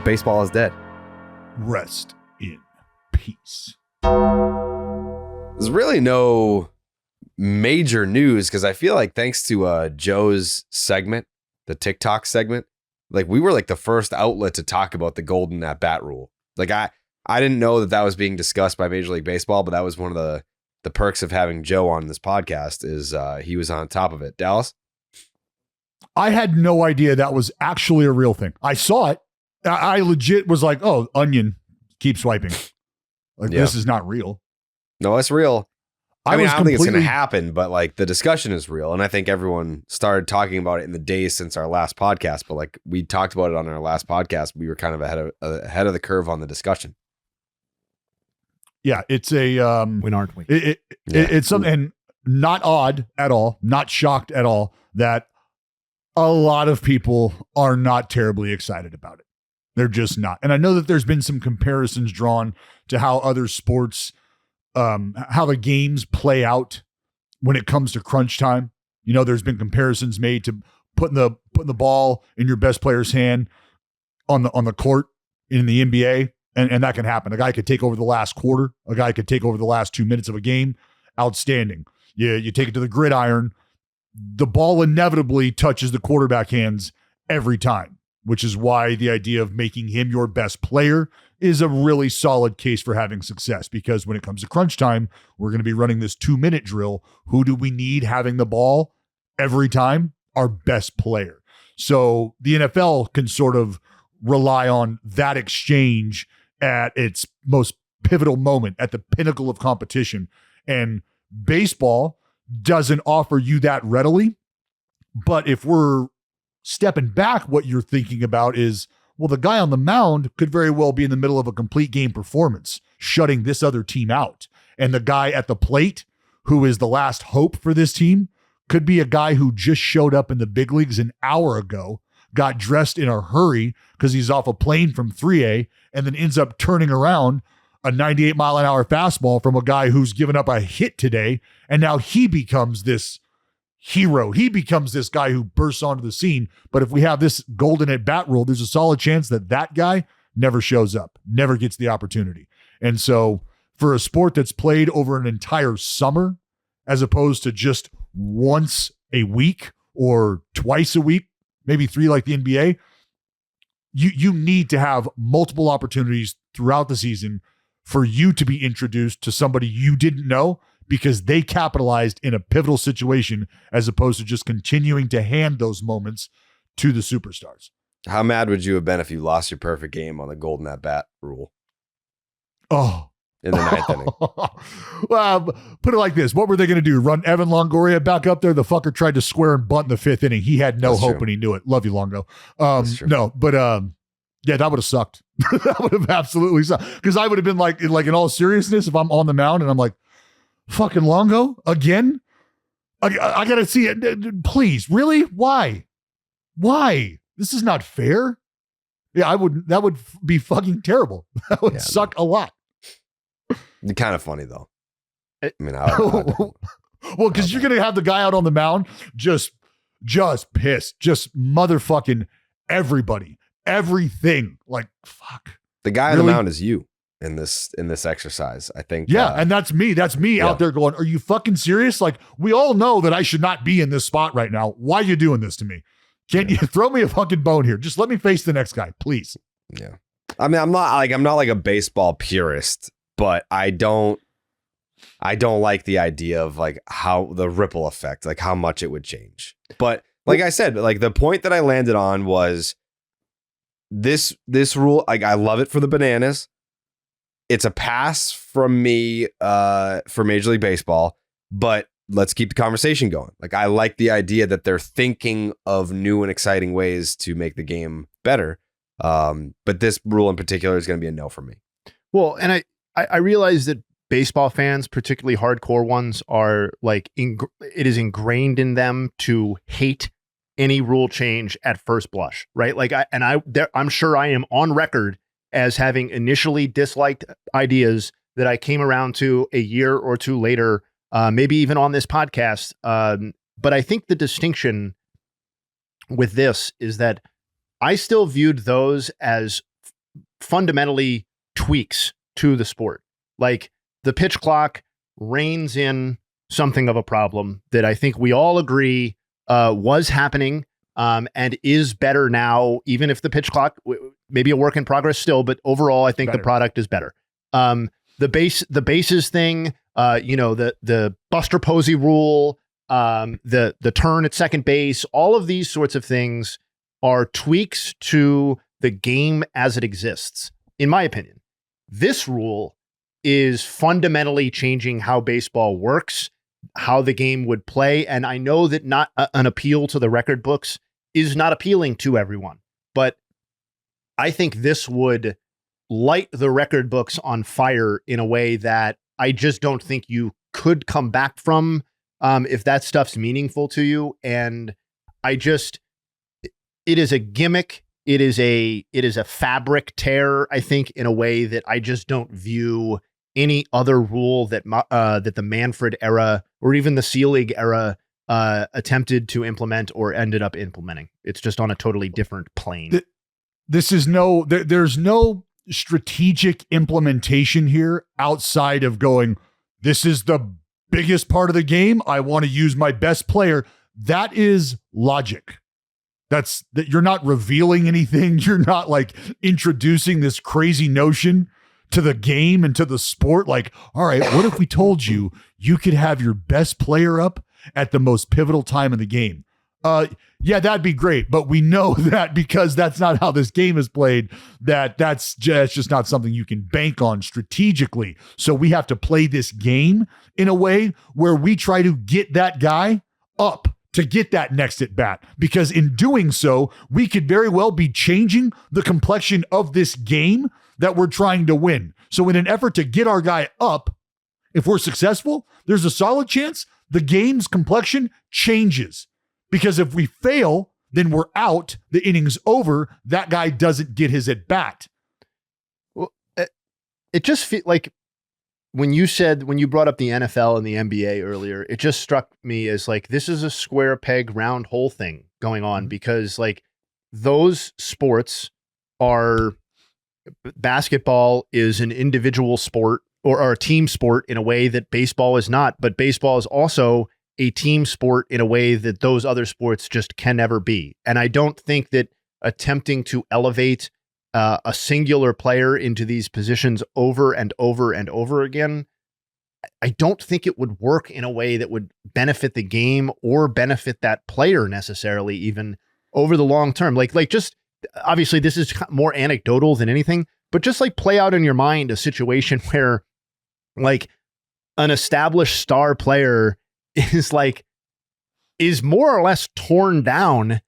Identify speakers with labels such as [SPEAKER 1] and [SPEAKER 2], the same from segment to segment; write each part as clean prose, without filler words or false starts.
[SPEAKER 1] Baseball is dead.
[SPEAKER 2] Rest in peace.
[SPEAKER 1] There's really no major news because I feel like thanks to Joe's segment, the TikTok segment, like we were like the first outlet to talk about the golden at bat rule. Like I didn't know that was being discussed by Major League Baseball, but that was one of the perks of having Joe on this podcast is he was on top of it. Dallas?
[SPEAKER 2] I had no idea that was actually a real thing. I saw it. I legit was like, oh, onion, keep swiping. Like, This is not real.
[SPEAKER 1] No, it's real. I don't think it's going to happen, but like the discussion is real. And I think everyone started talking about it in the days since our last podcast. But like we talked about it on our last podcast, we were kind of ahead of the curve on the discussion.
[SPEAKER 2] Yeah, it's a
[SPEAKER 3] when aren't we?
[SPEAKER 2] It's something and not odd at all, not shocked at all that a lot of people are not terribly excited about it. They're just not. And I know that there's been some comparisons drawn to how other sports, how the games play out when it comes to crunch time. You know, there's been comparisons made to putting the ball in your best player's hand on the court in the NBA. And that can happen. A guy could take over the last quarter. A guy could take over the last 2 minutes of a game. Outstanding. You take it to the gridiron. The ball inevitably touches the quarterback hands every time, which is why the idea of making him your best player is a really solid case for having success. Because when it comes to crunch time, we're going to be running this 2-minute drill. Who do we need having the ball every time? Our best player. So the NFL can sort of rely on that exchange at its most pivotal moment, at the pinnacle of competition. And baseball doesn't offer you that readily. But if we're stepping back, what you're thinking about is, well, the guy on the mound could very well be in the middle of a complete game performance, shutting this other team out. And the guy at the plate, who is the last hope for this team, could be a guy who just showed up in the big leagues an hour ago, got dressed in a hurry because he's off a plane from 3A, and then ends up turning around a 98-mile-an-hour fastball from a guy who's given up a hit today, and now he becomes this hero. He becomes this guy who bursts onto the scene. But if we have this golden at bat rule, there's a solid chance that guy never shows up, never gets the opportunity. And so for a sport that's played over an entire summer, as opposed to just once a week or twice a week, maybe 3 like the NBA, you need to have multiple opportunities throughout the season for you to be introduced to somebody you didn't know because they capitalized in a pivotal situation, as opposed to just continuing to hand those moments to the superstars.
[SPEAKER 1] How mad would you have been if you lost your perfect game on the golden at bat rule?
[SPEAKER 2] Oh,
[SPEAKER 1] in the 9th inning.
[SPEAKER 2] Well, put it like this. What were they going to do? Run Evan Longoria back up there? The fucker tried to square and bunt in the 5th inning. He had no hope and he knew it. Love you, Longo. No, but yeah, that would have sucked. That would have absolutely sucked. Because I would have been like in all seriousness, if I'm on the mound and I'm like, fucking Longo again? I got to see it. Please, really? Why? This is not fair. Yeah, that would be fucking terrible. That would suck a lot.
[SPEAKER 1] Kind of funny though. I mean,
[SPEAKER 2] well, because you're gonna have the guy out on the mound just pissed, just motherfucking everybody, everything. Like fuck.
[SPEAKER 1] The guy on the mound is you in this exercise. I think.
[SPEAKER 2] Yeah, and that's me. That's me out there going, "Are you fucking serious? Like we all know that I should not be in this spot right now. Why are you doing this to me? Can't you throw me a fucking bone here? Just let me face the next guy, please."
[SPEAKER 1] Yeah. I mean, I'm not like a baseball purist. But I don't like the idea of like how the ripple effect, like how much it would change. But like I said, like the point that I landed on was this rule. Like I love it for the bananas. It's a pass from me for Major League Baseball, but let's keep the conversation going. Like I like the idea that they're thinking of new and exciting ways to make the game better. But this rule in particular is going to be a no for me.
[SPEAKER 3] Well, and I realize that baseball fans, particularly hardcore ones, are like, it is ingrained in them to hate any rule change at first blush, right? Like, I'm sure I am on record as having initially disliked ideas that I came around to a year or two later, maybe even on this podcast. But I think the distinction with this is that I still viewed those as fundamentally tweaks to the sport. Like the pitch clock reins in something of a problem that I think we all agree was happening and is better now, even if the pitch clock maybe a work in progress still, but overall I think the product is better. The bases thing, the Buster Posey rule, the turn at second base, all of these sorts of things are tweaks to the game as it exists. In my opinion, this rule is fundamentally changing how baseball works, how the game would play. And I know that not an appeal to the record books is not appealing to everyone, but I think this would light the record books on fire in a way that I just don't think you could come back from if that stuff's meaningful to you. And it is a gimmick. It is a fabric tear, I think, in a way that I just don't view any other rule that the Manfred era or even the Seelig era attempted to implement or ended up implementing. It's just on a totally different plane.
[SPEAKER 2] There's no strategic implementation here outside of going, this is the biggest part of the game. I want to use my best player. That is logic. That you're not revealing anything. You're not like introducing this crazy notion to the game and to the sport. Like, all right, what if we told you could have your best player up at the most pivotal time of the game? Yeah, that'd be great. But we know that because that's not how this game is played, that's just not something you can bank on strategically. So we have to play this game in a way where we try to get that guy up to get that next at bat, because in doing so, we could very well be changing the complexion of this game that we're trying to win. So in an effort to get our guy up, if we're successful, there's a solid chance the game's complexion changes, because if we fail, then we're out, the inning's over, that guy doesn't get his at bat.
[SPEAKER 3] Well, it just feels like when you brought up the NFL and the NBA earlier, it just struck me as like, this is a square peg round hole thing going on, because like those sports are, basketball is an individual sport or a team sport in a way that baseball is not, but baseball is also a team sport in a way that those other sports just can never be. And I don't think that attempting to elevate a singular player into these positions over and over and over again, I don't think it would work in a way that would benefit the game or benefit that player necessarily, even over the long term. Like just obviously this is more anecdotal than anything, but just like play out in your mind a situation where like an established star player is more or less torn down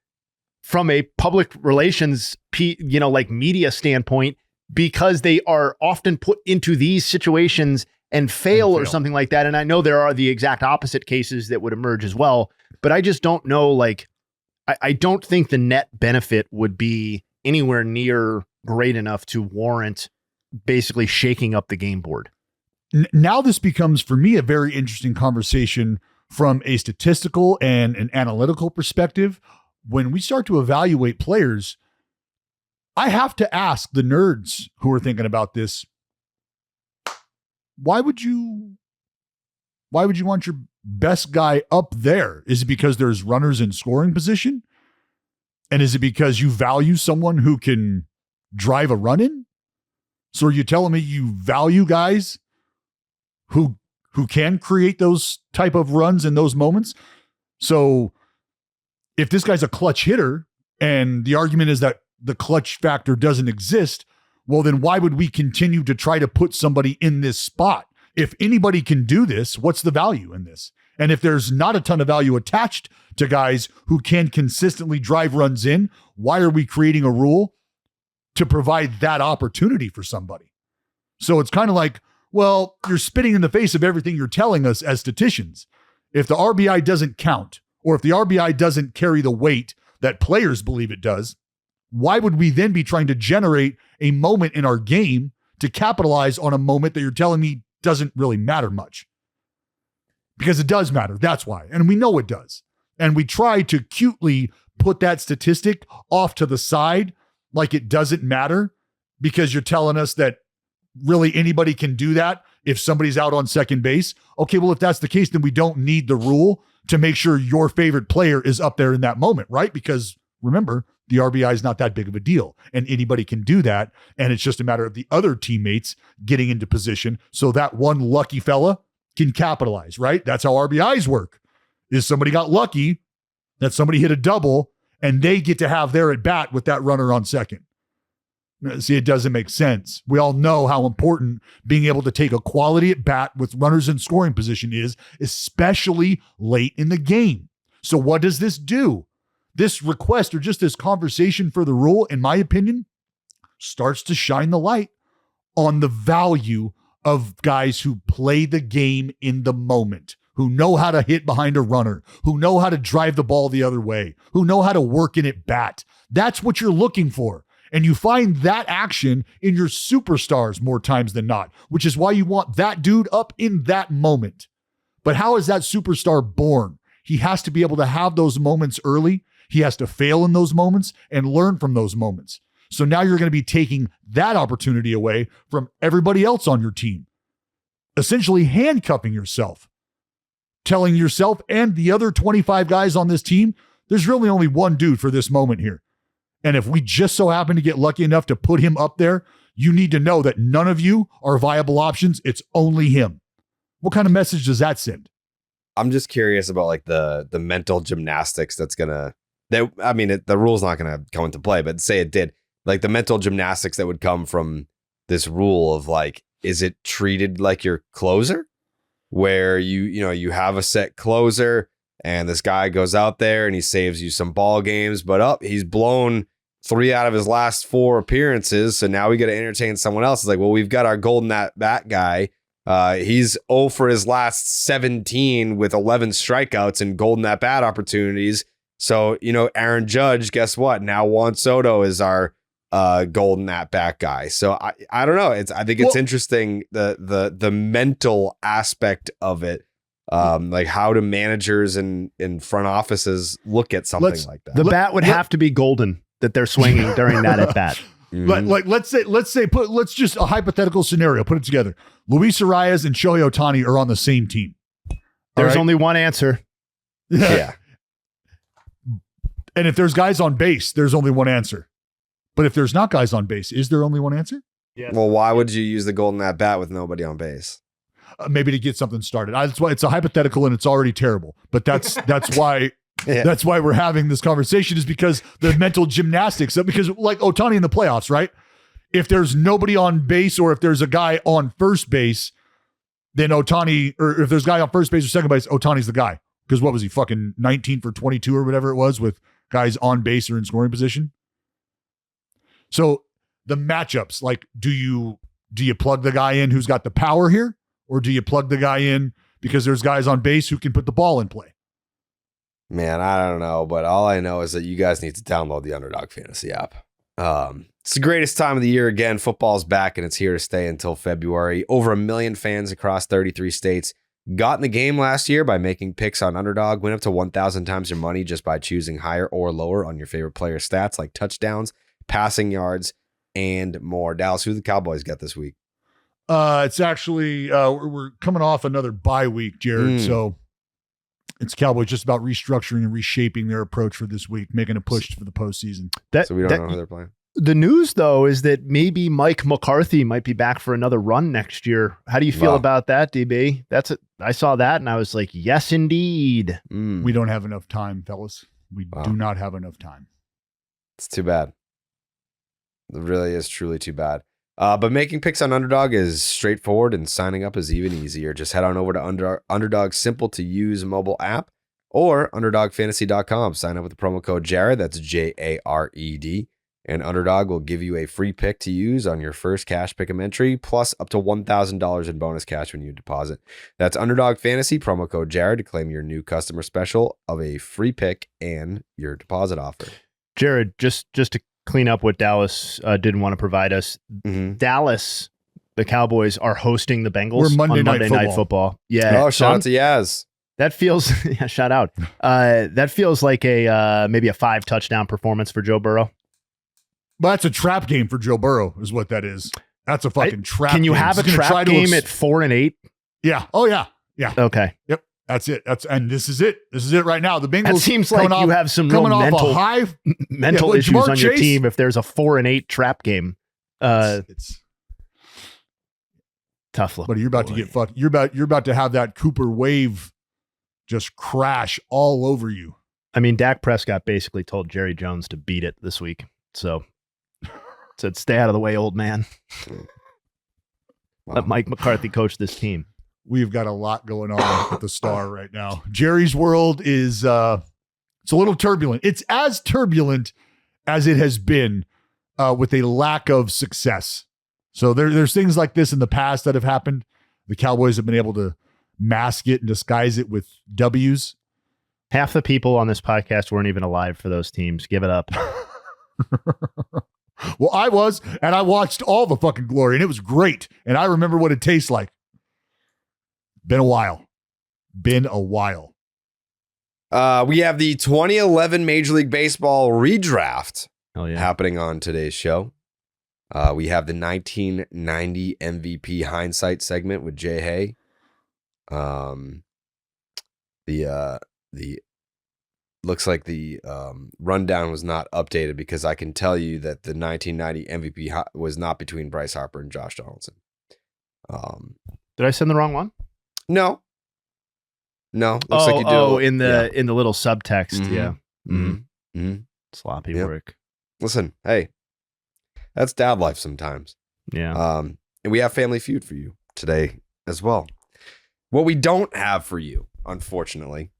[SPEAKER 3] from a public relations, like media standpoint, because they are often put into these situations and fail or something like that. And I know there are the exact opposite cases that would emerge as well, but I just don't know. Like, I don't think the net benefit would be anywhere near great enough to warrant basically shaking up the game board.
[SPEAKER 2] Now this becomes, for me, a very interesting conversation from a statistical and an analytical perspective. When we start to evaluate players, I have to ask the nerds who are thinking about this, why would you want your best guy up there? Is it because there's runners in scoring position? And is it because you value someone who can drive a run in? So are you telling me you value guys who can create those type of runs in those moments? So if this guy's a clutch hitter and the argument is that the clutch factor doesn't exist, well, then why would we continue to try to put somebody in this spot? If anybody can do this, what's the value in this? And if there's not a ton of value attached to guys who can consistently drive runs in, why are we creating a rule to provide that opportunity for somebody? So it's kind of like, well, you're spitting in the face of everything you're telling us as statisticians. If the RBI doesn't count, or if the RBI doesn't carry the weight that players believe it does, why would we then be trying to generate a moment in our game to capitalize on a moment that you're telling me doesn't really matter much? Because it does matter. That's why. And we know it does. And we try to cutely put that statistic off to the side like it doesn't matter. because you're telling us that really anybody can do that if somebody's out on second base. Okay, well, if that's the case, then we don't need the rule to make sure your favorite player is up there in that moment, right? Because remember, the RBI is not that big of a deal and anybody can do that. And it's just a matter of the other teammates getting into position so that one lucky fella can capitalize, right? That's how RBIs work. Is somebody got lucky that somebody hit a double and they get to have their at bat with that runner on second. See, it doesn't make sense. We all know how important being able to take a quality at bat with runners in scoring position is, especially late in the game. So what does this do? This request or just this conversation for the rule, in my opinion, starts to shine the light on the value of guys who play the game in the moment, who know how to hit behind a runner, who know how to drive the ball the other way, who know how to work in at bat. That's what you're looking for. And you find that action in your superstars more times than not, which is why you want that dude up in that moment. But how is that superstar born? He has to be able to have those moments early. He has to fail in those moments and learn from those moments. So now you're going to be taking that opportunity away from everybody else on your team, essentially handcuffing yourself, telling yourself and the other 25 guys on this team, there's really only one dude for this moment here. And if we just so happen to get lucky enough to put him up there, you need to know that none of you are viable options. It's only him. What kind of message does that send?
[SPEAKER 1] I'm just curious about like the mental gymnastics the rule's not going to come into play, but say it did. Like the mental gymnastics that would come from this rule of like, is it treated like your closer where you have a set closer and this guy goes out there and he saves you some ball games, but he's blown 3 out of his last 4 appearances. So now we got to entertain someone else. It's like, well, we've got our golden at bat guy. He's 0 for his last 17 with 11 strikeouts and golden at bat opportunities. So, Aaron Judge, guess what? Now Juan Soto is our golden at bat guy. So I don't know. I think it's interesting the mental aspect of it. Like how do managers and in front offices look at something like that?
[SPEAKER 3] The bat would have to be golden that they're swinging during that at bat.
[SPEAKER 2] But like, let's just a hypothetical scenario, put it together. Luis Arias and Shohei Ohtani are on the same team.
[SPEAKER 3] There's only one answer.
[SPEAKER 1] Yeah.
[SPEAKER 2] And if there's guys on base, there's only one answer. But if there's not guys on base, is there only one answer?
[SPEAKER 3] Yeah.
[SPEAKER 1] Well, why would you use the golden at bat with nobody on base?
[SPEAKER 2] Maybe to get something started. That's why it's a hypothetical and it's already terrible. But that's why that's why we're having this conversation, is because the mental gymnastics. Because like Ohtani in the playoffs, right? If there's nobody on base or if there's a guy on first base, then Ohtani, or if there's a guy on first base or second base, Ohtani's the guy. Because what was he, fucking 19 for 22 or whatever it was with guys on base or in scoring position? So the matchups, like, do you plug the guy in who's got the power here? Or do you plug the guy in because there's guys on base who can put the ball in play?
[SPEAKER 1] Man, I don't know. But all I know is that you guys need to download the Underdog Fantasy app. It's the greatest time of the year. Again, football's back and it's here to stay until February. Over 1 million fans across 33 states got in the game last year by making picks on Underdog. Win up to 1,000 times your money just by choosing higher or lower on your favorite player stats like touchdowns, passing yards, and more. Dallas, who the Cowboys got this week?
[SPEAKER 2] It's actually we're coming off another bye week, Jared. So it's Cowboys just about restructuring and reshaping their approach for this week, making a push for the postseason.
[SPEAKER 1] So we don't know who they're playing.
[SPEAKER 3] The news, though, is that maybe Mike McCarthy might be back for another run next year. How do you feel about that, DB? I saw that and I was like, yes, indeed.
[SPEAKER 2] We don't have enough time, fellas. We do not have enough time.
[SPEAKER 1] It's too bad. It really is truly too bad. But making picks on Underdog is straightforward and signing up is even easier. Just head on over to Underdog's simple to use mobile app or underdogfantasy.com. Sign up with the promo code Jared. That's Jared. And Underdog will give you a free pick to use on your first cash pick'em entry, plus up to $1,000 in bonus cash when you deposit. That's Underdog Fantasy, promo code Jared, to claim your new customer special of a free pick and your deposit offer.
[SPEAKER 3] Jared, just to clean up what Dallas didn't want to provide us. Dallas, the Cowboys, are hosting the Bengals
[SPEAKER 2] on Monday
[SPEAKER 3] Night Football. Yeah.
[SPEAKER 1] Oh, shout out to Yaz.
[SPEAKER 3] That feels, shout out. That feels like maybe a 5 touchdown performance for Joe Burrow.
[SPEAKER 2] But that's a trap game for Joe Burrow, is what that is. That's a fucking trap.
[SPEAKER 3] Can you
[SPEAKER 2] game.
[SPEAKER 3] have
[SPEAKER 2] He's
[SPEAKER 3] a
[SPEAKER 2] gonna
[SPEAKER 3] trap game at 4-8?
[SPEAKER 2] Yeah. Oh yeah. Yeah.
[SPEAKER 3] Okay.
[SPEAKER 2] Yep. That's it. And this is it. This is it right now. The Bengals.
[SPEAKER 3] That seems like you have some real mental issues on your team if there's a 4-8 trap game.
[SPEAKER 2] It's
[SPEAKER 3] tough look.
[SPEAKER 2] But you're about to get fucked. You're about to have that Cooper wave just crash all over you.
[SPEAKER 3] I mean, Dak Prescott basically told Jerry Jones to beat it this week. So said, stay out of the way, old man. Let Mike McCarthy coach this team.
[SPEAKER 2] We've got a lot going on at the Star right now. Jerry's world is it's a little turbulent. It's as turbulent as it has been with a lack of success. So there's things like this in the past that have happened. The Cowboys have been able to mask it and disguise it with W's.
[SPEAKER 3] Half the people on this podcast weren't even alive for those teams. Give it up.
[SPEAKER 2] Well, I was, and I watched all the fucking glory, and it was great. And I remember what it tastes like. Been a while.
[SPEAKER 1] We have the 2011 Major League Baseball redraft
[SPEAKER 3] yeah.
[SPEAKER 1] happening on today's show. We have the 1990 MVP hindsight segment with Jay Hay. The looks like the rundown was not updated because I can tell you that the 1990 MVP was not between Bryce Harper and Josh Donaldson.
[SPEAKER 3] Did I send the wrong one?
[SPEAKER 1] No. Looks like you did.
[SPEAKER 3] In the little subtext.
[SPEAKER 1] Mm-hmm.
[SPEAKER 3] Yeah.
[SPEAKER 1] Mm-hmm.
[SPEAKER 3] Sloppy work.
[SPEAKER 1] Listen, hey, that's dad life sometimes.
[SPEAKER 3] Yeah.
[SPEAKER 1] And we have Family Feud for you today as well. What we don't have for you, unfortunately,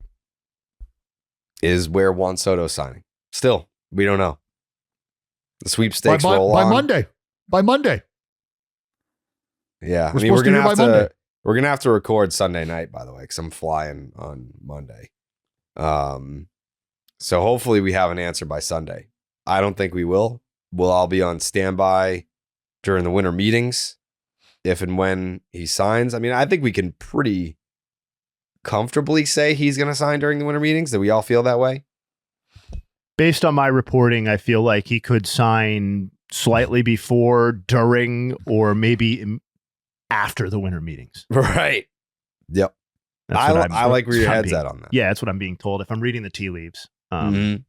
[SPEAKER 1] is where Juan Soto's signing. Still, we don't know. The sweepstakes roll on.
[SPEAKER 2] By Monday.
[SPEAKER 1] Yeah.
[SPEAKER 2] We're
[SPEAKER 1] gonna have to record Sunday night, by the way, because I'm flying on Monday. So hopefully we have an answer by Sunday. I don't think we will. We'll all be on standby during the winter meetings if and when he signs. I mean, I think we can pretty comfortably say he's going to sign during the winter meetings. Do we all feel that way?
[SPEAKER 3] Based on my reporting, I feel like he could sign slightly before, during, or maybe after the winter meetings.
[SPEAKER 1] Right. Yep. I like where your head's at on that.
[SPEAKER 3] Yeah, that's what I'm being told. If I'm reading the tea leaves.
[SPEAKER 1] Mm-hmm.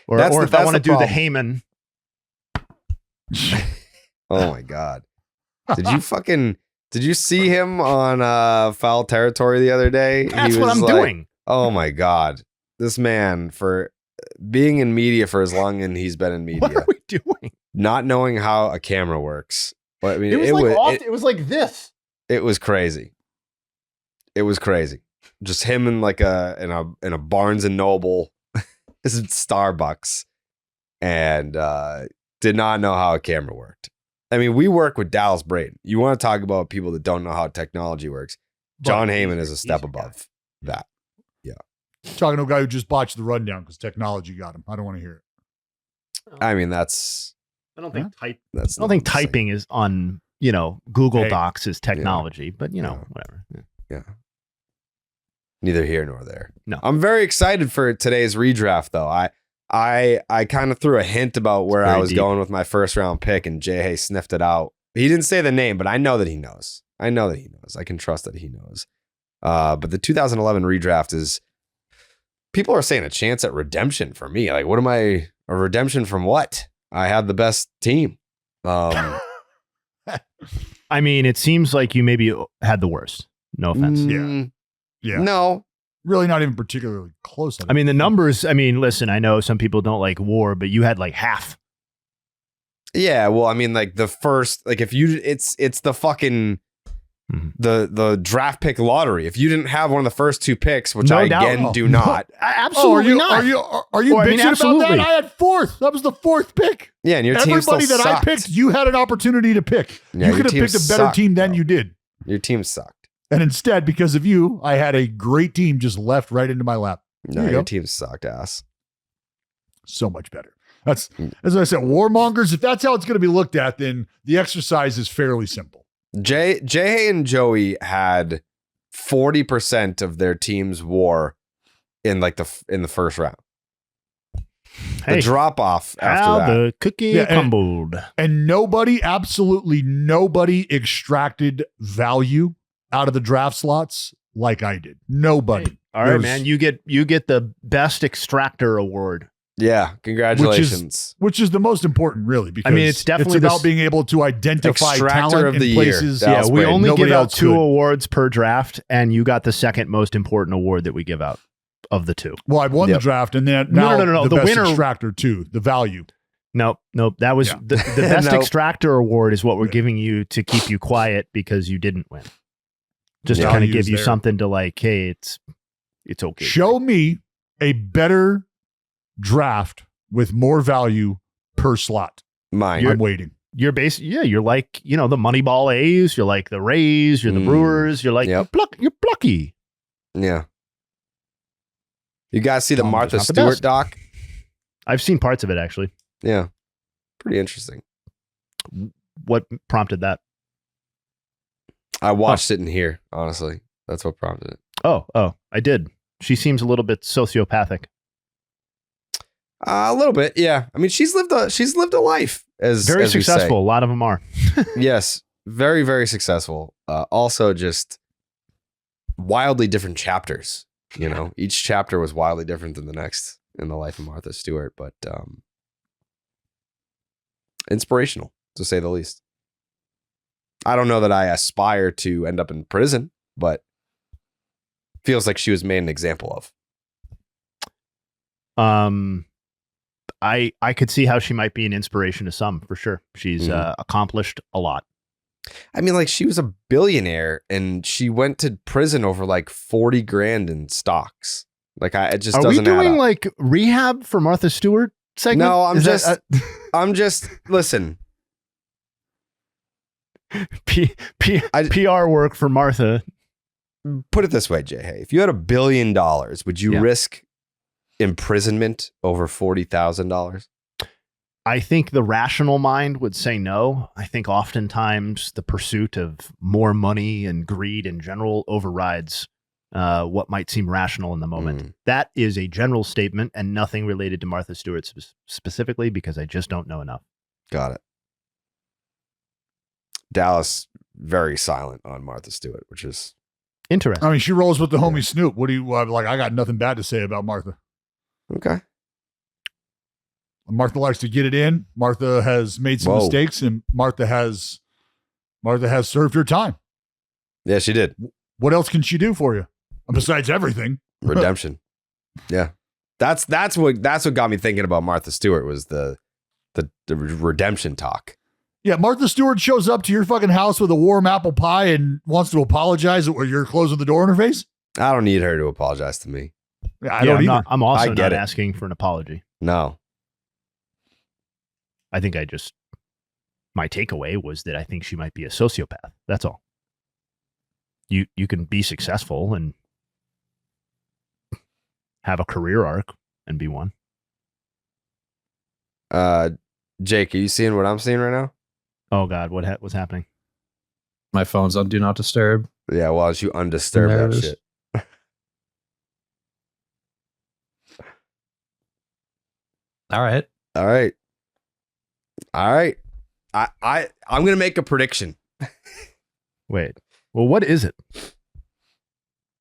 [SPEAKER 3] Or if I want to do the Heyman.
[SPEAKER 1] Oh my God. Did you see him on Foul Territory the other day?
[SPEAKER 3] That's what I'm doing.
[SPEAKER 1] Oh my God. This man, for being in media for as long as he's been in media.
[SPEAKER 3] What are we doing?
[SPEAKER 1] Not knowing how a camera works. I mean,
[SPEAKER 3] it was like this.
[SPEAKER 1] It was crazy. It was crazy. Just him in like in a Barnes and Noble, this is Starbucks, and did not know how a camera worked. I mean, we work with Dallas Braden. You want to talk about people that don't know how technology works? John Heyman is a step above that. Yeah.
[SPEAKER 2] Talking to a guy who just botched the rundown because technology got him. I don't want to hear it.
[SPEAKER 1] I mean, that's.
[SPEAKER 3] I don't think typing is on Google Docs is technology, but whatever.
[SPEAKER 1] Yeah. Neither here nor there.
[SPEAKER 3] No.
[SPEAKER 1] I'm very excited for today's redraft, though. I kind of threw a hint about where I was going with my first round pick, and Jay Hay sniffed it out. He didn't say the name, but I know that he knows. I can trust that he knows. But the 2011 redraft is, people are saying a chance at redemption for me. Like, what am I, a redemption from what? I had the best team.
[SPEAKER 3] I mean, it seems like you maybe had the worst. No offense.
[SPEAKER 2] Yeah.
[SPEAKER 1] No.
[SPEAKER 2] Really not even particularly close.
[SPEAKER 3] I mean, the numbers, listen, I know some people don't like WAR, but you had like half.
[SPEAKER 1] Yeah, well, I mean, like the first, like if you, it's the fucking, the draft pick lottery. If you didn't have one of the first two picks, which I do not.
[SPEAKER 3] Absolutely not.
[SPEAKER 2] Are you bitching about that? I had fourth. That was the fourth pick.
[SPEAKER 1] Yeah, and your team
[SPEAKER 2] everybody that
[SPEAKER 1] sucked.
[SPEAKER 2] I picked, you had an opportunity to pick.
[SPEAKER 1] Yeah,
[SPEAKER 2] you could have picked a better team than you did.
[SPEAKER 1] Your team sucked.
[SPEAKER 2] And instead, because of you, I had a great team just left right into my lap.
[SPEAKER 1] No, your team sucked ass.
[SPEAKER 2] So much better. That's, as I said, warmongers, if that's how it's going to be looked at, then the exercise is fairly simple.
[SPEAKER 1] Jay and Joey had 40% of their team's WAR in the first round. The drop off after
[SPEAKER 3] how
[SPEAKER 1] that.
[SPEAKER 3] the cookie crumbled.
[SPEAKER 2] And absolutely nobody extracted value out of the draft slots like I did. Nobody.
[SPEAKER 3] Hey, all right, man. You get the best extractor award.
[SPEAKER 1] Yeah, congratulations.
[SPEAKER 2] Which is the most important, really, because
[SPEAKER 3] I mean, it's definitely
[SPEAKER 2] about being able to identify talent in places.
[SPEAKER 1] Dallas
[SPEAKER 3] we
[SPEAKER 1] Braden.
[SPEAKER 3] only give out 2
[SPEAKER 2] could.
[SPEAKER 3] awards per draft, and you got the second most important award that we give out of the 2.
[SPEAKER 2] Well, I won the draft, and then
[SPEAKER 3] No.
[SPEAKER 2] the
[SPEAKER 3] The
[SPEAKER 2] best
[SPEAKER 3] winner
[SPEAKER 2] extractor too, the value.
[SPEAKER 3] Nope. That was the best extractor award is what we're giving you to keep you quiet because you didn't win. Just to kind of give you something to like, hey, it's okay.
[SPEAKER 2] Show me a better draft with more value per slot.
[SPEAKER 1] Mine.
[SPEAKER 2] I'm waiting.
[SPEAKER 3] You're you're like, the Moneyball A's, you're like the Rays, you're the Brewers, you're like you're plucky.
[SPEAKER 1] Yeah. You guys see the Martha Stewart doc?
[SPEAKER 3] I've seen parts of it actually.
[SPEAKER 1] Yeah. Pretty interesting.
[SPEAKER 3] What prompted that?
[SPEAKER 1] I watched it in here, honestly. That's what prompted it.
[SPEAKER 3] Oh, I did. She seems a little bit sociopathic.
[SPEAKER 1] A little bit, yeah. I mean, she's lived a life as
[SPEAKER 3] very successful. A lot of them are.
[SPEAKER 1] Yes, very, very successful. Also, just wildly different chapters. Each chapter was wildly different than the next in the life of Martha Stewart, but inspirational to say the least. I don't know that I aspire to end up in prison, but feels like she was made an example of.
[SPEAKER 3] I could see how she might be an inspiration to some, for sure. She's accomplished a lot.
[SPEAKER 1] I mean, like, she was a billionaire and she went to prison over like 40 grand in stocks. Like, it just doesn't add up.
[SPEAKER 3] Are we doing like rehab for Martha Stewart segment?
[SPEAKER 1] No, I'm just listen.
[SPEAKER 3] PR work for Martha.
[SPEAKER 1] Put it this way, Jay. Hey, if you had $1 billion, would you risk imprisonment over $40,000?
[SPEAKER 3] I think the rational mind would say no. I think oftentimes the pursuit of more money and greed in general overrides what might seem rational in the moment. That is a general statement and nothing related to Martha Stewart specifically because I just don't know enough.
[SPEAKER 1] Got it. Dallas, very silent on Martha Stewart, which is
[SPEAKER 3] interesting.
[SPEAKER 2] I mean, she rolls with the homie Snoop. What do you like? I got nothing bad to say about Martha.
[SPEAKER 1] Okay.
[SPEAKER 2] Martha likes to get it in. Martha has made some mistakes, and Martha has served her time.
[SPEAKER 1] Yeah, she did.
[SPEAKER 2] What else can she do for you besides everything?
[SPEAKER 1] Redemption. Yeah, that's what got me thinking about Martha Stewart was the redemption talk.
[SPEAKER 2] Yeah, Martha Stewart shows up to your fucking house with a warm apple pie and wants to apologize or you're closing the door in her face.
[SPEAKER 1] I don't need her to apologize to me.
[SPEAKER 2] Yeah, I don't either.
[SPEAKER 3] I'm also not asking for an apology.
[SPEAKER 1] No.
[SPEAKER 3] I think my takeaway was that I think she might be a sociopath. That's all. You can be successful and have a career arc and be one.
[SPEAKER 1] Jake, are you seeing what I'm seeing right now?
[SPEAKER 3] Oh God, what's happening?
[SPEAKER 4] My phone's on Do Not Disturb.
[SPEAKER 1] Yeah, well, as you undisturb that shit.
[SPEAKER 4] All right.
[SPEAKER 1] I'm gonna make a prediction.
[SPEAKER 3] Wait. Well, what is it?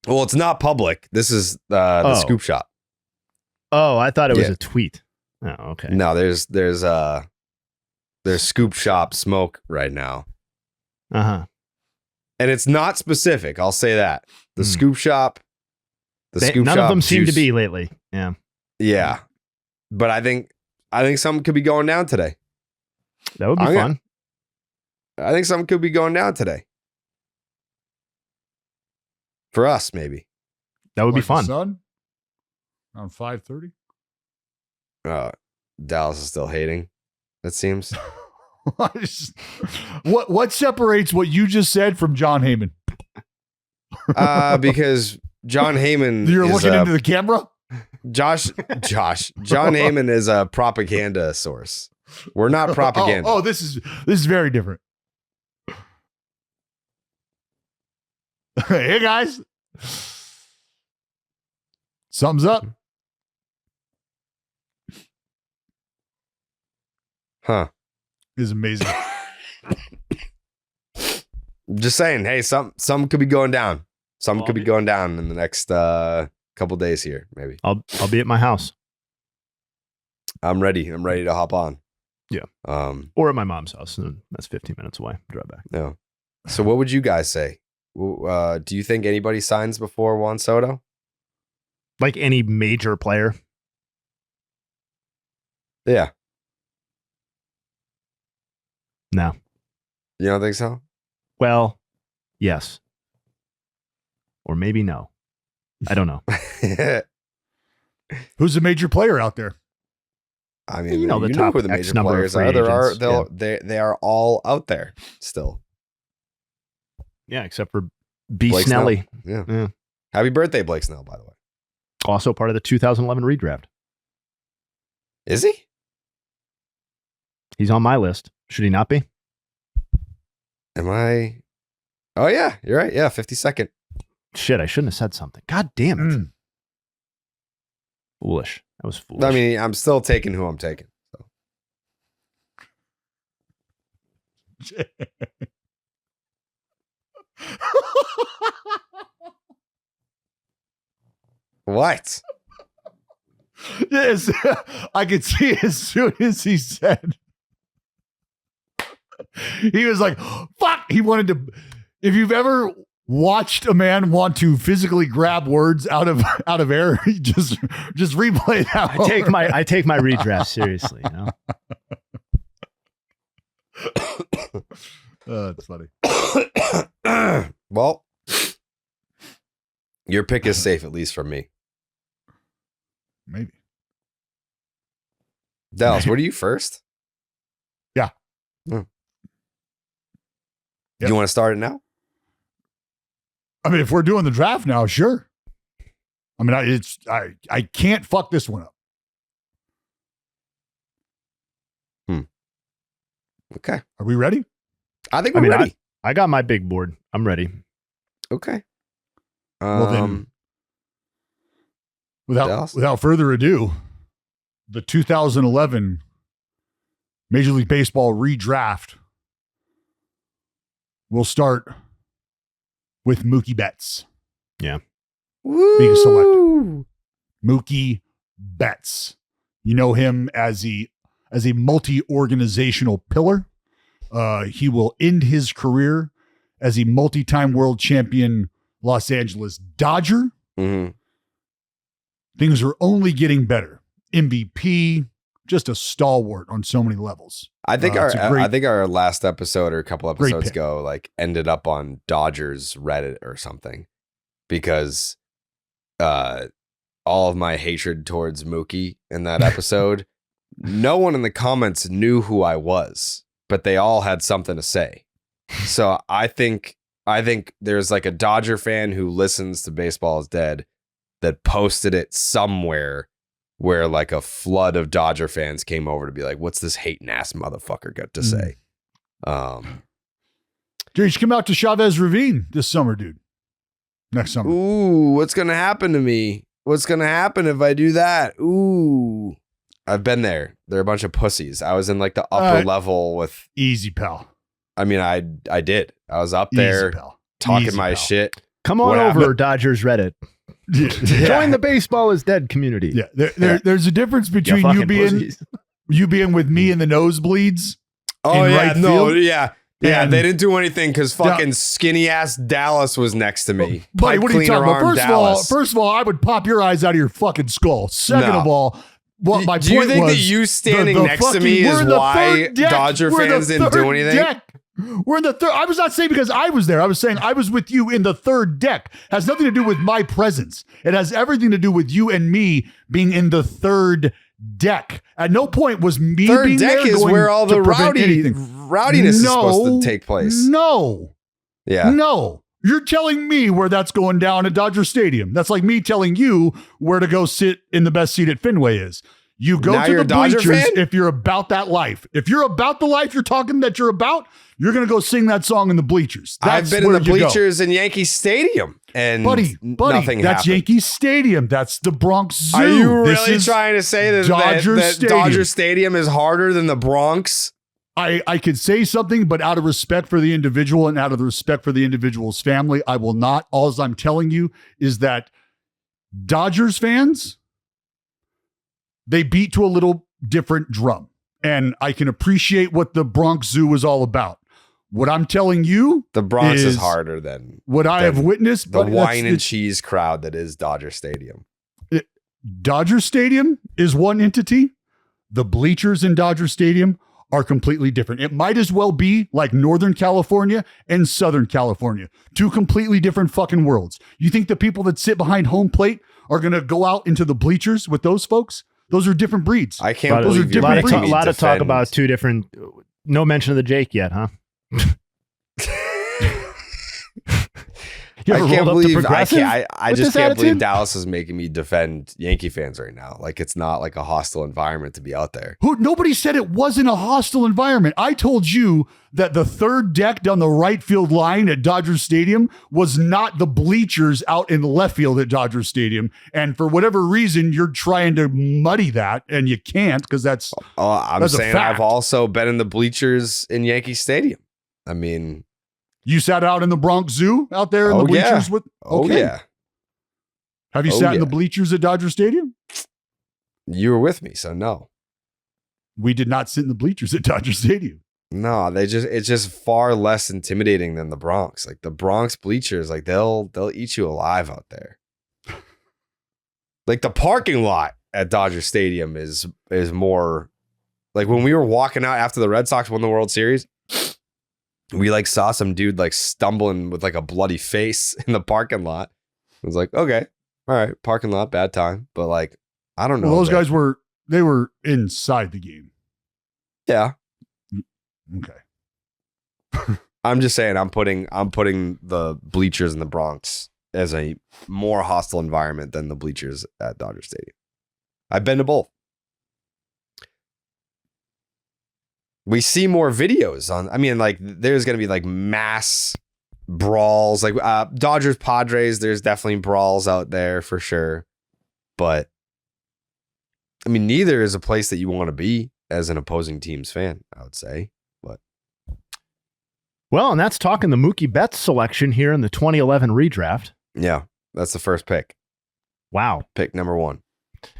[SPEAKER 1] Well, it's not public. This is the Scoop Shop.
[SPEAKER 3] Oh, I thought it was a tweet. Oh, okay.
[SPEAKER 1] No, there's Scoop Shop smoke right now.
[SPEAKER 3] Uh-huh.
[SPEAKER 1] And it's not specific. I'll say that. The Scoop Shop.
[SPEAKER 3] None of them seem to be lately. Yeah.
[SPEAKER 1] Yeah. But I think something could be going down today.
[SPEAKER 3] That would be fun.
[SPEAKER 1] I think something could be going down today. For us, maybe.
[SPEAKER 3] That would be fun.
[SPEAKER 2] Sun? Around 5:30?
[SPEAKER 1] Dallas is still hating, it seems.
[SPEAKER 2] What separates what you just said from John Heyman?
[SPEAKER 1] Because John Heyman
[SPEAKER 2] You're looking into the camera?
[SPEAKER 1] John Heyman is a propaganda source. We're not propaganda.
[SPEAKER 2] Oh, this is very different. Hey guys. Something's up.
[SPEAKER 1] Huh.
[SPEAKER 2] Is amazing.
[SPEAKER 1] Just saying, hey, some could be going down. Some could be going down in the next couple days here, maybe.
[SPEAKER 3] I'll be at my house.
[SPEAKER 1] I'm ready. I'm ready to hop on.
[SPEAKER 3] Yeah. Or at my mom's house. And that's 15 minutes away. Drive back.
[SPEAKER 1] No. So what would you guys say? Do you think anybody signs before Juan Soto?
[SPEAKER 3] Like any major player?
[SPEAKER 1] Yeah.
[SPEAKER 3] No.
[SPEAKER 1] You don't think so?
[SPEAKER 3] Well, yes. Or maybe no. I don't know.
[SPEAKER 2] Who's a major player out there?
[SPEAKER 1] I mean,
[SPEAKER 3] You know the top
[SPEAKER 1] who the
[SPEAKER 3] X
[SPEAKER 1] major
[SPEAKER 3] number of
[SPEAKER 1] players
[SPEAKER 3] free
[SPEAKER 1] are.
[SPEAKER 3] agents,
[SPEAKER 1] They are all out there still.
[SPEAKER 3] Yeah, except for B.
[SPEAKER 1] Blake
[SPEAKER 3] Snelly.
[SPEAKER 1] Yeah.
[SPEAKER 3] Yeah.
[SPEAKER 1] Happy birthday, Blake Snell, by the way.
[SPEAKER 3] Also part of the 2011 redraft.
[SPEAKER 1] Is he?
[SPEAKER 3] He's on my list. Should he not be?
[SPEAKER 1] Am I? Oh, yeah. You're right. Yeah, 52nd.
[SPEAKER 3] Shit, I shouldn't have said something. God damn it. Foolish. That was foolish.
[SPEAKER 1] I mean, I'm still taking who I'm taking. So. What?
[SPEAKER 2] Yes, I could see as soon as he said, he was like, fuck. He wanted to, if you've ever watched a man want to physically grab words out of air, just replay that.
[SPEAKER 3] I take my redraft seriously, you know.
[SPEAKER 2] That's funny.
[SPEAKER 1] Well, your pick is safe, at least from me.
[SPEAKER 2] Maybe.
[SPEAKER 1] Dallas, what are you first?
[SPEAKER 2] Yeah.
[SPEAKER 1] Do
[SPEAKER 2] Yep.
[SPEAKER 1] you want to start it now?
[SPEAKER 2] I mean, if we're doing the draft now, sure. I mean, I can't fuck this one up.
[SPEAKER 1] Okay.
[SPEAKER 2] Are we ready?
[SPEAKER 1] I think we're ready.
[SPEAKER 3] I got my big board. I'm ready.
[SPEAKER 1] Okay.
[SPEAKER 2] Well, then,
[SPEAKER 1] Dallas?
[SPEAKER 2] without further ado, the 2011 Major League Baseball redraft will start with Mookie Betts.
[SPEAKER 3] Yeah.
[SPEAKER 2] Being selected. Mookie Betts. You know him as a multi-organizational pillar. He will end his career as a multi-time world champion Los Angeles Dodger.
[SPEAKER 1] Mm-hmm.
[SPEAKER 2] Things are only getting better. MVP, just a stalwart on so many levels.
[SPEAKER 1] I think
[SPEAKER 2] I
[SPEAKER 1] think our last episode or a couple episodes
[SPEAKER 2] pick.
[SPEAKER 1] ago, like, ended up on Dodgers Reddit or something, because all of my hatred towards Mookie in that episode, no one in the comments knew who I was, but they all had something to say. So I think there's like a Dodger fan who listens to Baseball is Dead that posted it somewhere where like a flood of Dodger fans came over to be like, what's this hating ass motherfucker got to say?
[SPEAKER 2] Dude, you should come out to Chavez Ravine this summer, dude. Next summer.
[SPEAKER 1] Ooh, what's going to happen to me? What's going to happen if I do that? Ooh, I've been there. They're a bunch of pussies. I was in like the upper level with.
[SPEAKER 2] Easy, pal.
[SPEAKER 1] I mean, I did. I was up there talking my shit.
[SPEAKER 3] Come on over, Dodgers Reddit.
[SPEAKER 2] Yeah.
[SPEAKER 3] Join the Baseball is Dead community.
[SPEAKER 2] Yeah, there's a difference between you being with me in the nosebleeds.
[SPEAKER 1] Oh yeah,
[SPEAKER 2] right
[SPEAKER 1] no,
[SPEAKER 2] field,
[SPEAKER 1] yeah. They didn't do anything because fucking skinny ass Dallas was next to me.
[SPEAKER 2] Buddy, what are you talking about? First of all, I would pop your eyes out of your fucking skull. Second of all, what my point was,
[SPEAKER 1] do you think that you standing next to me is why Dodger fans didn't do anything?
[SPEAKER 2] We're in the third. I was not saying because I was there. I was saying I was with you in the third deck. It has nothing to do with my presence. It has everything to do with you and me being in the third deck. At no point was me
[SPEAKER 1] third
[SPEAKER 2] being
[SPEAKER 1] deck
[SPEAKER 2] there
[SPEAKER 1] is where all the rowdiness is supposed to take place.
[SPEAKER 2] No.
[SPEAKER 1] Yeah.
[SPEAKER 2] No. You're telling me where that's going down at Dodger Stadium. That's like me telling you where to go sit in the best seat at Fenway is. You go
[SPEAKER 1] Now
[SPEAKER 2] to
[SPEAKER 1] you're
[SPEAKER 2] the
[SPEAKER 1] a Dodger
[SPEAKER 2] bleachers
[SPEAKER 1] fan?
[SPEAKER 2] if you're about that life. If you're about the life you're talking that you're about, you're going to go sing that song in the bleachers.
[SPEAKER 1] I've been in the bleachers in Yankee Stadium, and
[SPEAKER 2] Buddy,
[SPEAKER 1] nothing
[SPEAKER 2] that's
[SPEAKER 1] happened.
[SPEAKER 2] Yankee Stadium. That's the Bronx Zoo.
[SPEAKER 1] Are you
[SPEAKER 2] This
[SPEAKER 1] really
[SPEAKER 2] is
[SPEAKER 1] trying to say that
[SPEAKER 2] Dodger
[SPEAKER 1] that
[SPEAKER 2] Stadium.
[SPEAKER 1] Dodger Stadium is harder than the Bronx?
[SPEAKER 2] I could say something, but out of respect for the individual and out of the respect for the individual's family, I will not. All I'm telling you is that Dodgers fans, they beat to a little different drum. And I can appreciate what the Bronx Zoo was all about. What I'm telling you,
[SPEAKER 1] The Bronx is harder than
[SPEAKER 2] what I have witnessed.
[SPEAKER 1] the
[SPEAKER 2] but
[SPEAKER 1] wine and cheese crowd that is Dodger Stadium.
[SPEAKER 2] Dodger Stadium is one entity. The bleachers in Dodger Stadium are completely different. It might as well be like Northern California and Southern California, two completely different fucking worlds. You think the people that sit behind home plate are going to go out into the bleachers with those folks? Those are different breeds.
[SPEAKER 1] I can't
[SPEAKER 2] Those are
[SPEAKER 1] believe you're
[SPEAKER 2] different
[SPEAKER 1] making
[SPEAKER 3] A
[SPEAKER 1] me
[SPEAKER 3] lot of talk
[SPEAKER 1] defend-
[SPEAKER 3] about two different. No mention of the Jake yet, huh? You
[SPEAKER 1] I
[SPEAKER 3] ever
[SPEAKER 1] can't
[SPEAKER 3] rolled up to
[SPEAKER 1] believe I
[SPEAKER 3] Progressive
[SPEAKER 1] can't. I
[SPEAKER 3] with
[SPEAKER 1] just
[SPEAKER 3] this
[SPEAKER 1] can't believe
[SPEAKER 3] attitude?
[SPEAKER 1] Dallas is making me defend Yankee fans right now. Like it's not like a hostile environment to be out there.
[SPEAKER 2] Nobody said it wasn't a hostile environment. I told you that the third deck down the right field line at Dodger Stadium was not the bleachers out in left field at Dodger Stadium. And for whatever reason, you're trying to muddy that, and you can't because that's
[SPEAKER 1] I'm
[SPEAKER 2] That's a
[SPEAKER 1] saying
[SPEAKER 2] fact.
[SPEAKER 1] I've also been in the bleachers in Yankee Stadium. I mean,
[SPEAKER 2] you sat out in the Bronx Zoo out there in the
[SPEAKER 1] Oh, yeah.
[SPEAKER 2] bleachers with.
[SPEAKER 1] oh
[SPEAKER 2] Okay.
[SPEAKER 1] yeah,
[SPEAKER 2] Have you
[SPEAKER 1] Oh,
[SPEAKER 2] sat in
[SPEAKER 1] yeah.
[SPEAKER 2] the bleachers at Dodger Stadium?
[SPEAKER 1] you were with me, so no,
[SPEAKER 2] We did not sit in the bleachers at Dodger Stadium.
[SPEAKER 1] no. It's just far less intimidating than the Bronx. Like the Bronx bleachers, like they'll eat you alive out there. Like the parking lot at Dodger Stadium is more like when we were walking out after the Red Sox won the World Series. We like saw some dude like stumbling with like a bloody face in the parking lot. It was like, okay, all right, parking lot, bad time. But like, I don't know.
[SPEAKER 2] Well, those
[SPEAKER 1] that-
[SPEAKER 2] guys were inside the game.
[SPEAKER 1] yeah.
[SPEAKER 2] Okay.
[SPEAKER 1] I'm just saying I'm putting the bleachers in the Bronx as a more hostile environment than the bleachers at Dodger Stadium. I've been to both. We see more videos on, I mean, like there's going to be like mass brawls, like Dodgers Padres. There's definitely brawls out there for sure. But I mean, neither is a place that you want to be as an opposing team's fan, I would say. But
[SPEAKER 3] Well, and that's talking the Mookie Betts selection here in the 2011 redraft.
[SPEAKER 1] yeah, that's the first pick.
[SPEAKER 3] Wow.
[SPEAKER 1] Pick number 1.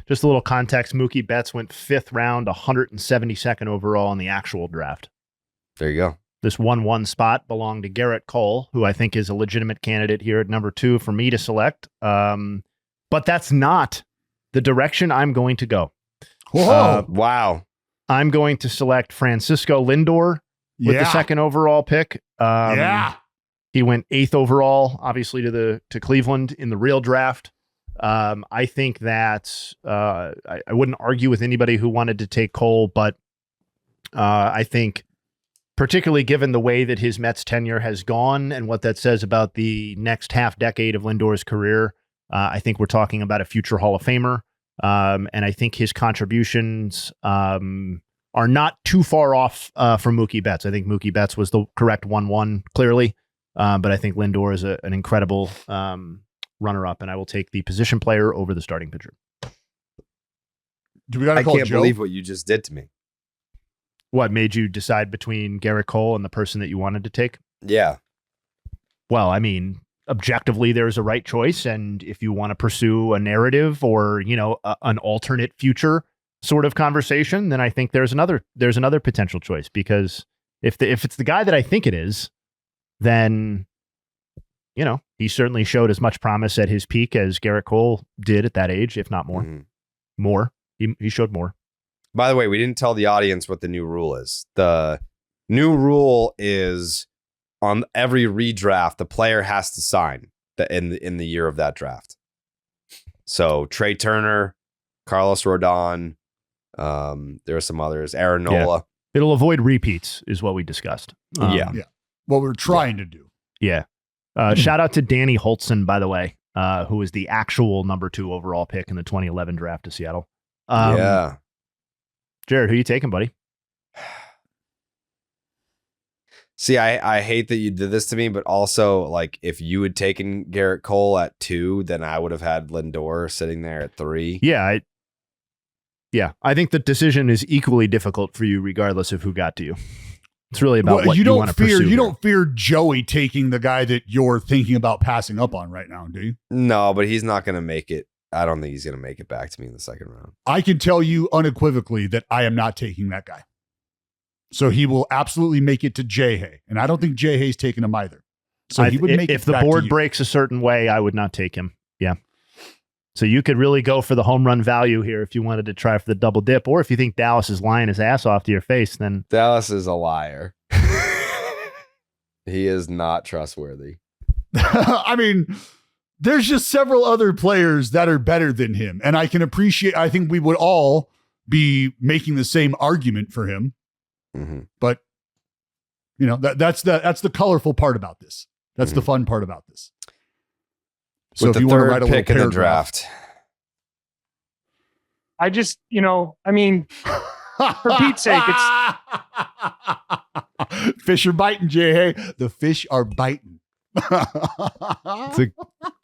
[SPEAKER 3] Just a little context. Mookie Betts went 5th round, 172nd overall in the actual draft.
[SPEAKER 1] There you go.
[SPEAKER 3] This 1-1 spot belonged to Garrett Cole, who I think is a legitimate candidate here at number 2 for me to select. But that's not the direction I'm going to go.
[SPEAKER 2] Whoa.
[SPEAKER 1] Wow.
[SPEAKER 3] I'm going to select Francisco Lindor with the 2nd overall pick.
[SPEAKER 2] Yeah.
[SPEAKER 3] He went 8th overall, obviously to Cleveland in the real draft. I think that I wouldn't argue with anybody who wanted to take Cole, but I think particularly given the way that his Mets tenure has gone and what that says about the next half decade of Lindor's career, I think we're talking about a future Hall of Famer. And I think his contributions are not too far off from Mookie Betts. I think Mookie Betts was the correct 1-1, clearly. But I think Lindor is an incredible runner-up, and I will take the position player over the starting pitcher.
[SPEAKER 2] Do we got to
[SPEAKER 1] I
[SPEAKER 2] call
[SPEAKER 1] can't
[SPEAKER 2] Joe?
[SPEAKER 1] believe what you just did to me.
[SPEAKER 3] What made you decide between Garrett Cole and the person that you wanted to take?
[SPEAKER 1] Yeah.
[SPEAKER 3] Well, I mean, objectively, there's a right choice, and if you want to pursue a narrative or an alternate future sort of conversation, then I think there's another potential choice. Because if it's the guy that I think it is, then he certainly showed as much promise at his peak as Garrett Cole did at that age, if not more.
[SPEAKER 1] Mhm.
[SPEAKER 3] More. He showed more.
[SPEAKER 1] By the way, we didn't tell the audience what the new rule is. The new rule is on every redraft, the player has to sign in the year of that draft. So Trey Turner, Carlos Rodon, there are some others, Aaron Nola.
[SPEAKER 3] It'll avoid repeats, is what we discussed.
[SPEAKER 1] Yeah.
[SPEAKER 2] What we're trying to do.
[SPEAKER 3] Yeah. Shout out to Danny Holtzen, by the way, who was the actual number 2 overall pick in the 2011 draft to Seattle.
[SPEAKER 1] Yeah.
[SPEAKER 3] Jared, who you taking, buddy?
[SPEAKER 1] See, I hate that you did this to me, but also, like, if you had taken Garrett Cole at 2, then I would have had Lindor sitting there at 3.
[SPEAKER 3] Yeah, I think the decision is equally difficult for you, regardless of who got to you. It's really about what you want to pursue.
[SPEAKER 2] You don't fear Joey taking the guy that you're thinking about passing up on right now, do you?
[SPEAKER 1] No, but he's not going to make it. I don't think he's going to make it back to me in the second round.
[SPEAKER 2] I can tell you unequivocally that I am not taking that guy. So he will absolutely make it to J-Hay. And I don't think J-Hay's taking him either. So he would make
[SPEAKER 3] if
[SPEAKER 2] it
[SPEAKER 3] the
[SPEAKER 2] back
[SPEAKER 3] board
[SPEAKER 2] to you.
[SPEAKER 3] breaks a certain way, I would not take him. Yeah. So you could really go for the home run value here if you wanted to try for the double dip, or if you think Dallas is lying his ass off to your face, then
[SPEAKER 1] Dallas is a liar. He is not trustworthy.
[SPEAKER 2] I mean, there's just several other players that are better than him. And I think we would all be making the same argument for him.
[SPEAKER 1] Mm-hmm.
[SPEAKER 2] But you know, that's the colorful part about this. That's the fun part about this. So
[SPEAKER 1] with
[SPEAKER 2] if
[SPEAKER 1] the
[SPEAKER 2] you want to
[SPEAKER 1] third
[SPEAKER 2] write a
[SPEAKER 1] pick
[SPEAKER 2] little
[SPEAKER 1] in the
[SPEAKER 2] paragraph,
[SPEAKER 1] draft,
[SPEAKER 5] I just, I mean, for Pete's sake, it's
[SPEAKER 2] fish are biting, Jay. The fish are biting.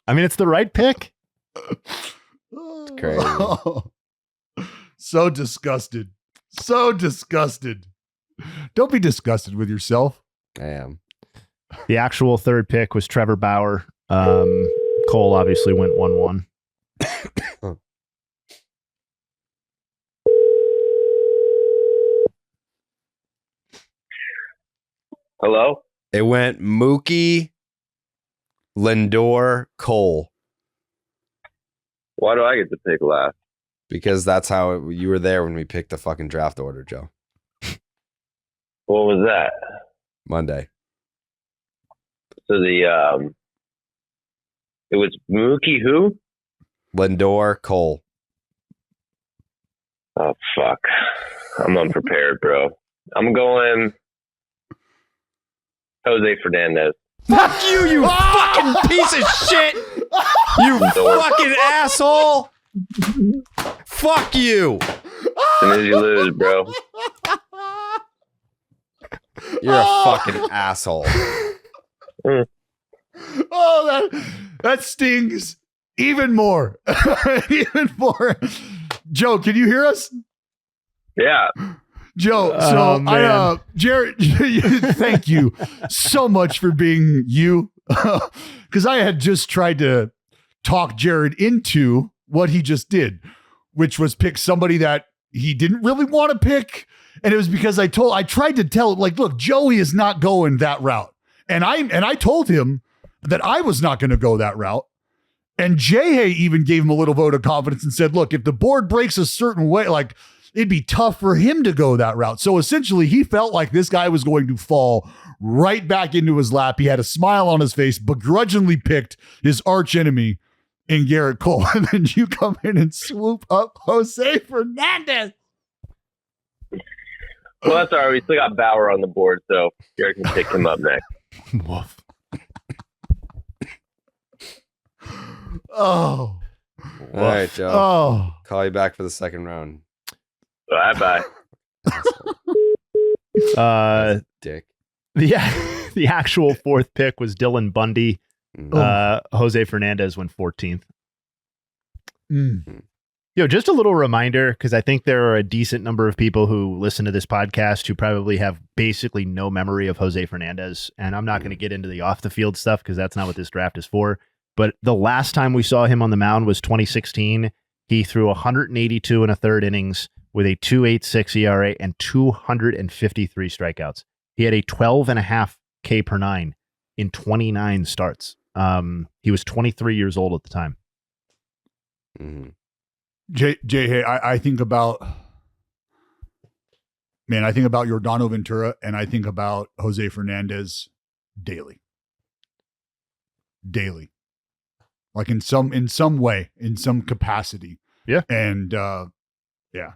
[SPEAKER 3] it's the right pick.
[SPEAKER 1] it's crazy.
[SPEAKER 2] So disgusted. So disgusted. Don't be disgusted with yourself.
[SPEAKER 1] I am.
[SPEAKER 3] The actual third pick was Trevor Bauer. Cole obviously went 1-1.
[SPEAKER 6] Hello?
[SPEAKER 1] It went Mookie, Lindor, Cole.
[SPEAKER 6] Why do I get to pick last?
[SPEAKER 1] Because that's how you were there when we picked the fucking draft order, Joe.
[SPEAKER 6] What was that?
[SPEAKER 1] Monday.
[SPEAKER 6] So it was Mookie who?
[SPEAKER 1] Lindor, Cole.
[SPEAKER 6] Oh, fuck. I'm unprepared, bro. I'm going Jose Fernandez.
[SPEAKER 1] Fuck you, you fucking piece of shit! You fucking asshole! Fuck you!
[SPEAKER 6] As soon as you lose, bro.
[SPEAKER 1] You're a fucking asshole.
[SPEAKER 2] Oh, that stings even more. Even more. Joe, can you hear us?
[SPEAKER 6] Yeah.
[SPEAKER 2] Joe, so Jared, thank you so much for being you. Because I had just tried to talk Jared into what he just did, which was pick somebody that he didn't really want to pick. And it was because I tried to tell him, like, look, Joey is not going that route. And I told him that I was not going to go that route. And J-Hay even gave him a little vote of confidence and said, look, if the board breaks a certain way, like, it'd be tough for him to go that route. So essentially, he felt like this guy was going to fall right back into his lap. He had a smile on his face, begrudgingly picked his arch enemy in Garrett Cole. And then you come in and swoop up Jose Fernandez.
[SPEAKER 6] Well, that's all right. We still got Bauer on the board, so Garrett can pick him up next.
[SPEAKER 3] Woof.
[SPEAKER 2] Oh.
[SPEAKER 1] All right, Joe.
[SPEAKER 2] Oh.
[SPEAKER 1] Call you back for the second round.
[SPEAKER 6] Bye-bye.
[SPEAKER 1] Dick.
[SPEAKER 3] The actual fourth pick was Dylan Bundy. Jose Fernandez went 14th. Yo, just a little reminder, because I think there are a decent number of people who listen to this podcast who probably have basically no memory of Jose Fernandez. And I'm not going to get into the off the field stuff because that's not what this draft is for. But the last time we saw him on the mound was 2016. He threw 182 and a third innings with a 2.86 ERA and 253 strikeouts. He had a 12.5 K per nine in 29 starts. He was 23 years old at the time.
[SPEAKER 1] Mm-hmm.
[SPEAKER 2] Hey, I think about Yordano Ventura and I think about Jose Fernandez daily. Like in some way, in some capacity.
[SPEAKER 3] Yeah.
[SPEAKER 2] And yeah.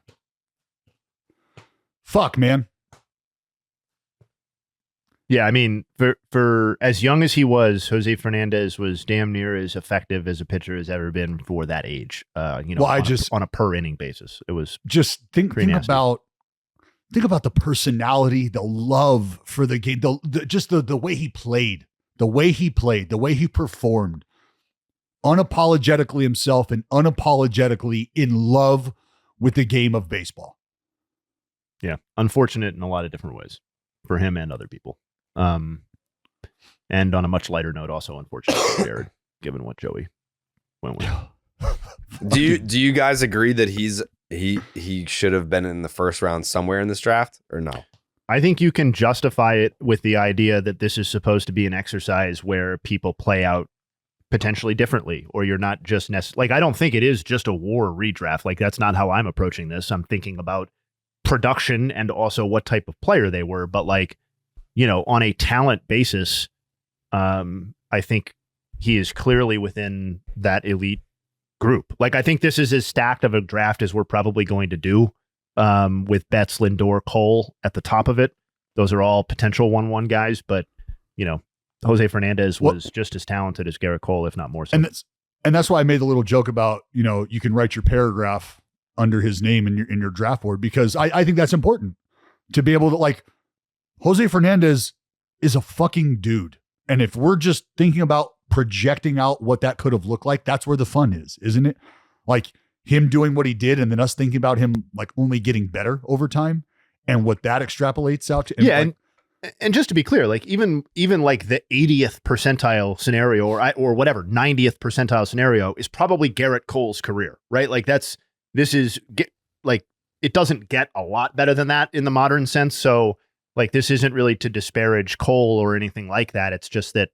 [SPEAKER 2] Fuck, man.
[SPEAKER 3] Yeah, I mean, for as young as he was, Jose Fernandez was damn near as effective as a pitcher has ever been for that age. On a per inning basis, it was
[SPEAKER 2] just think
[SPEAKER 3] nasty.
[SPEAKER 2] about think about the personality, the love for the game, the way he played, the way he performed, unapologetically himself and unapologetically in love with the game of baseball.
[SPEAKER 3] Yeah. Unfortunate in a lot of different ways for him and other people. And on a much lighter note, also unfortunate for Jared, given what Joey went with.
[SPEAKER 1] Do you guys agree that he should have been in the first round somewhere in this draft, or no?
[SPEAKER 3] I think you can justify it with the idea that this is supposed to be an exercise where people play out potentially differently, or you're not just like, I don't think it is just a war redraft. Like, that's not how I'm approaching this. I'm thinking about production and also what type of player they were. But like, on a talent basis, I think he is clearly within that elite group. Like, I think this is as stacked of a draft as we're probably going to do, with Betts, Lindor, Cole at the top of it. Those are all potential 1-1 guys, but Jose Fernandez was just as talented as Garrett Cole, if not more so.
[SPEAKER 2] And that's why I made the little joke about, you can write your paragraph under his name in your draft board, because I think that's important to be able to, like, Jose Fernandez is a fucking dude. And if we're just thinking about projecting out what that could have looked like, that's where the fun is, isn't it? Like him doing what he did and then us thinking about him like only getting better over time and what that extrapolates out to.
[SPEAKER 3] And just to be clear, like even like the 80th percentile scenario or whatever, 90th percentile scenario is probably Garrett Cole's career, right? Like it doesn't get a lot better than that in the modern sense. So like, this isn't really to disparage Cole or anything like that. It's just that,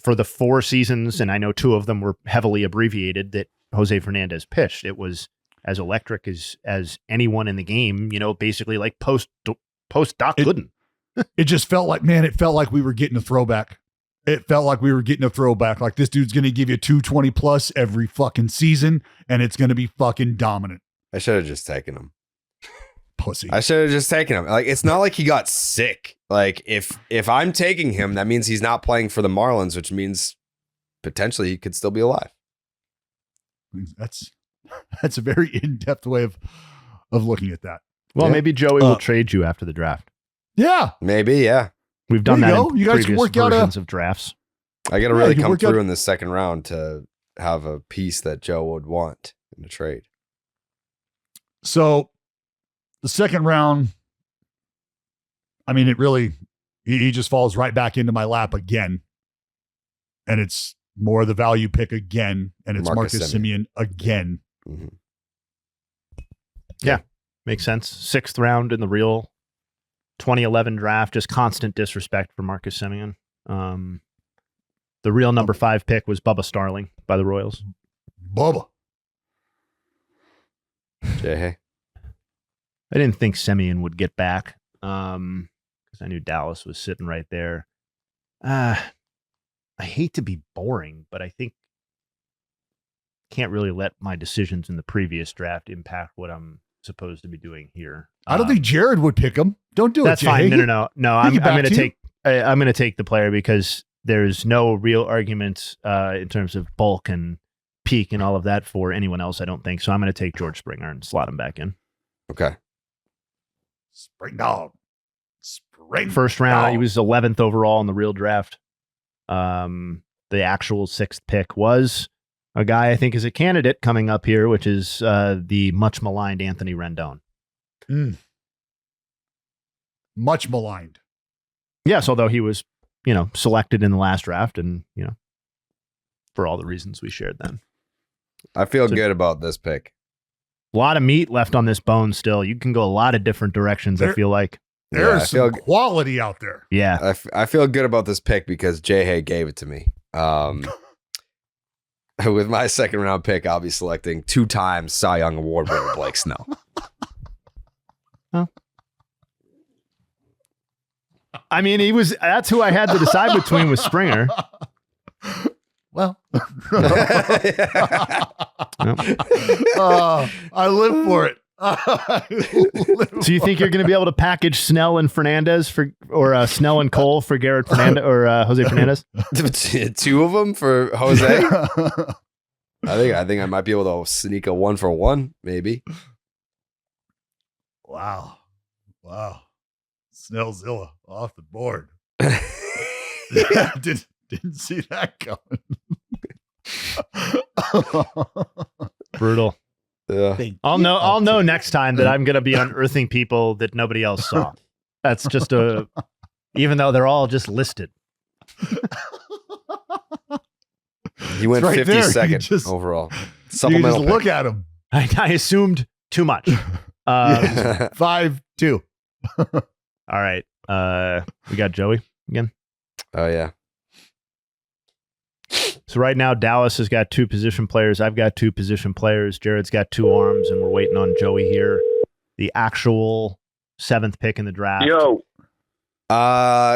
[SPEAKER 3] for the 4 seasons, and I know 2 of them were heavily abbreviated, that Jose Fernandez pitched, it was as electric as anyone in the game, basically like post Doc Gooden.
[SPEAKER 2] It just felt like, man, it felt like we were getting a throwback. Like, this dude's going to give you 220 plus every fucking season, and it's going to be fucking dominant.
[SPEAKER 1] I should have just taken him.
[SPEAKER 2] Pussy.
[SPEAKER 1] I should have just taken him. Like, it's not like he got sick. Like, if I'm taking him, that means he's not playing for the Marlins, which means potentially he could still be alive.
[SPEAKER 2] That's a very in-depth way of looking at that.
[SPEAKER 3] Well, maybe Joey will trade you after the draft.
[SPEAKER 2] Yeah.
[SPEAKER 1] Maybe, yeah.
[SPEAKER 3] We've done that in
[SPEAKER 2] you guys
[SPEAKER 3] previous
[SPEAKER 2] work out
[SPEAKER 3] versions of drafts.
[SPEAKER 1] I got to really come through in the second round to have a piece that Joe would want in a trade.
[SPEAKER 2] So the second round, I mean, it really, he just falls right back into my lap again. And it's more of the value pick again. And it's Marcus Semien again.
[SPEAKER 1] Mm-hmm.
[SPEAKER 3] Yeah, makes sense. 6th round in the real 2011 draft, just constant disrespect for Marcus Semien. The real number 5 pick was Bubba Starling by the Royals.
[SPEAKER 2] Bubba.
[SPEAKER 1] Jay.
[SPEAKER 3] I didn't think Semien would get back because I knew Dallas was sitting right there. I hate to be boring, but I think can't really let my decisions in the previous draft impact what I'm supposed to be doing here.
[SPEAKER 2] I don't think Jared would pick him. Don't do
[SPEAKER 3] that's
[SPEAKER 2] it. That's
[SPEAKER 3] fine. No. I'm going to take the player because there's no real argument in terms of bulk and peak and all of that for anyone else. I don't think so. I'm going to take George Springer and slot him back in.
[SPEAKER 1] Okay.
[SPEAKER 2] Spring dog.
[SPEAKER 3] First round, he was 11th overall in the real draft. The actual 6th pick was a guy I think is a candidate coming up here, which is the much maligned Anthony Rendon.
[SPEAKER 2] Much maligned.
[SPEAKER 3] Yes, although he was, selected in the last draft and, for all the reasons we shared then.
[SPEAKER 1] I feel good about this pick.
[SPEAKER 3] A lot of meat left on this bone still. You can go a lot of different directions, I feel like.
[SPEAKER 2] There's some quality out there.
[SPEAKER 3] Yeah.
[SPEAKER 1] I feel good about this pick because Jay Hay gave it to me. With my second round pick, I'll be selecting 2-time Cy Young Award winner Blake Snell.
[SPEAKER 3] Oh. I mean, that's who I had to decide between with Springer.
[SPEAKER 2] Well, I live for it.
[SPEAKER 3] So you think you're going to be able to package Snell and Fernandez or Snell and Cole for Garrett Fernandez or Jose Fernandez?
[SPEAKER 1] 2 of them for Jose. I think I might be able to sneak a 1-for-1, maybe.
[SPEAKER 2] Wow. Wow. Snellzilla off the board. Didn't see that coming.
[SPEAKER 3] Brutal.
[SPEAKER 1] Yeah.
[SPEAKER 3] I'll know next time that I'm going to be unearthing people that nobody else saw. That's just even though they're all just listed.
[SPEAKER 1] He went
[SPEAKER 2] Right
[SPEAKER 1] 52nd overall.
[SPEAKER 2] You
[SPEAKER 1] Supplemental
[SPEAKER 2] just look at him.
[SPEAKER 3] I assumed too much.
[SPEAKER 2] 5-2.
[SPEAKER 3] All right. We got Joey again.
[SPEAKER 1] Oh, yeah.
[SPEAKER 3] So right now, Dallas has got 2 position players. I've got 2 position players. Jared's got 2 arms, and we're waiting on Joey here. The actual 7th pick in the draft.
[SPEAKER 6] Yo,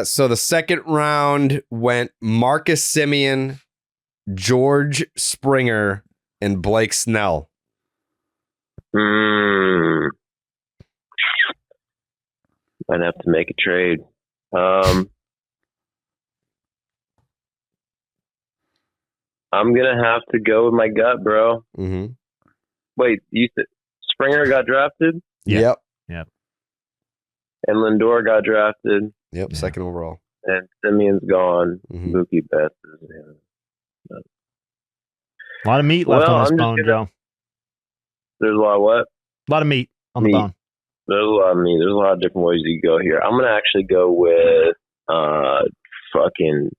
[SPEAKER 1] So the second round went Marcus Simeon, George Springer, and Blake Snell.
[SPEAKER 6] might have to make a trade. I'm gonna have to go with my gut, bro.
[SPEAKER 1] Mm-hmm.
[SPEAKER 6] Wait, you said Springer got drafted
[SPEAKER 3] Yeah.
[SPEAKER 1] Yep.
[SPEAKER 6] and Lindor got drafted
[SPEAKER 1] Yep.
[SPEAKER 3] Yeah.
[SPEAKER 1] Second overall.
[SPEAKER 6] and Simeon's gone.
[SPEAKER 1] Mhm.
[SPEAKER 6] Mookie Betts is
[SPEAKER 3] A lot of meat left
[SPEAKER 6] Well,
[SPEAKER 3] on this
[SPEAKER 6] I'm just
[SPEAKER 3] bone,
[SPEAKER 6] gonna-
[SPEAKER 3] Joe.
[SPEAKER 6] There's a lot of what?
[SPEAKER 3] A lot of meat on the
[SPEAKER 6] Meat.
[SPEAKER 3] bone.
[SPEAKER 6] There's a lot of meat. There's a lot of different ways you can go here. I'm gonna actually go with fucking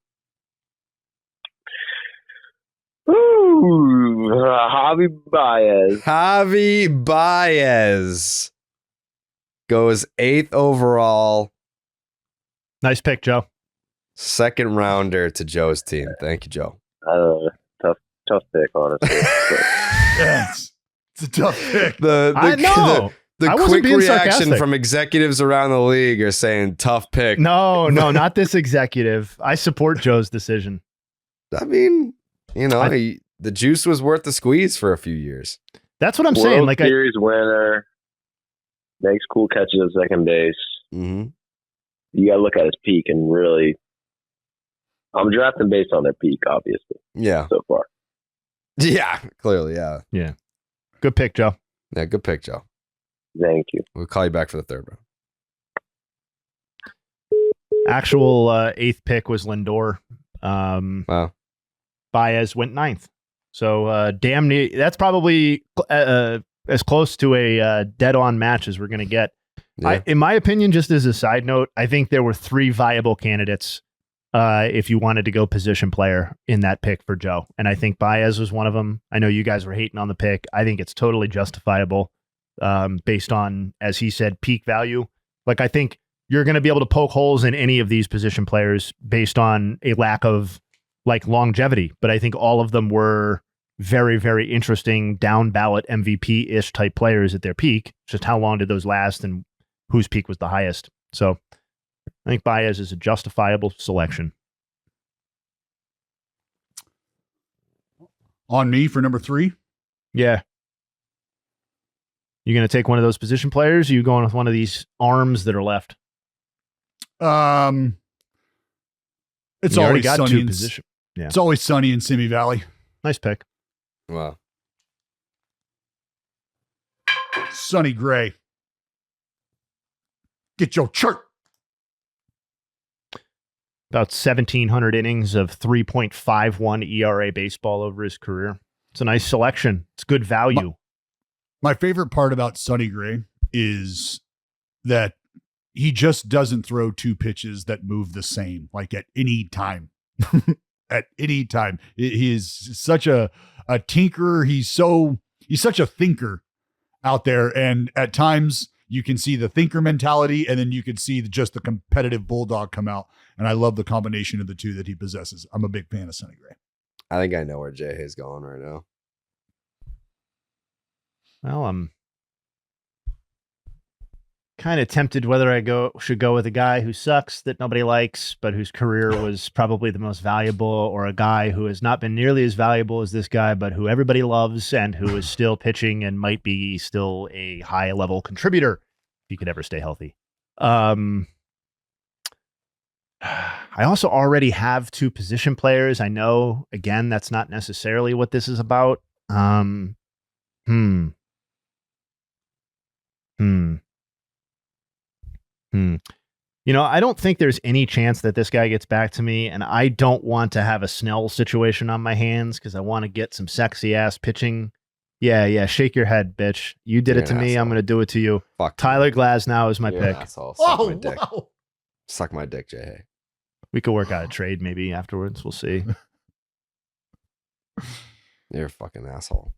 [SPEAKER 6] Javi Baez.
[SPEAKER 1] Javi Baez goes 8th overall,
[SPEAKER 3] Nice pick, Joe.
[SPEAKER 1] second rounder to Joe's team. Thank you, Joe.
[SPEAKER 6] I don't know. Tough pick, honestly. But
[SPEAKER 2] Yes. It's a tough pick.
[SPEAKER 3] I know.
[SPEAKER 1] The
[SPEAKER 3] I wasn't
[SPEAKER 1] quick
[SPEAKER 3] being
[SPEAKER 1] reaction
[SPEAKER 3] sarcastic.
[SPEAKER 1] from executives around the league are saying tough pick.
[SPEAKER 3] No, not this executive. I support Joe's decision.
[SPEAKER 1] I mean, the juice was worth the squeeze for a few years.
[SPEAKER 3] That's what I'm saying.
[SPEAKER 6] World
[SPEAKER 3] Like,
[SPEAKER 6] Series winner, makes cool catches at second base.
[SPEAKER 1] Mm-hmm.
[SPEAKER 6] You got to look at his peak and really. I'm drafting based on their peak, obviously,
[SPEAKER 1] Yeah.
[SPEAKER 6] so far.
[SPEAKER 1] Yeah. Clearly, yeah.
[SPEAKER 3] good pick, Joe.
[SPEAKER 1] Yeah, good pick, Joe.
[SPEAKER 6] Thank you.
[SPEAKER 1] We'll call you back for the third round.
[SPEAKER 3] Actual 8th pick was Lindor.
[SPEAKER 1] Wow.
[SPEAKER 3] Baez went 9th. So damn near. That's probably as close to a dead-on match as we're going to get.
[SPEAKER 1] Yeah.
[SPEAKER 3] In my opinion, just as a side note, I think there were 3 viable candidates if you wanted to go position player in that pick for Joe. And I think Baez was one of them. I know you guys were hating on the pick. I think it's totally justifiable based on, as he said, peak value. Like, I think you're going to be able to poke holes in any of these position players based on a lack of like longevity. But I think all of them were very, very interesting down ballot MVP-ish type players at their peak. Just how long did those last and whose peak was the highest? So I think Baez is a justifiable selection.
[SPEAKER 2] On me for number 3.
[SPEAKER 3] Yeah. You going to take one of those position players? Or you going with one of these arms that are left?
[SPEAKER 2] It's
[SPEAKER 3] You already
[SPEAKER 2] always
[SPEAKER 3] got
[SPEAKER 2] sunny.
[SPEAKER 3] 2
[SPEAKER 2] In,
[SPEAKER 3] position. Yeah.
[SPEAKER 2] It's always sunny in Simi Valley.
[SPEAKER 3] Nice pick.
[SPEAKER 1] Wow.
[SPEAKER 2] Sonny Gray. Get your chart.
[SPEAKER 3] About 1,700 innings of 3.51 ERA baseball over his career. It's a nice selection. It's good value.
[SPEAKER 2] My favorite part about Sonny Gray is that he just doesn't throw 2 pitches that move the same, like at any time. At any time. He is such a tinkerer. He's such a thinker out there. And at times you can see the thinker mentality, and then you can see just the competitive bulldog come out. And I love the combination of the 2 that he possesses. I'm a big fan of Sonny Gray.
[SPEAKER 1] I think I know where Jay is going right now.
[SPEAKER 3] Well, I'm kind of tempted whether I should go with a guy who sucks that nobody likes, but whose career was probably the most valuable, or a guy who has not been nearly as valuable as this guy, but who everybody loves and who is still pitching and might be still a high level contributor if he could ever stay healthy. I also already have 2 position players. I know, again, that's not necessarily what this is about. You know, I don't think there's any chance that this guy gets back to me, and I don't want to have a Snell situation on my hands because I want to get some sexy ass pitching. Yeah, shake your head, bitch. You did
[SPEAKER 1] You're
[SPEAKER 3] it to
[SPEAKER 1] an
[SPEAKER 3] me. I'm
[SPEAKER 1] asshole.
[SPEAKER 3] going to do it to you.
[SPEAKER 1] Fuck
[SPEAKER 3] Tyler Glasnow is my
[SPEAKER 1] You're an
[SPEAKER 3] pick.
[SPEAKER 1] asshole. Suck
[SPEAKER 2] Oh,
[SPEAKER 1] my dick.
[SPEAKER 2] wow.
[SPEAKER 1] Suck my dick, Jay.
[SPEAKER 3] We could work out a trade maybe afterwards. We'll see.
[SPEAKER 1] You're a fucking asshole.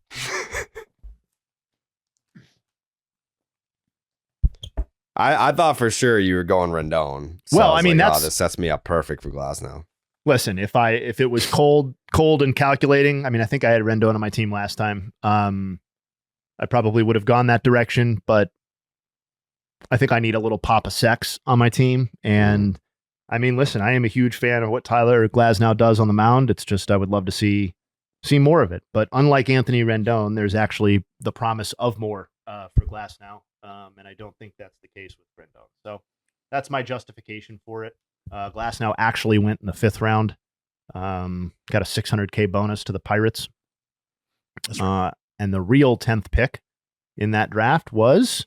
[SPEAKER 1] I thought for sure you were going Rendon. So
[SPEAKER 3] Well,
[SPEAKER 1] was
[SPEAKER 3] I mean,
[SPEAKER 1] like,
[SPEAKER 3] that's-
[SPEAKER 1] this sets me up perfect for Glasnow.
[SPEAKER 3] Listen, if it was cold and calculating, I mean, I think I had Rendon on my team last time. I probably would have gone that direction, but I think I need a little pop of sex on my team. And I mean, listen, I am a huge fan of what Tyler Glasnow does on the mound. It's just I would love to see more of it. But unlike Anthony Rendon, there's actually the promise of more for Glasnow, and I don't think that's the case with Rendon. So that's my justification for it. Glasnow actually went in the 5th round. Got a $600K bonus to the Pirates.
[SPEAKER 2] That's right.
[SPEAKER 3] And the real 10th pick in that draft was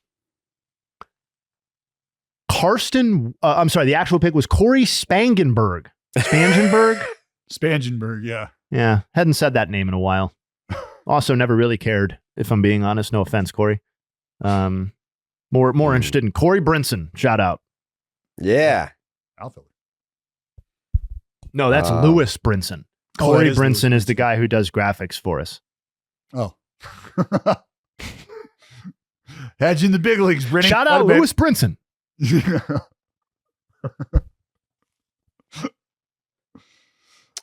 [SPEAKER 3] Karsten. I'm sorry, the actual pick was Corey Spangenberg.
[SPEAKER 2] Spangenberg, yeah.
[SPEAKER 3] Yeah, hadn't said that name in a while. Also, never really cared, if I'm being honest. No offense, Corey. More interested in Corey Brinson. Shout out.
[SPEAKER 1] Yeah.
[SPEAKER 2] Outfielder.
[SPEAKER 3] No, that's Louis Brinson.
[SPEAKER 2] Oh,
[SPEAKER 3] Corey
[SPEAKER 2] that is
[SPEAKER 3] Brinson
[SPEAKER 2] Louis
[SPEAKER 3] is the guy who does graphics for us.
[SPEAKER 2] Oh. Had you in the big leagues, Brittany.
[SPEAKER 3] Shout out Louis Brinson.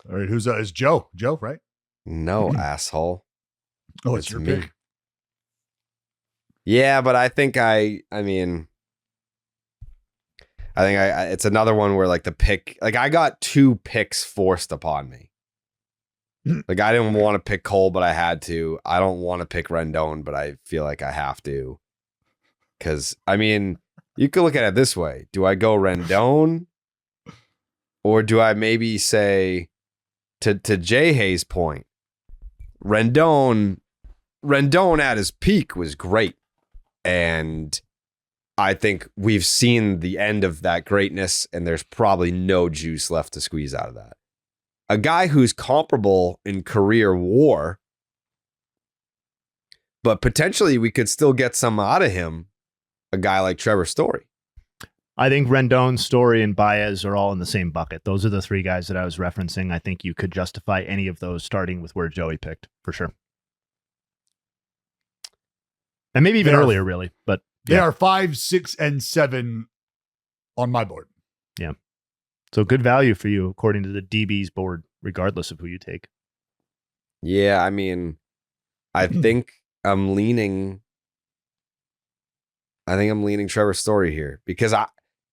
[SPEAKER 2] All right, who's is Joe? Joe, right?
[SPEAKER 1] No, asshole.
[SPEAKER 2] Oh, it's your
[SPEAKER 1] me.
[SPEAKER 2] pick.
[SPEAKER 1] Yeah, but I think I it's another one where like the pick, like I got 2 picks forced upon me. Like I didn't want to pick Cole, but I had to. I don't want to pick Rendon, but I feel like I have to. Because I mean, you could look at it this way: do I go Rendon, or do I maybe say to Jay Hayes' point, Rendon at his peak was great, and I think we've seen the end of that greatness, and there's probably no juice left to squeeze out of that. A guy who's comparable in career WAR, but potentially we could still get some out of him, a guy like Trevor Story.
[SPEAKER 3] I think Rendon, Story, and Baez are all in the same bucket. Those are the 3 guys that I was referencing. I think you could justify any of those starting with where Joey picked, for sure. And maybe even earlier, really. But
[SPEAKER 2] They are 5, 6, and 7 on my board.
[SPEAKER 3] yeah. So good value for you, according to the DB's board, regardless of who you take.
[SPEAKER 1] Yeah, I mean, I think I'm leaning Trevor Story here because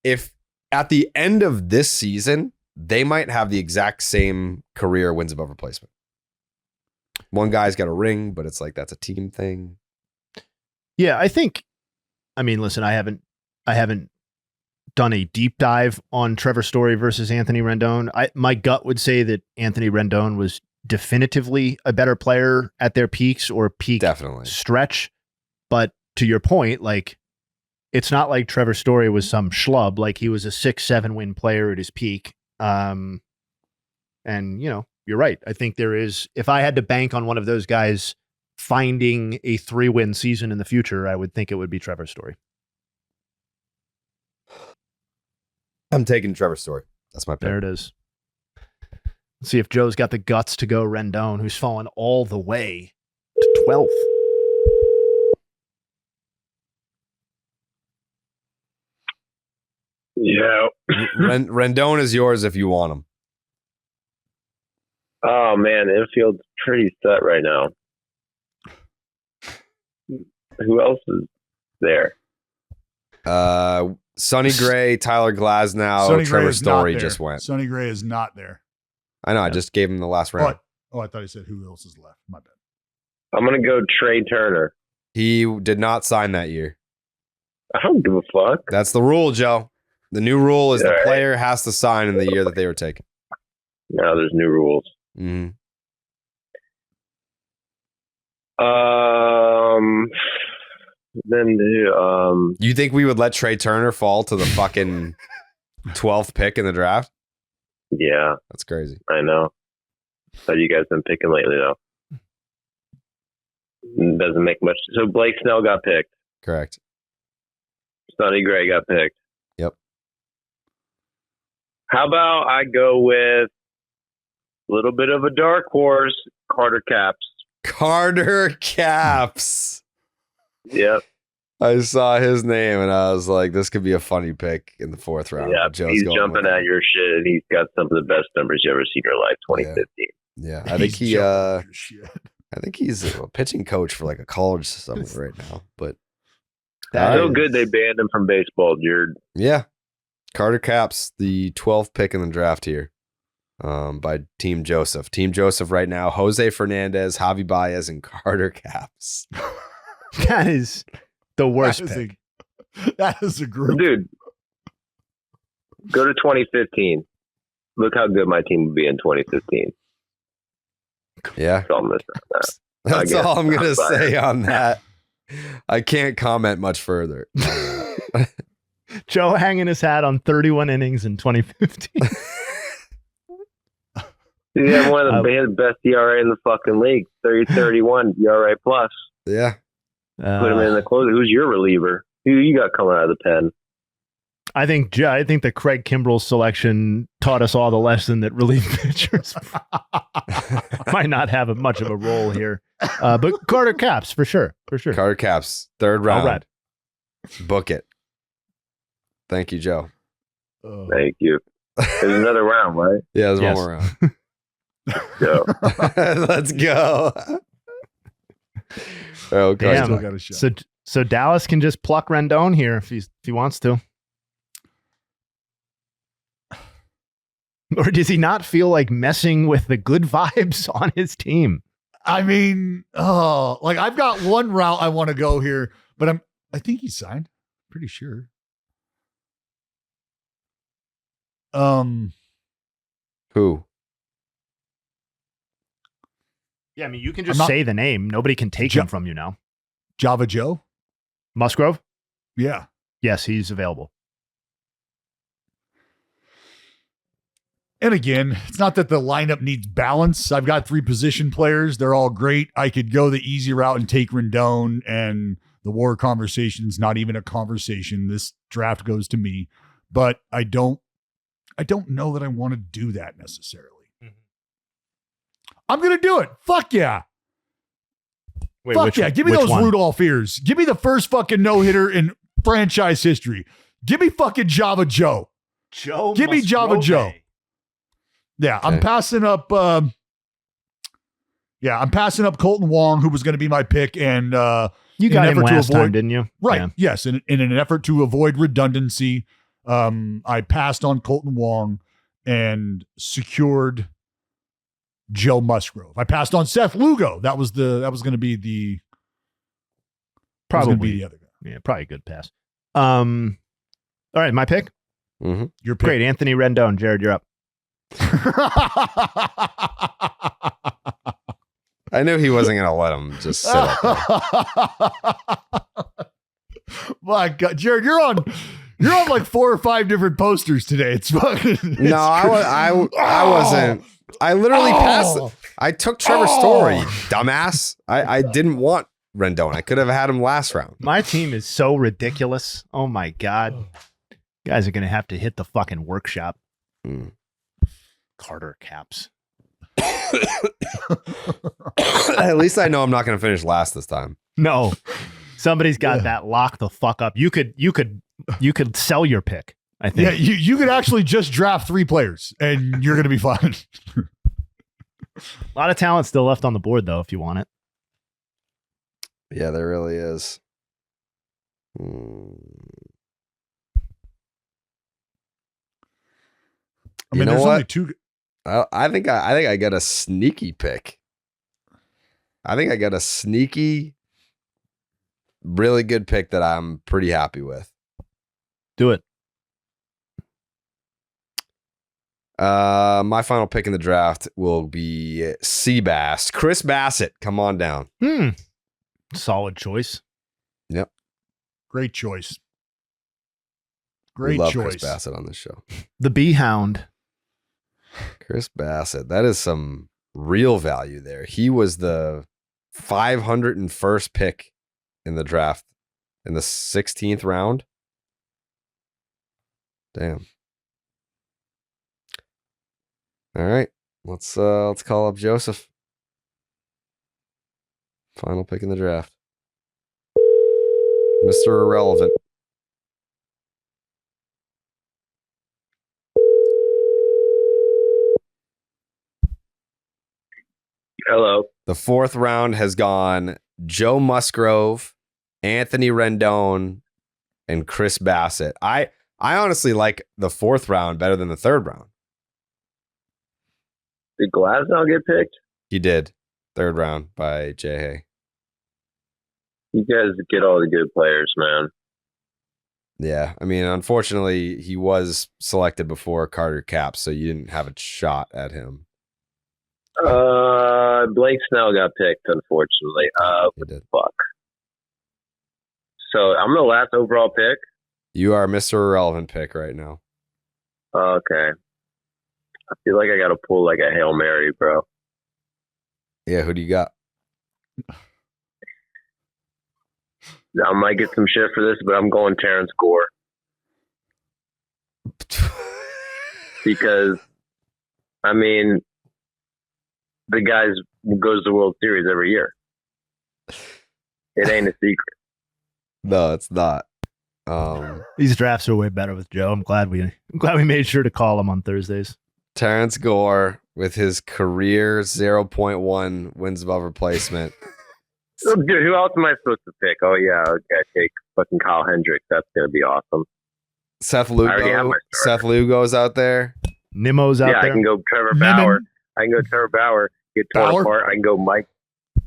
[SPEAKER 1] if at the end of this season, they might have the exact same career wins above replacement. One guy's got a ring, but it's like that's a team thing.
[SPEAKER 3] Yeah, I mean, listen, I haven't done a deep dive on Trevor Story versus Anthony Rendon. My gut would say that Anthony Rendon was definitively a better player at their peaks or peak
[SPEAKER 1] Definitely.
[SPEAKER 3] stretch. But to your point, like, it's not like Trevor Story was some schlub. Like, he was a 6-7 win player at his peak. And, you know, you're right. I think there is, if I had to bank on one of those guys finding a 3-win season in the future, I would think it would be Trevor Story.
[SPEAKER 1] I'm taking Trevor Story. That's my pick.
[SPEAKER 3] There it is. Let's see if Joe's got the guts to go Rendon, who's fallen all the way to 12th.
[SPEAKER 6] Yeah.
[SPEAKER 1] Rendon is yours if you want him.
[SPEAKER 6] Oh man, infield's pretty set right now. Who else is there?
[SPEAKER 1] Sonny Gray, Tyler Glasnow,
[SPEAKER 2] Sonny Gray
[SPEAKER 1] Trevor
[SPEAKER 2] is not
[SPEAKER 1] Story
[SPEAKER 2] there.
[SPEAKER 1] just went.
[SPEAKER 2] Sonny Gray is not there.
[SPEAKER 1] I know. I just gave him the last round.
[SPEAKER 2] I thought he said who else is left. My bad.
[SPEAKER 6] I'm gonna go Trey Turner.
[SPEAKER 1] He did not sign that year.
[SPEAKER 6] I don't give a fuck.
[SPEAKER 1] That's the rule, Joe. The new rule is the
[SPEAKER 6] All right.
[SPEAKER 1] player has to sign in the year that they were taken.
[SPEAKER 6] Now there's new rules.
[SPEAKER 1] Mm-hmm.
[SPEAKER 6] Then
[SPEAKER 1] You think we would let Trey Turner fall to the fucking 12th pick in the draft?
[SPEAKER 6] yeah,
[SPEAKER 1] That's crazy.
[SPEAKER 6] I know. How you guys been picking lately, though? Doesn't make much. So Blake Snell got picked.
[SPEAKER 1] Correct.
[SPEAKER 6] Sonny Gray got picked.
[SPEAKER 1] Yep.
[SPEAKER 6] How about I go with a little bit of a dark horse, Carter Caps.
[SPEAKER 1] Carter Caps.
[SPEAKER 6] Yep.
[SPEAKER 1] I saw his name and I was like, this could be a funny pick in the 4th round.
[SPEAKER 6] Yeah,
[SPEAKER 1] Joe's
[SPEAKER 6] he's
[SPEAKER 1] going
[SPEAKER 6] jumping
[SPEAKER 1] with
[SPEAKER 6] at
[SPEAKER 1] him.
[SPEAKER 6] your shit, and he's got some of the best numbers you ever seen in your life. 2015.
[SPEAKER 1] Yeah, I think
[SPEAKER 2] He's jumping your shit.
[SPEAKER 1] I think he's a pitching coach for like a college somewhere right now. But
[SPEAKER 6] That's so good they banned him from baseball, Jared.
[SPEAKER 1] yeah, Carter Caps, the 12th pick in the draft here, by Team Joseph. Team Joseph right now: Jose Fernandez, Javi Baez, and Carter Caps.
[SPEAKER 3] That is the worst
[SPEAKER 2] That is
[SPEAKER 3] pick.
[SPEAKER 2] That is a group.
[SPEAKER 6] Dude, go to 2015. Look how good my team would be in 2015.
[SPEAKER 1] Yeah,
[SPEAKER 6] That's all I'm gonna say on that.
[SPEAKER 1] that's
[SPEAKER 6] guess
[SPEAKER 1] all I'm gonna
[SPEAKER 6] I'm fired.
[SPEAKER 1] say on that. I can't comment much further.
[SPEAKER 3] Joe hanging his hat on 31 innings in 2015.
[SPEAKER 6] He had one of the best ERA in the fucking league. 30-31 ERA plus.
[SPEAKER 1] Yeah,
[SPEAKER 6] Put him in the closer. Who's your reliever? Who you got coming out of the pen?
[SPEAKER 3] I think the Craig Kimbrell selection taught us all the lesson that relief pitchers might not have much of a role here. But Carter Caps for sure.
[SPEAKER 1] Carter Caps, 3rd round.
[SPEAKER 3] All right.
[SPEAKER 1] Book it. Thank you, Joe.
[SPEAKER 6] Thank you. There's another round, right?
[SPEAKER 1] Yeah, there's
[SPEAKER 3] Yes.
[SPEAKER 1] one more round.
[SPEAKER 6] Go.
[SPEAKER 1] Let's go. Okay.
[SPEAKER 3] Damn.
[SPEAKER 2] Still got a shot.
[SPEAKER 3] So Dallas can just pluck Rendon here if he wants to. Or does he not feel like messing with the good vibes on his team?
[SPEAKER 2] I mean, like I've got one route I want to go here, but I think he signed. Pretty sure.
[SPEAKER 1] Who?
[SPEAKER 3] Yeah, I mean, you can just
[SPEAKER 2] I'm not-
[SPEAKER 3] say the name. Nobody can take him from you now.
[SPEAKER 2] Java Joe?
[SPEAKER 3] Musgrove?
[SPEAKER 2] Yeah.
[SPEAKER 3] Yes, he's available.
[SPEAKER 2] And again, it's not that the lineup needs balance. I've got 3 position players. They're all great. I could go the easy route and take Rendon, and the war conversation's not even a conversation. This draft goes to me, but I don't know that I want to do that necessarily. I'm going to do it. Fuck yeah.
[SPEAKER 3] Wait,
[SPEAKER 2] Fuck yeah. Give me
[SPEAKER 3] which
[SPEAKER 2] those
[SPEAKER 3] one?
[SPEAKER 2] Rudolph ears. Give me the first fucking no-hitter in franchise history. Give me fucking Java Joe.
[SPEAKER 3] Joe.
[SPEAKER 2] Give me Java
[SPEAKER 3] Musgrove.
[SPEAKER 2] Joe. Yeah, I'm
[SPEAKER 1] Okay.
[SPEAKER 2] passing up. I'm passing up Colton Wong, who was going to be my pick, and
[SPEAKER 3] You
[SPEAKER 2] in
[SPEAKER 3] got
[SPEAKER 2] an
[SPEAKER 3] him
[SPEAKER 2] effort to
[SPEAKER 3] last time,
[SPEAKER 2] avoid-
[SPEAKER 3] didn't you?
[SPEAKER 2] right,
[SPEAKER 3] Yeah.
[SPEAKER 2] yes, in an effort to avoid redundancy, I passed on Colton Wong and secured Joe Musgrove. I passed on Seth Lugo. That was going to be the
[SPEAKER 3] Probably.
[SPEAKER 2] the other guy.
[SPEAKER 3] Yeah, probably a good pass. All right, my pick.
[SPEAKER 1] Mm-hmm.
[SPEAKER 2] Your pick.
[SPEAKER 3] Great, Anthony Rendon. Jared, you're up.
[SPEAKER 1] I knew he wasn't gonna let him just sit up there.
[SPEAKER 2] My God, Jared, you're on like 4 or 5 different posters today. It's fucking.
[SPEAKER 1] No, I wasn't. I literally passed. I took Trevor Story, dumbass. I didn't want Rendon. I could have had him last round.
[SPEAKER 3] My team is so ridiculous. Oh my God. You guys are going to have to hit the fucking workshop.
[SPEAKER 1] Mm.
[SPEAKER 3] Carter Caps.
[SPEAKER 1] At least I know I'm not going to finish last this time.
[SPEAKER 3] No. Somebody's got that lock the fuck up. You could sell your pick, I think.
[SPEAKER 2] Yeah, you could actually just draft 3 players and you're going to be fine.
[SPEAKER 3] A lot of talent still left on the board though, if you want it.
[SPEAKER 1] Yeah, there really is. Mm.
[SPEAKER 2] I mean,
[SPEAKER 1] You know
[SPEAKER 2] there's
[SPEAKER 1] what?
[SPEAKER 2] only 2.
[SPEAKER 1] I think I got a sneaky pick. I think I got a sneaky, really good pick that I'm pretty happy with.
[SPEAKER 3] Do it.
[SPEAKER 1] My final pick in the draft will be Seabass. Chris Bassett, come on down.
[SPEAKER 3] Solid choice.
[SPEAKER 1] Yep.
[SPEAKER 2] Great choice.
[SPEAKER 1] We
[SPEAKER 2] Great
[SPEAKER 1] love
[SPEAKER 2] choice.
[SPEAKER 1] Chris Bassett on this show.
[SPEAKER 3] The B-Hound.
[SPEAKER 1] Chris Bassett. That is some real value there. He was the 501st pick in the draft in the 16th round. Damn. All right. Let's call up Joseph. Final pick in the draft. Mr. Irrelevant.
[SPEAKER 6] Hello.
[SPEAKER 1] The 4th round has gone Joe Musgrove, Anthony Rendon, and Chris Bassett. I honestly like the 4th round better than the 3rd round.
[SPEAKER 6] Did Glasnow get picked?
[SPEAKER 1] He did. 3rd round by Jay Hay.
[SPEAKER 6] You guys get all the good players, man.
[SPEAKER 1] Yeah. I mean, unfortunately, he was selected before Carter Capps, so you didn't have a shot at him.
[SPEAKER 6] Blake Snell got picked, unfortunately.
[SPEAKER 1] He did.
[SPEAKER 6] Fuck. So I'm the last overall pick.
[SPEAKER 1] You are Mr. Irrelevant pick right now.
[SPEAKER 6] Okay. I feel like I got to pull like a Hail Mary, bro.
[SPEAKER 1] Yeah, who do you got?
[SPEAKER 6] I might get some shit for this, but I'm going Terrence Gore. Because, I mean, the guy goes to the World Series every year. It ain't a secret.
[SPEAKER 1] No, it's not.
[SPEAKER 3] These drafts are way better with Joe. I'm glad we made sure to call him on Thursdays.
[SPEAKER 1] Terrence Gore with his career 0.1 wins above replacement.
[SPEAKER 6] Oh, dude, who else am I supposed to pick? Oh, yeah, okay, take fucking Kyle Hendricks. That's going to be awesome.
[SPEAKER 1] Seth
[SPEAKER 6] I already have
[SPEAKER 1] Lugo.
[SPEAKER 6] my starter.
[SPEAKER 1] Seth Lugo's out there.
[SPEAKER 3] Nimmo's out
[SPEAKER 6] Yeah,
[SPEAKER 3] there.
[SPEAKER 6] I can go Trevor
[SPEAKER 2] Lemon.
[SPEAKER 6] Bauer. I can go Trevor Bauer. Get torn
[SPEAKER 2] Bauer?
[SPEAKER 6] apart. I can go Mike.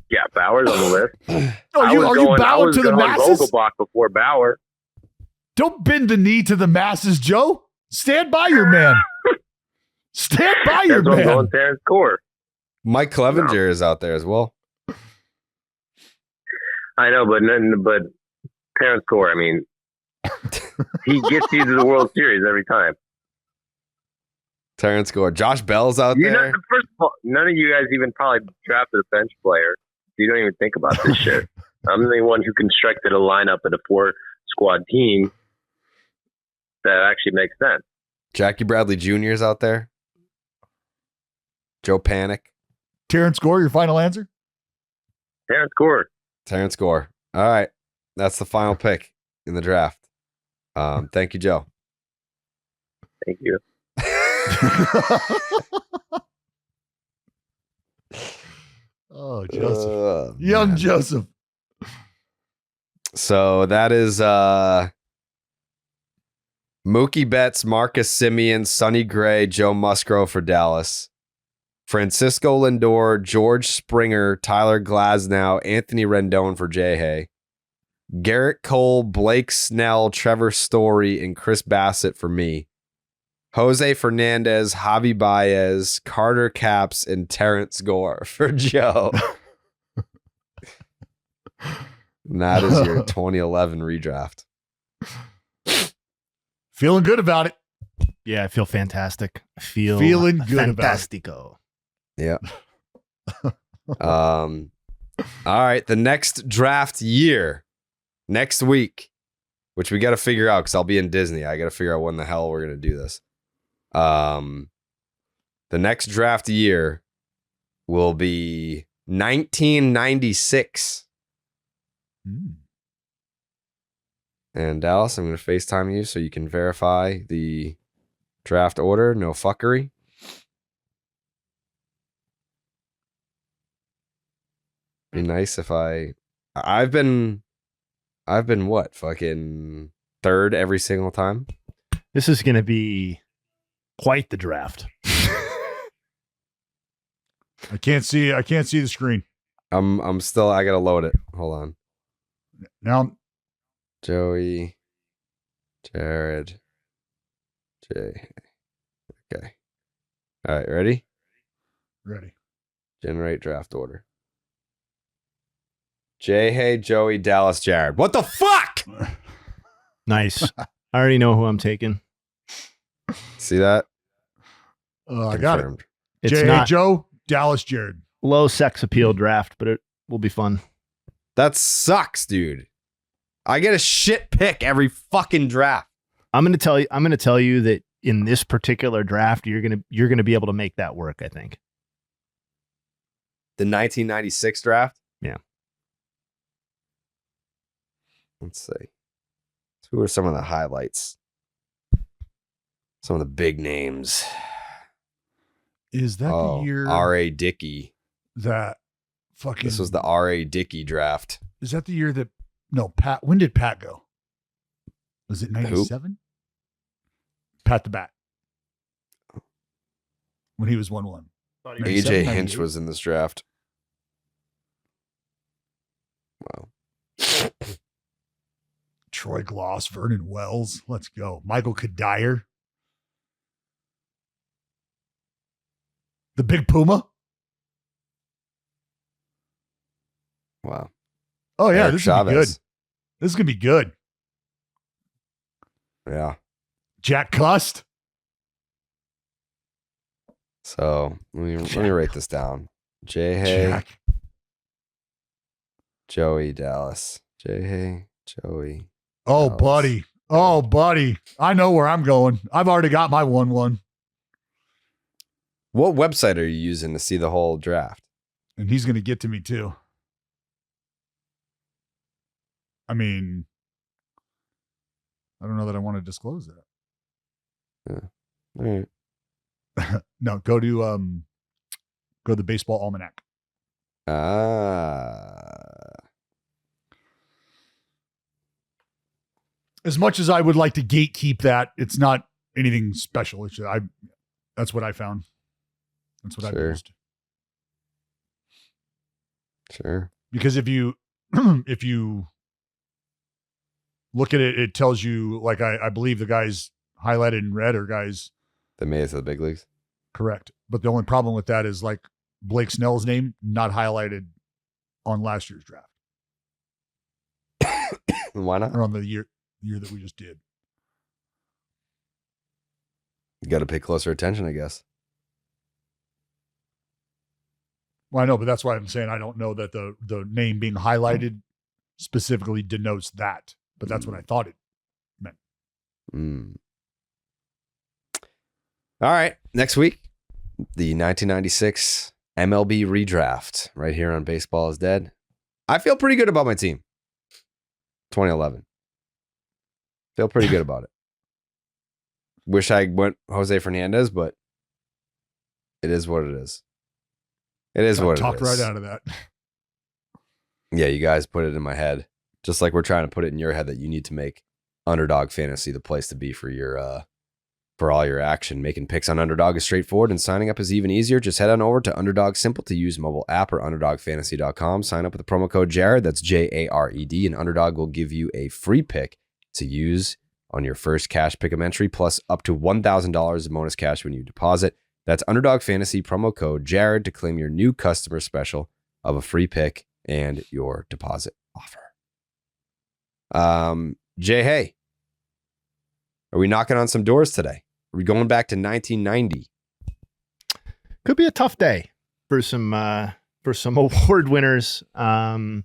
[SPEAKER 6] Yeah, Bauer's on the list.
[SPEAKER 2] Are you
[SPEAKER 6] I
[SPEAKER 2] bowing
[SPEAKER 6] was
[SPEAKER 2] to the
[SPEAKER 6] going
[SPEAKER 2] masses?
[SPEAKER 6] Vogelbach before Bauer.
[SPEAKER 2] Don't bend the knee to the masses, Joe. Stand by your man. Stand by your
[SPEAKER 6] That's what I'm
[SPEAKER 2] man.
[SPEAKER 6] going Terrence Gore.
[SPEAKER 1] Mike Clevenger is out there as well.
[SPEAKER 6] I know, but Terrence Gore, I mean, he gets you to the World Series every time.
[SPEAKER 1] Terrence Gore. Josh Bell's out
[SPEAKER 6] You're
[SPEAKER 1] there.
[SPEAKER 6] not, first of all, none of you guys even probably drafted a bench player. You don't even think about this shit. I'm the one who constructed a lineup at a 4-squad team that actually makes sense.
[SPEAKER 1] Jackie Bradley Jr. is out there. Joe Panic.
[SPEAKER 2] Terrence Gore, your final answer?
[SPEAKER 6] Terrence Gore.
[SPEAKER 1] Terrence Gore. All right. That's the final pick in the draft. Thank you, Joe.
[SPEAKER 6] Thank you.
[SPEAKER 2] Oh, Joseph. Young
[SPEAKER 1] man.
[SPEAKER 2] Joseph.
[SPEAKER 1] So that is Mookie Betts, Marcus Semien, Sonny Gray, Joe Musgrove for Dallas. Francisco Lindor, George Springer, Tyler Glasnow, Anthony Rendon for Jay Hay. Garrett Cole, Blake Snell, Trevor Story, and Chris Bassett for me. Jose Fernandez, Javi Baez, Carter Capps, and Terrence Gore for Joe. And that is your 2011 redraft.
[SPEAKER 2] Feeling good about it.
[SPEAKER 3] Yeah, I feel fantastic. I feel
[SPEAKER 2] Feeling good about it.
[SPEAKER 3] fantastico.
[SPEAKER 1] Yeah. All right. The next draft year, next week, which we got to figure out because I'll be in Disney. I got to figure out when the hell we're going to do this. The next draft year will be 1996. And Dallas, I'm going to FaceTime you so you can verify the draft order. No fuckery. Be nice if I've been what? Fucking third every single time.
[SPEAKER 3] This is going to be quite the draft.
[SPEAKER 2] I can't see the screen.
[SPEAKER 1] I'm still, I got to load it. Hold on.
[SPEAKER 2] Now,
[SPEAKER 1] Joey, Jared, Jay. Okay. All right, ready?
[SPEAKER 2] ready.
[SPEAKER 1] Generate draft order. Jay Hay, Joey, Dallas, Jared. What the fuck?
[SPEAKER 3] Nice. I already know who I'm taking.
[SPEAKER 1] See that?
[SPEAKER 2] I got it.
[SPEAKER 1] Confirmed.
[SPEAKER 3] It's
[SPEAKER 2] J.A.
[SPEAKER 3] not
[SPEAKER 2] Joe, Dallas Jared.
[SPEAKER 3] low sex appeal draft, but it will be fun.
[SPEAKER 1] That sucks, dude. I get a shit pick every fucking draft.
[SPEAKER 3] I'm gonna tell you that in this particular draft, you're gonna be able to make that work, I think.
[SPEAKER 1] The 1996 draft?
[SPEAKER 3] Yeah.
[SPEAKER 1] Let's see. Who are some of the highlights? Some of the big names.
[SPEAKER 2] Is that the year
[SPEAKER 1] R.A. Dickey.
[SPEAKER 2] that fucking...
[SPEAKER 1] This was the R.A. Dickey draft.
[SPEAKER 2] Is that the year that... No, Pat... When did Pat go? Was it 97? Pat the Bat. When he was 1-1.
[SPEAKER 1] A.J. Hinch was in this draft. Wow.
[SPEAKER 2] Troy Gloss, Vernon Wells. Let's go. Michael Kadire. The Big Puma.
[SPEAKER 1] Wow.
[SPEAKER 2] Oh, yeah.
[SPEAKER 1] Eric
[SPEAKER 2] This is going to be good.
[SPEAKER 1] Chavez.
[SPEAKER 2] This is going to be good.
[SPEAKER 1] Yeah.
[SPEAKER 2] Jack Cust.
[SPEAKER 1] So let me write this down. J. Hay,
[SPEAKER 2] Jack.
[SPEAKER 1] Joey Dallas. J. Hay, Joey.
[SPEAKER 2] Oh,
[SPEAKER 1] Dallas.
[SPEAKER 2] buddy. Oh, buddy. I know where I'm going. I've already got my 1-1.
[SPEAKER 1] What website are you using to see the whole draft?
[SPEAKER 2] And he's going to get to me too. I mean, I don't know that I want to disclose that.
[SPEAKER 1] All right.
[SPEAKER 2] No, go to the Baseball Almanac. As much as I would like to gatekeep that, it's not anything special. It's that's what I found. That's what I've
[SPEAKER 1] Sure.
[SPEAKER 2] used.
[SPEAKER 1] Sure.
[SPEAKER 2] Because if you look at it, it tells you, like, I believe the guys highlighted in red are guys
[SPEAKER 1] They made it to the big leagues.
[SPEAKER 2] correct. But the only problem with that is, like, Blake Snell's name not highlighted on last year's draft
[SPEAKER 1] Why not?
[SPEAKER 2] or on the year that we just did.
[SPEAKER 1] You got to pay closer attention, I guess.
[SPEAKER 2] Well, I know, but that's why I'm saying I don't know that the name being highlighted specifically denotes that. But that's what I thought it meant.
[SPEAKER 1] Mm. All right. Next week, the 1996 MLB redraft right here on Baseball is Dead. I feel pretty good about my team. 2011. Feel pretty good about it. Wish I went Jose Fernandez, but it is what it is. It is what it is.
[SPEAKER 2] Talked right out of that.
[SPEAKER 1] Yeah, you guys put it in my head. Just like we're trying to put it in your head that you need to make Underdog Fantasy the place to be for your for all your action. Making picks on Underdog is straightforward and signing up is even easier. Just head on over to Underdog Simple to use mobile app or UnderdogFantasy.com. Sign up with the promo code Jared. That's Jared. And Underdog will give you a free pick to use on your first cash pick'em entry, plus up to $1,000 of bonus cash when you deposit. That's Underdog Fantasy promo code Jared to claim your new customer special of a free pick and your deposit offer. Jay, hey, are we knocking on some doors today? Are we going back to 1990?
[SPEAKER 3] Could be a tough day for some award winners. I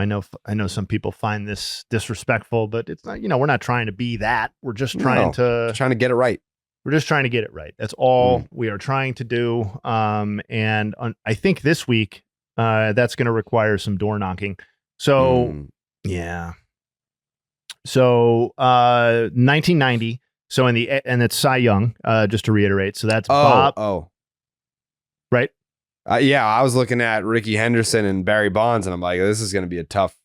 [SPEAKER 3] know some people find this disrespectful, but it's not, we're not trying to be that. We're just trying to
[SPEAKER 1] get it right.
[SPEAKER 3] We're just trying to get it right. That's all we are trying to do. I think this week, that's going to require some door knocking. So, yeah. So, 1990. So and it's Cy Young, just to reiterate. So that's Bob.
[SPEAKER 1] Oh,
[SPEAKER 3] right.
[SPEAKER 1] Yeah. I was looking at Ricky Henderson and Barry Bonds, and I'm like, this is going to be a tough.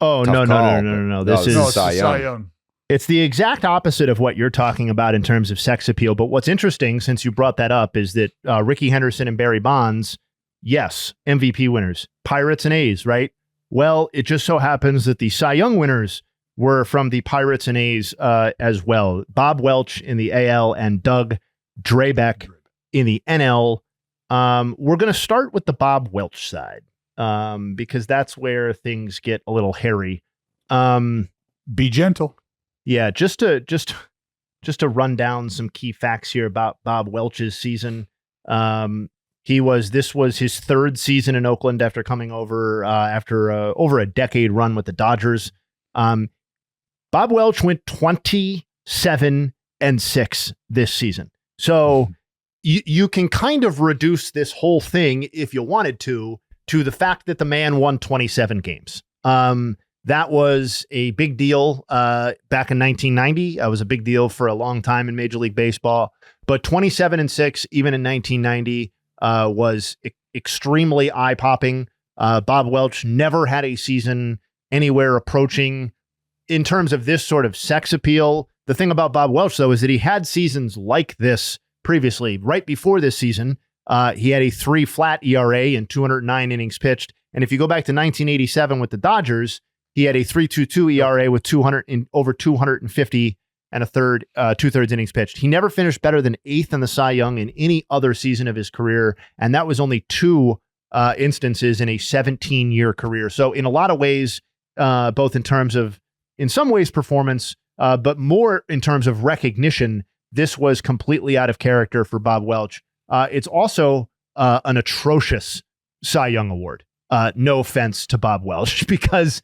[SPEAKER 3] Oh,
[SPEAKER 1] tough
[SPEAKER 3] no.
[SPEAKER 1] call,
[SPEAKER 3] This is
[SPEAKER 1] Cy Young.
[SPEAKER 3] It's the exact opposite of what you're talking about in terms of sex appeal. But what's interesting, since you brought that up, is that Ricky Henderson and Barry Bonds, yes, MVP winners, Pirates and A's, right? Well, it just so happens that the Cy Young winners were from the Pirates and A's as well. Bob Welch in the AL and Doug Drabeck in the NL. We're going to start with the Bob Welch side because that's where things get a little hairy.
[SPEAKER 2] Be gentle.
[SPEAKER 3] Yeah, just to run down some key facts here about Bob Welch's season. This was his third season in Oakland after coming over after over a decade run with the Dodgers. Bob Welch went 27-6 this season. So you can kind of reduce this whole thing, if you wanted to the fact that the man won 27 games. That was a big deal back in 1990. It was a big deal for a long time in Major League Baseball. But 27-6, even in 1990, was extremely eye-popping. Bob Welch never had a season anywhere approaching, in terms of this sort of sex appeal. The thing about Bob Welch, though, is that he had seasons like this previously. Right before this season, he had a 3 flat ERA and 209 innings pitched. And if you go back to 1987 with the Dodgers, he had a 3.22 ERA with over 250 and a third, 2/3 innings pitched. He never finished better than 8th in the Cy Young in any other season of his career, and that was only 2 instances in a 17-year career. So in a lot of ways, both in terms of, in some ways, performance, but more in terms of recognition, this was completely out of character for Bob Welch. It's also an atrocious Cy Young award. No offense to Bob Welch, because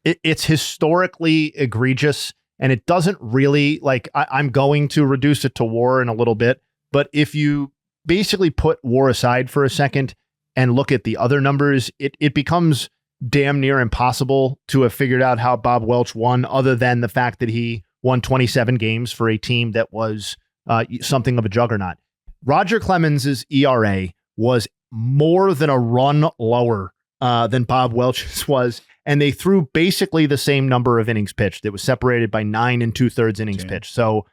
[SPEAKER 3] it's historically egregious, and it doesn't really, like, I'm going to reduce it to WAR in a little bit, but if you basically put WAR aside for a second and look at the other numbers, it becomes damn near impossible to have figured out how Bob Welch won, other than the fact that he won 27 games for a team that was something of a juggernaut. Roger Clemens's ERA was more than a run lower than Bob Welch's was, and they threw basically the same number of innings pitched. It was separated by 9 2/3 innings pitched. So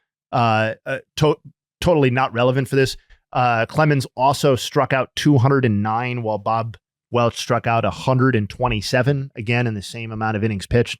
[SPEAKER 3] totally not relevant for this. Clemens also struck out 209, while Bob Welch struck out 127, again in the same amount of innings pitched.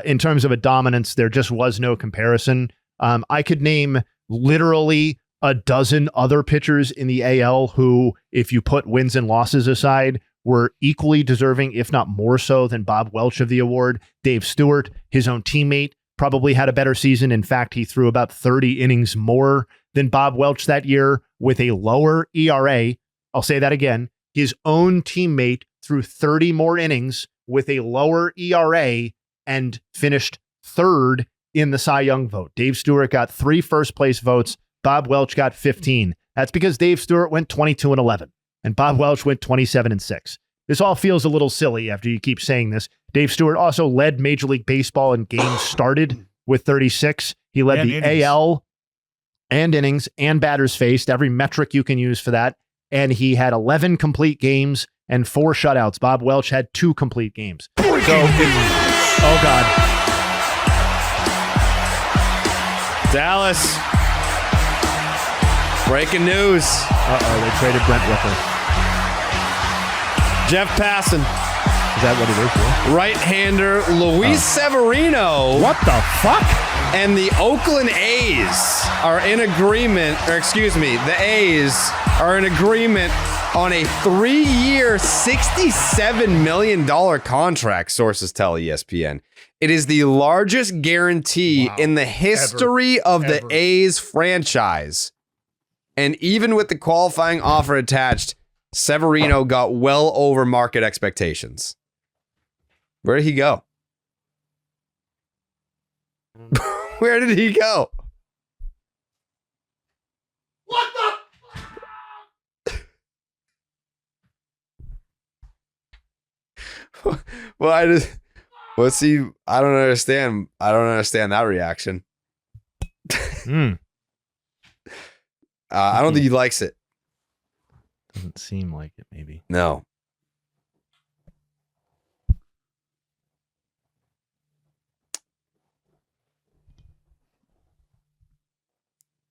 [SPEAKER 3] In terms of a dominance, there just was no comparison. I could name literally a dozen other pitchers in the AL who, if you put wins and losses aside, were equally deserving, if not more so, than Bob Welch of the award. Dave Stewart, his own teammate, probably had a better season. In fact, he threw about 30 innings more than Bob Welch that year with a lower ERA. I'll say that again. His own teammate threw 30 more innings with a lower ERA and finished 3rd in the Cy Young vote. Dave Stewart got 3 first-place votes. Bob Welch got 15. That's because Dave Stewart went 22-11. And Bob Welch went 27-6. This all feels a little silly after you keep saying this. Dave Stewart also led Major League Baseball in games started with 36. He led the innings. AL and innings and batters faced, every metric you can use for that. And he had 11 complete games and 4 shutouts. Bob Welch had 2 complete games. So, oh God.
[SPEAKER 1] Dallas. Breaking news.
[SPEAKER 3] They traded Brent Rooker.
[SPEAKER 1] Jeff Passan.
[SPEAKER 3] Is that what it is? Yeah?
[SPEAKER 1] Right-hander Luis Severino.
[SPEAKER 2] What the fuck?
[SPEAKER 1] And the Oakland A's are in agreement, the A's are in agreement on a 3-year, $67 million contract, sources tell ESPN. It is the largest guarantee in the history of the A's franchise. And even with the qualifying offer attached, Severino got well over market expectations. Where did he go? Where did he go?
[SPEAKER 2] What
[SPEAKER 1] the? Well, I don't understand. I don't understand that reaction. I don't think he likes it.
[SPEAKER 3] Doesn't seem like it, maybe.
[SPEAKER 1] No.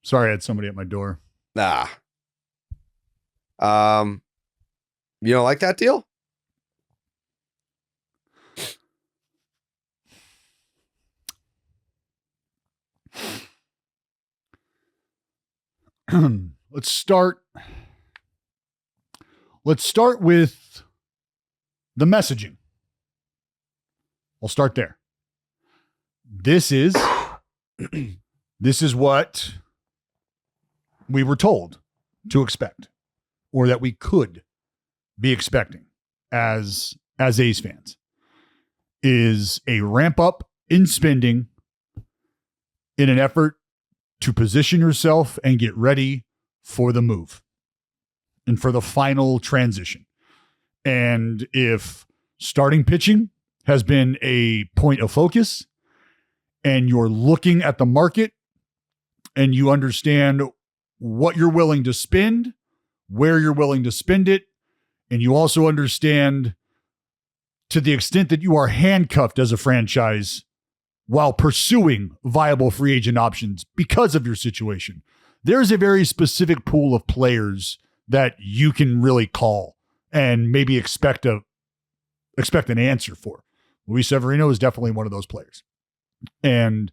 [SPEAKER 2] Sorry, I had somebody at my door.
[SPEAKER 1] Nah. You don't like that deal?
[SPEAKER 2] Let's start with the messaging. I'll start there. this is what we were told to expect, or that we could be expecting as A's fans, is a ramp up in spending in an effort to position yourself and get ready for the move and for the final transition. And if starting pitching has been a point of focus and you're looking at the market and you understand what you're willing to spend, where you're willing to spend it, and you also understand to the extent that you are handcuffed as a franchise while pursuing viable free agent options because of your situation, there's a very specific pool of players that you can really call and maybe expect an answer for. Luis Severino is definitely one of those players. And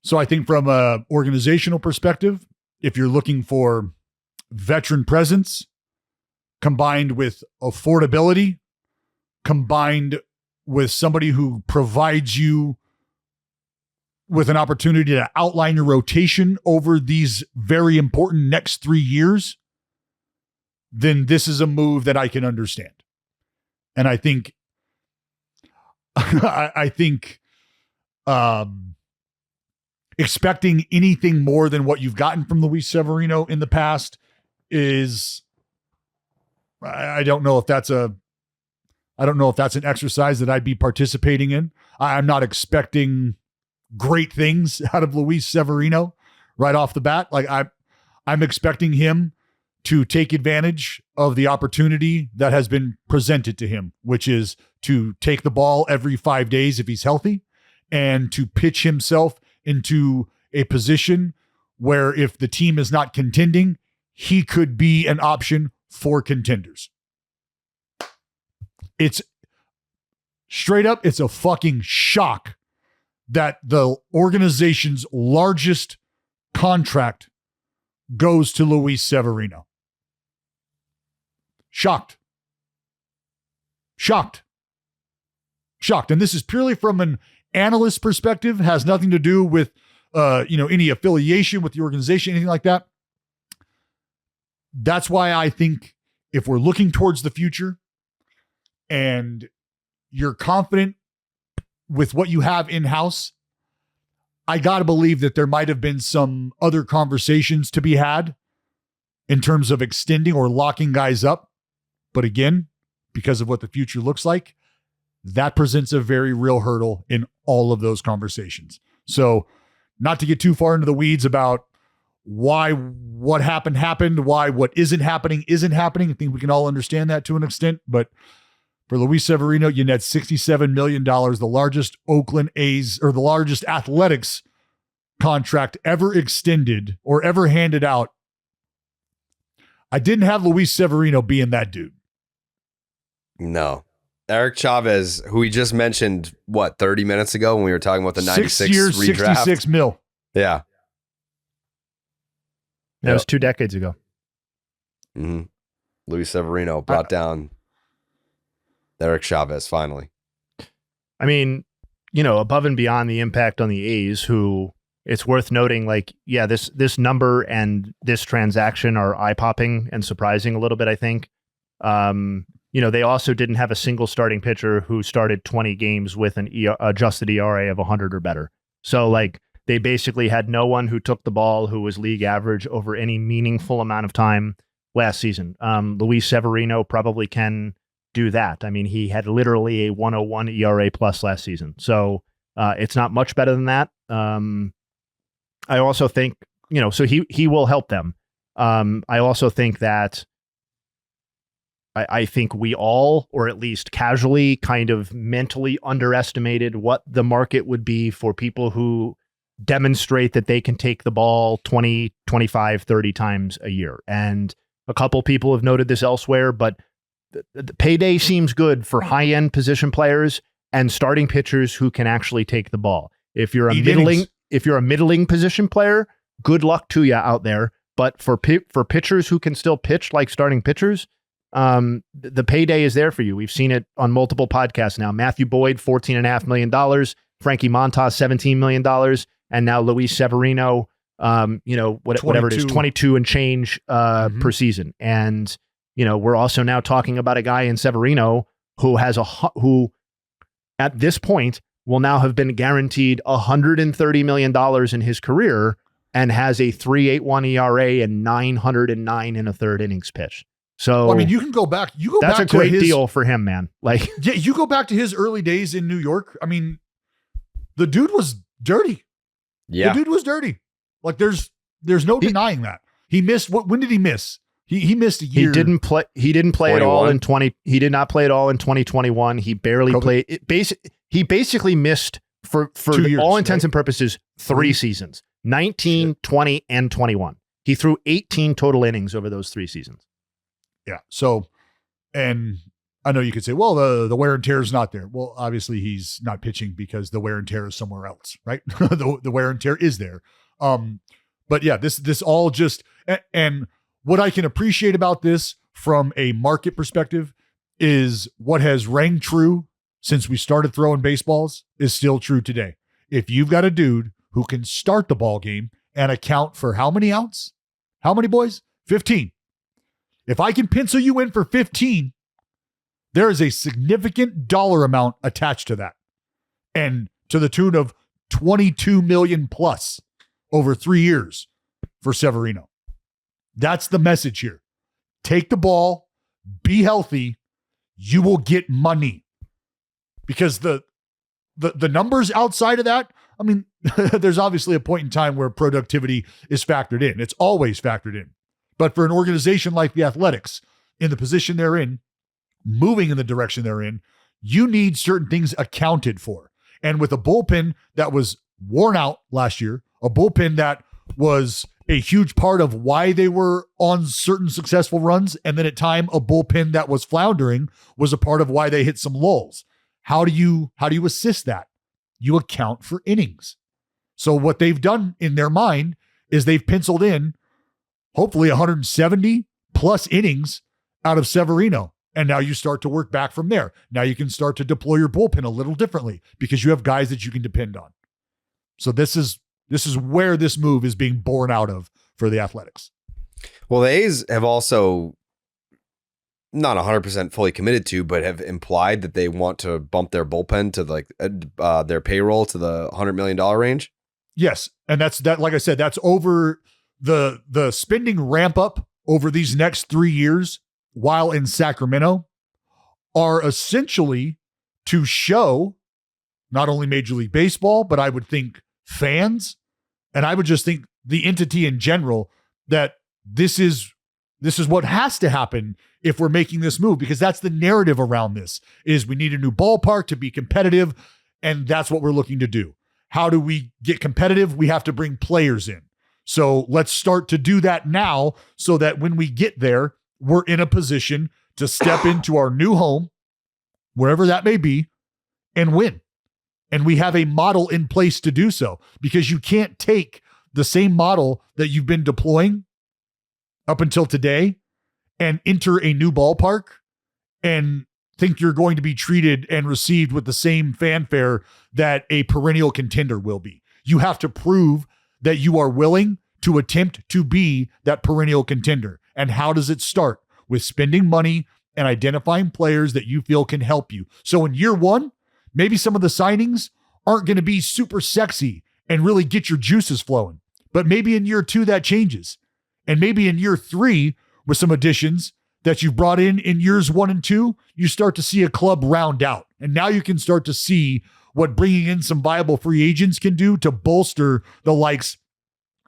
[SPEAKER 2] so I think from an organizational perspective, if you're looking for veteran presence combined with affordability, combined with somebody who provides you with an opportunity to outline your rotation over these very important next 3 years, then this is a move that I can understand. And I think, expecting anything more than what you've gotten from Luis Severino in the past is, I don't know if that's an exercise that I'd be participating in. I'm not expecting great things out of Luis Severino right off the bat. Like I'm expecting him to take advantage of the opportunity that has been presented to him, which is to take the ball every 5 days if he's healthy and to pitch himself into a position where if the team is not contending, he could be an option for contenders. It's straight up, it's a fucking shock that the organization's largest contract goes to Luis Severino. Shocked. And this is purely from an analyst perspective, has nothing to do with any affiliation with the organization, anything like that. That's why I think if we're looking towards the future and you're confident with what you have in-house, I got to believe that there might have been some other conversations to be had in terms of extending or locking guys up. But again, because of what the future looks like, that presents a very real hurdle in all of those conversations. So not to get too far into the weeds about why what happened, why what isn't happening. I think we can all understand that to an extent. But for Luis Severino, you net $67 million, the largest Oakland A's or the largest athletics contract ever extended or ever handed out. I didn't have Luis Severino being that dude.
[SPEAKER 1] No. Eric Chavez, who we just mentioned, 30 minutes ago when we were talking about the 96
[SPEAKER 2] 6 years,
[SPEAKER 1] redraft?
[SPEAKER 2] 66 mil.
[SPEAKER 1] Yeah.
[SPEAKER 3] That was 2 decades ago.
[SPEAKER 1] Mm-hmm. Luis Severino brought down Eric Chavez finally.
[SPEAKER 3] I mean, above and beyond the impact on the A's, who it's worth noting, this number and this transaction are eye-popping and surprising a little bit, I think. They also didn't have a single starting pitcher who started 20 games with an adjusted ERA of 100 or better. So, they basically had no one who took the ball who was league average over any meaningful amount of time last season. Luis Severino probably can do that. I mean, he had literally a 101 ERA plus last season. So it's not much better than that. I also think, so he will help them. I also think that I think we all, or at least casually, kind of mentally underestimated what the market would be for people who demonstrate that they can take the ball 20, 25, 30 times a year. And a couple people have noted this elsewhere, but the payday seems good for high-end position players and starting pitchers who can actually take the ball. If you're a middling position player, good luck to you out there. But for pitchers who can still pitch like starting pitchers, the payday is there for you. We've seen it on multiple podcasts now. Matthew Boyd, $14.5 million. Frankie Montas, $17 million. And now Luis Severino, whatever it is, 22 and change per season. And, we're also now talking about a guy in Severino who who at this point will now have been guaranteed $130 million in his career and has a 3.81 ERA and 909 and a third innings pitched. So
[SPEAKER 2] you can go back.
[SPEAKER 3] That's a great deal for him, man. Like,
[SPEAKER 2] yeah, you go back to his early days in New York. I mean, the dude was dirty.
[SPEAKER 1] Yeah,
[SPEAKER 2] the dude was dirty. Like, there's no denying that. He missed. When did he miss? He missed a year.
[SPEAKER 3] He didn't play at all in 20. He did not play at all in 2021. He barely played. He basically missed for 2 years, all intents and purposes 3 seasons: 19, 20, and 21. He threw 18 total innings over those 3 seasons.
[SPEAKER 2] Yeah. So, and I know you could say, well, the wear and tear is not there. Well, obviously he's not pitching because the wear and tear is somewhere else, right? the wear and tear is there. But yeah, this all just, and what I can appreciate about this from a market perspective is what has rang true since we started throwing baseballs is still true today. If you've got a dude who can start the ball game and account for how many outs? How many, boys? 15. If I can pencil you in for 15, there is a significant dollar amount attached to that. And to the tune of 22 million plus over 3 years for Severino. That's the message here. Take the ball, be healthy, you will get money. Because the numbers outside of that, I mean, there's obviously a point in time where productivity is factored in. It's always factored in. But for an organization like the Athletics, in the position they're in, moving in the direction they're in, you need certain things accounted for. And with a bullpen that was worn out last year, a bullpen that was a huge part of why they were on certain successful runs, and then at time a bullpen that was floundering was a part of why they hit some lulls. How do you assist that? You account for innings. So what they've done in their mind is they've penciled in hopefully 170 plus innings out of Severino. And now you start to work back from there. Now you can start to deploy your bullpen a little differently because you have guys that you can depend on. So this is where this move is being born out of for the Athletics.
[SPEAKER 1] Well, the A's have also not 100% fully committed to, but have implied that they want to bump their bullpen to like their payroll to the $100 million range.
[SPEAKER 2] Yes. And that's like I said, that's over the spending ramp up over these next 3 years while in Sacramento are essentially to show not only Major League Baseball, but I would think fans, and I would just think the entity in general, that this is what has to happen if we're making this move, because that's the narrative around this is we need a new ballpark to be competitive. And that's what we're looking to do. How do we get competitive? We have to bring players in. So let's start to do that now so that when we get there, we're in a position to step into our new home, wherever that may be, and win. And we have a model in place to do so, because you can't take the same model that you've been deploying up until today and enter a new ballpark and think you're going to be treated and received with the same fanfare that a perennial contender will be. You have to prove that you are willing to attempt to be that perennial contender. And how does it start? With spending money and identifying players that you feel can help you. So in year one, maybe some of the signings aren't going to be super sexy and really get your juices flowing. But maybe in year two, that changes. And maybe in year three, with some additions that you've brought in years 1 and 2, you start to see a club round out. And now you can start to see what bringing in some viable free agents can do to bolster the likes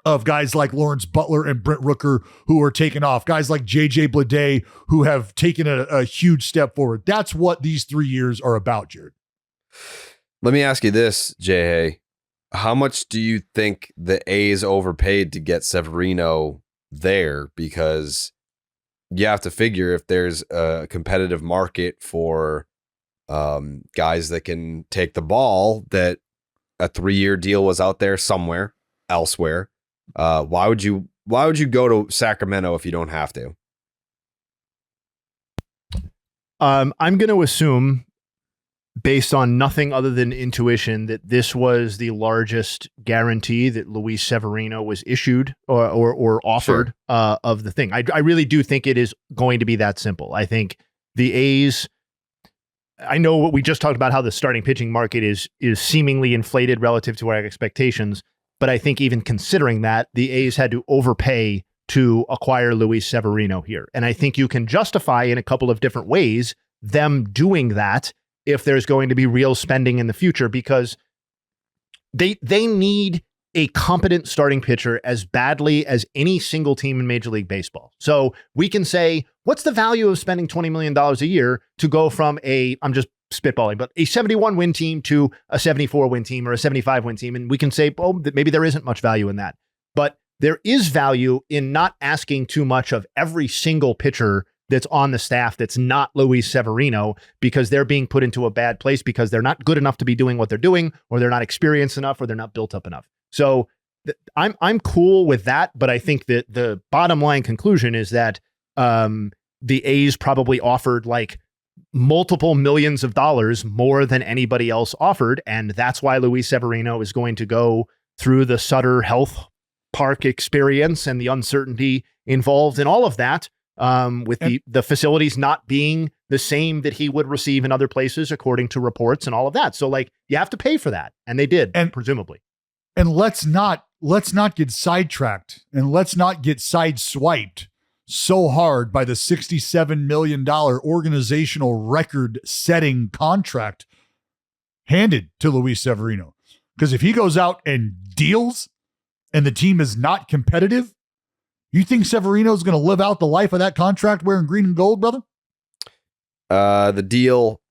[SPEAKER 2] of guys like Lawrence Butler and Brent Rooker, who are taking off, guys like JJ Bleday, who have taken a huge step forward. That's what these 3 years are about, Jared.
[SPEAKER 1] Let me ask you this, Jay. How much do you think the A's overpaid to get Severino there? Because you have to figure if there's a competitive market for guys that can take the ball, that a 3-year deal was out there somewhere elsewhere. Why would you go to Sacramento if you don't have to?
[SPEAKER 3] I'm going to assume based on nothing other than intuition, that this was the largest guarantee that Luis Severino was issued or offered of the thing. I really do think it is going to be that simple. I think the A's, I know what we just talked about, how the starting pitching market is seemingly inflated relative to our expectations, but I think even considering that, the A's had to overpay to acquire Luis Severino here. And I think you can justify in a couple of different ways them doing that if there's going to be real spending in the future, because they need a competent starting pitcher as badly as any single team in Major League Baseball. So we can say, what's the value of spending $20 million a year to go from I'm just spitballing, but a 71 win team to a 74 win team or a 75 win team. And we can say, oh, that maybe there isn't much value in that, but there is value in not asking too much of every single pitcher that's on the staff that's not Luis Severino, because they're being put into a bad place because they're not good enough to be doing what they're doing, or they're not experienced enough, or they're not built up enough. So I'm cool with that, but I think that the bottom line conclusion is that the A's probably offered like multiple millions of dollars more than anybody else offered, and that's why Luis Severino is going to go through the Sutter Health Park experience and the uncertainty involved in all of that. With the facilities not being the same that he would receive in other places, according to reports and all of that. So like, you have to pay for that. And they did, and presumably.
[SPEAKER 2] And let's not get sidetracked, and let's not get sideswiped so hard by the $67 million organizational record setting contract handed to Luis Severino. Because if he goes out and deals and the team is not competitive, you think Severino's going to live out the life of that contract wearing green and gold, brother?
[SPEAKER 1] The deal,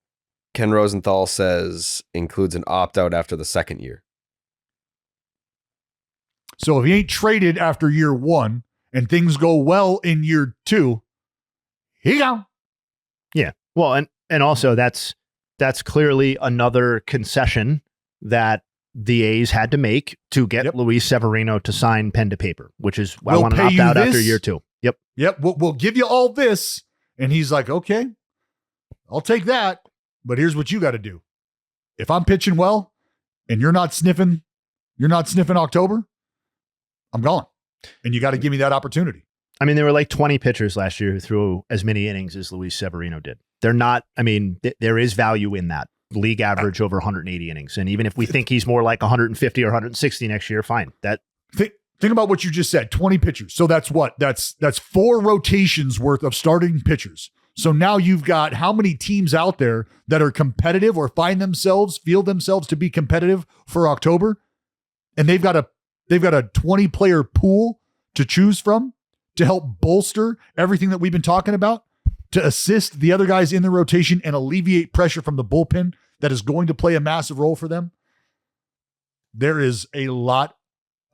[SPEAKER 1] Ken Rosenthal says, includes an opt-out after the second year.
[SPEAKER 2] So if he ain't traded after year one and things go well in year two, he go.
[SPEAKER 3] Yeah. Well, and also that's clearly another concession that the A's had to make to get Luis Severino to sign pen to paper, which is I want to opt out after year two. Yep.
[SPEAKER 2] We'll give you all this. And he's like, okay, I'll take that. But here's what you got to do. If I'm pitching well and you're not sniffing October, I'm gone. And you got to give me that opportunity.
[SPEAKER 3] I mean, there were like 20 pitchers last year who threw as many innings as Luis Severino did. They're not, I mean, there is value in that. League average over 180 innings. And even if we think he's more like 150 or 160 next year, fine.
[SPEAKER 2] Think about what you just said, 20 pitchers. So that's what? That's 4 rotations worth of starting pitchers. So now you've got how many teams out there that are competitive or feel themselves to be competitive for October? And they've got a 20-player pool to choose from to help bolster everything that we've been talking about, to assist the other guys in the rotation and alleviate pressure from the bullpen that is going to play a massive role for them. There is a lot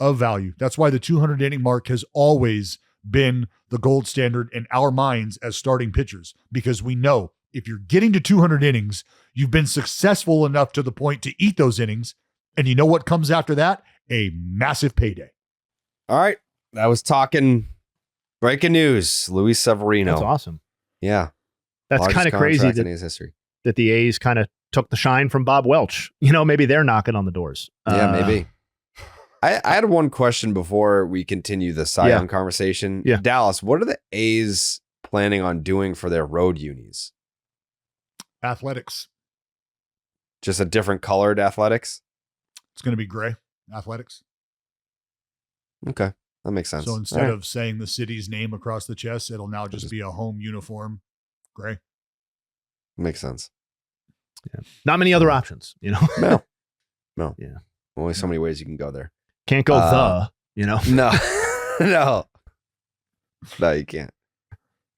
[SPEAKER 2] of value. That's why the 200 inning mark has always been the gold standard in our minds as starting pitchers, because we know if you're getting to 200 innings, you've been successful enough to the point to eat those innings. And you know what comes after that? A massive payday.
[SPEAKER 1] All right. I was talking breaking news. Luis Severino.
[SPEAKER 3] That's awesome.
[SPEAKER 1] Yeah.
[SPEAKER 3] That's kind of crazy
[SPEAKER 1] in his history.
[SPEAKER 3] That the A's kind of took the shine from Bob Welch. You know, maybe they're knocking on the doors.
[SPEAKER 1] Yeah, maybe. I had one question before we continue the Cy Young conversation.
[SPEAKER 3] Yeah.
[SPEAKER 1] Dallas, what are the A's planning on doing for their road unis?
[SPEAKER 2] Athletics.
[SPEAKER 1] Just a different colored athletics?
[SPEAKER 2] It's going to be gray athletics.
[SPEAKER 1] Okay. That makes sense.
[SPEAKER 2] So instead of saying the city's name across the chest, it'll now just be a home uniform, gray.
[SPEAKER 1] Makes sense.
[SPEAKER 3] Yeah. Not many other options, you know?
[SPEAKER 1] No.
[SPEAKER 3] Yeah.
[SPEAKER 1] Only so many ways you can go there.
[SPEAKER 3] Can't go you know?
[SPEAKER 1] No. No, you can't.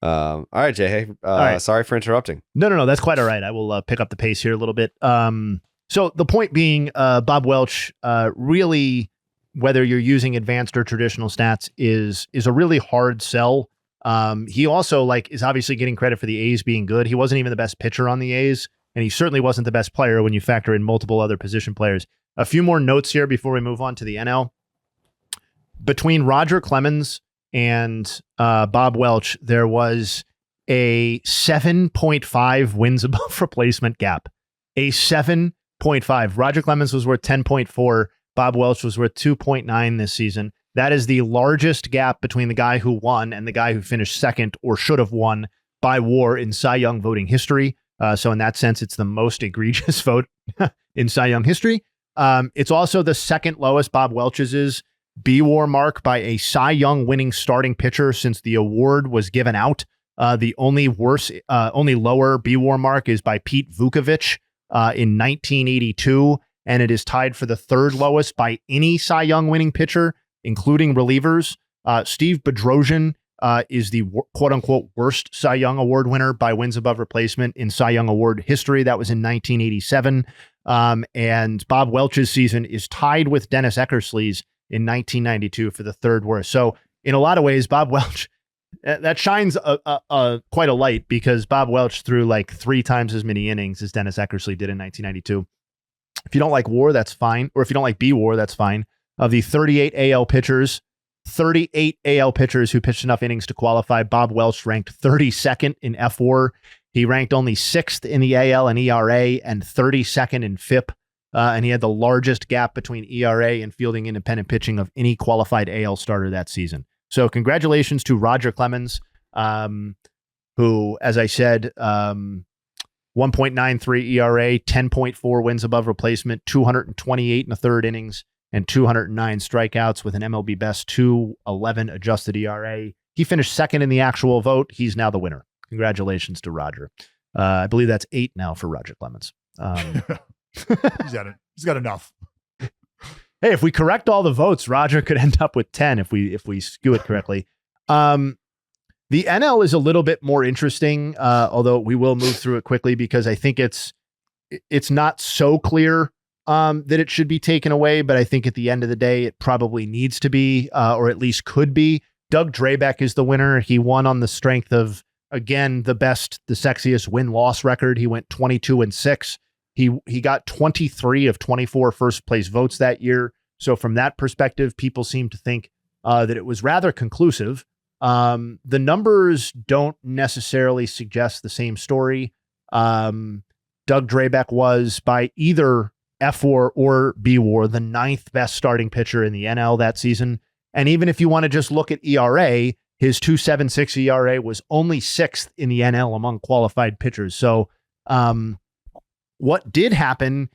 [SPEAKER 1] All right, Jay. Hey,
[SPEAKER 3] right.
[SPEAKER 1] Sorry for interrupting.
[SPEAKER 3] No. That's quite all right. I will pick up the pace here a little bit. So the point being, Bob Welch really, whether you're using advanced or traditional stats, is a really hard sell. He also is obviously getting credit for the A's being good. He wasn't even the best pitcher on the A's, and he certainly wasn't the best player when you factor in multiple other position players. A few more notes here before we move on to the NL. Between Roger Clemens and Bob Welch, there was a 7.5 wins above replacement gap. a 7.5. Roger Clemens was worth 10.4. Bob Welch was worth 2.9 this season. That is the largest gap between the guy who won and the guy who finished second or should have won by WAR in Cy Young voting history. So in that sense, it's the most egregious vote in Cy Young history. It's also the second lowest. Bob Welch's B-WAR mark by a Cy Young winning starting pitcher since the award was given out. The only lower B-WAR mark is by Pete Vukovich in 1982, and it is tied for the third lowest by any Cy Young winning pitcher, including relievers. Steve Bedrosian is the quote-unquote worst Cy Young Award winner by wins above replacement in Cy Young Award history. That was in 1987. And Bob Welch's season is tied with Dennis Eckersley's in 1992 for the third worst. So in a lot of ways, Bob Welch, that shines quite a light because Bob Welch threw like 3 times as many innings as Dennis Eckersley did in 1992. If you don't like WAR, that's fine. Or if you don't like B-WAR, that's fine. Of the 38 AL pitchers who pitched enough innings to qualify, Bob Welch ranked 32nd in F-WAR. He ranked only 6th in the AL and ERA and 32nd in FIP. And he had the largest gap between ERA and fielding independent pitching of any qualified AL starter that season. So congratulations to Roger Clemens, who, as I said, 1.93 ERA, 10.4 wins above replacement, 228 in the third innings, and 209 strikeouts with an MLB best 2.11 adjusted ERA. He finished second in the actual vote. He's now the winner. Congratulations to Roger. I believe that's 8 now for Roger Clemens.
[SPEAKER 2] He's got enough.
[SPEAKER 3] Hey, if we correct all the votes, Roger could end up with 10 if we skew it correctly. The NL is a little bit more interesting, although we will move through it quickly because I think it's not so clear that it should be taken away, but I think at the end of the day, it probably needs to be, or at least could be. Doug Drabek is the winner. He won on the strength of, again, the sexiest win-loss record. He went 22-6. He got 23 of 24 first place votes that year. So from that perspective, people seem to think that it was rather conclusive. The numbers don't necessarily suggest the same story. Doug Drabek was, by either F-WAR or B-WAR, the 9th best starting pitcher in the NL that season. And even if you want to just look at ERA, his 2.76 ERA was only 6th in the NL among qualified pitchers. So what did happen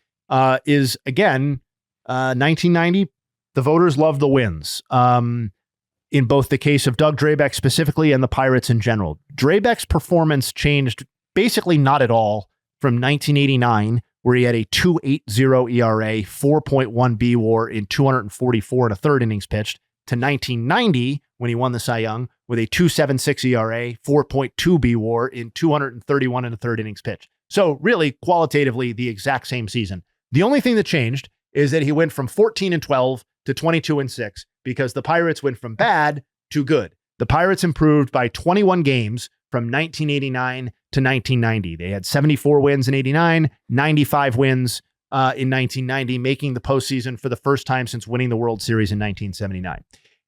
[SPEAKER 3] is, again, 1990, the voters loved the wins. In both the case of Doug Drabek specifically and the Pirates in general. Drabek's performance changed basically not at all from 1989, where he had a 2.80 ERA, 4.1 B-WAR in 244 and a third innings pitched, to 1990, when he won the Cy Young, with a 2.76 ERA, 4.2 B-WAR in 231 and a third innings pitched. So really, qualitatively, the exact same season. The only thing that changed is that he went from 14-12 to 22-6 because the Pirates went from bad to good. The Pirates improved by 21 games from 1989 to 1990. They had 74 wins in 89, 95 wins in 1990, making the postseason for the first time since winning the World Series in 1979.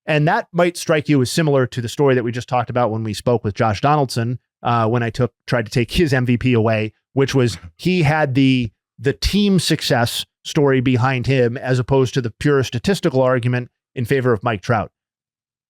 [SPEAKER 3] And that might strike you as similar to the story that we just talked about when we spoke with Josh Donaldson, when I tried to take his MVP away, which was he had the team success story behind him as opposed to the pure statistical argument in favor of Mike Trout.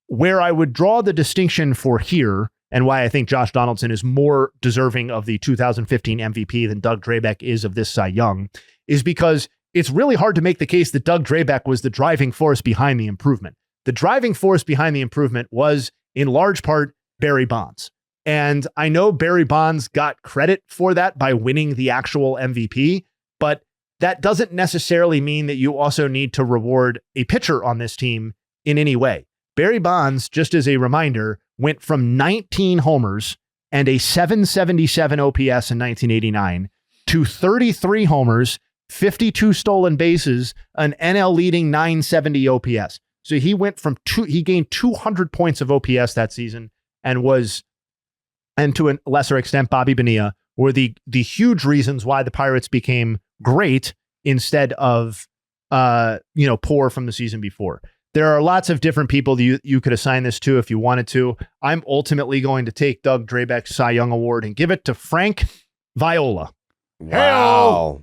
[SPEAKER 3] Where I would draw the distinction for here, and why I think Josh Donaldson is more deserving of the 2015 MVP than Doug Drabek is of this Cy Young, is because it's really hard to make the case that Doug Drabek was the driving force behind the improvement. The driving force behind the improvement was, in large part, Barry Bonds. And I know Barry Bonds got credit for that by winning the actual MVP, but that doesn't necessarily mean that you also need to reward a pitcher on this team in any way. Barry Bonds, just as a reminder, went from 19 homers and a 777 OPS in 1989 to 33 homers, 52 stolen bases, an NL leading 970 OPS. So he went from he gained 200 points of OPS that season and to a lesser extent, Bobby Bonilla were the huge reasons why the Pirates became great instead of, poor from the season before. There are lots of different people that you could assign this to if you wanted to. I'm ultimately going to take Doug Drabek's Cy Young Award and give it to Frank Viola.
[SPEAKER 1] Wow.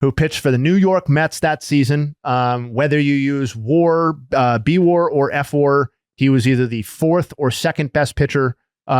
[SPEAKER 3] who pitched for the New York Mets that season. Whether you use WAR, B-WAR, or F-WAR, he was either the fourth or second best pitcher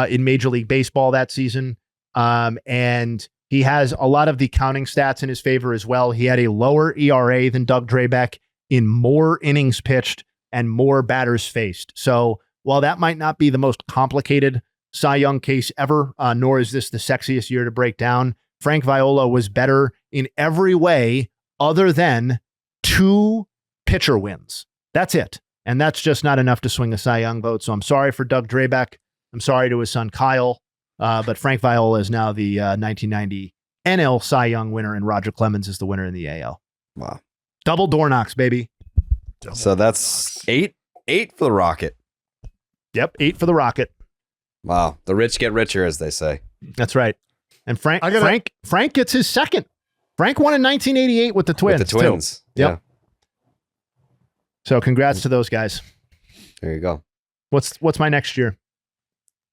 [SPEAKER 3] in Major League Baseball that season. And he has a lot of the counting stats in his favor as well. He had a lower ERA than Doug Drabeck in more innings pitched and more batters faced. So while that might not be the most complicated Cy Young case ever, nor is this the sexiest year to break down, Frank Viola was better in every way other than 2 pitcher wins. That's it. And that's just not enough to swing the Cy Young vote. So I'm sorry for Doug Drabeck. I'm sorry to his son, Kyle. But Frank Viola is now the 1990 NL Cy Young winner, and Roger Clemens is the winner in the AL.
[SPEAKER 1] Wow.
[SPEAKER 3] Double door knocks, baby.
[SPEAKER 1] So that's 8 for the Rocket.
[SPEAKER 3] Yep, 8 for the Rocket.
[SPEAKER 1] Wow. The rich get richer, as they say.
[SPEAKER 3] That's right. And Frank gets his second. Frank won in 1988 with the Twins.
[SPEAKER 1] With the Twins.
[SPEAKER 3] Too. Yep.
[SPEAKER 1] Yeah.
[SPEAKER 3] So congrats to those guys.
[SPEAKER 1] There you go.
[SPEAKER 3] What's my next year?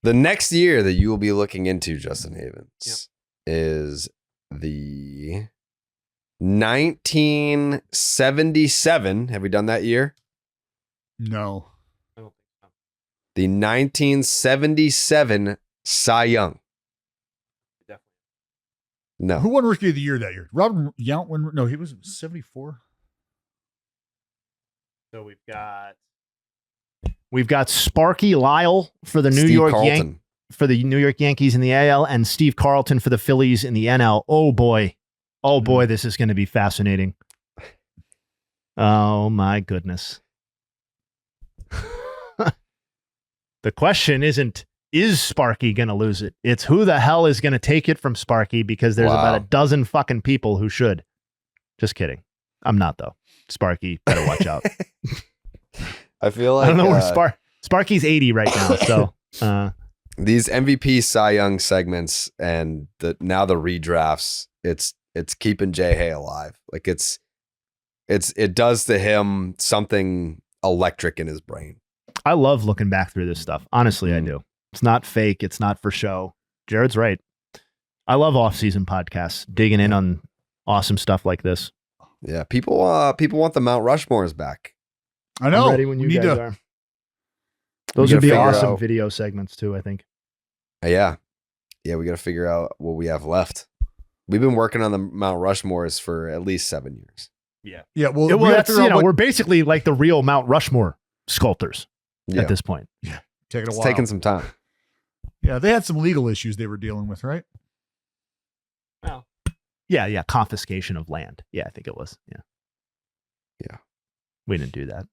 [SPEAKER 1] The next year that you will be looking into, Justin Havens, is the 1977. Have we done that year?
[SPEAKER 2] No.
[SPEAKER 1] The 1977 Cy Young. No.
[SPEAKER 2] Who won Rookie of the Year that year? Robert Yount won. No, he was 74.
[SPEAKER 3] So we've got Sparky Lyle for the New York Yankees in the AL, and Steve Carlton for the Phillies in the NL. Oh boy, this is going to be fascinating. Oh my goodness. The question isn't, is Sparky going to lose it? It's who the hell is going to take it from Sparky, because there's about a dozen fucking people who should. Just kidding. I'm not, though. Sparky, better watch out.
[SPEAKER 1] I feel like
[SPEAKER 3] I don't know where Sparky's 80 right now. So
[SPEAKER 1] these MVP Cy Young segments and now the redrafts, it's keeping Jay Hay alive. Like it does to him something electric in his brain.
[SPEAKER 3] I love looking back through this stuff. Honestly, I do. It's not fake. It's not for show. Jared's right. I love off-season podcasts, digging in on awesome stuff like this.
[SPEAKER 1] Yeah, people want the Mount Rushmores back.
[SPEAKER 2] I know.
[SPEAKER 3] I'm ready when you guys are. Those would be awesome video segments too, I think.
[SPEAKER 1] Yeah, we got to figure out what we have left. We've been working on the Mount Rushmores for at least 7 years.
[SPEAKER 3] Yeah.
[SPEAKER 2] Well,
[SPEAKER 3] we're basically like the real Mount Rushmore sculptors at this point.
[SPEAKER 2] Yeah, taking a while.
[SPEAKER 1] It's taking some time.
[SPEAKER 2] Yeah, they had some legal issues they were dealing with, right?
[SPEAKER 3] Well, yeah, confiscation of land. Yeah, I think it was. Yeah. We didn't do that.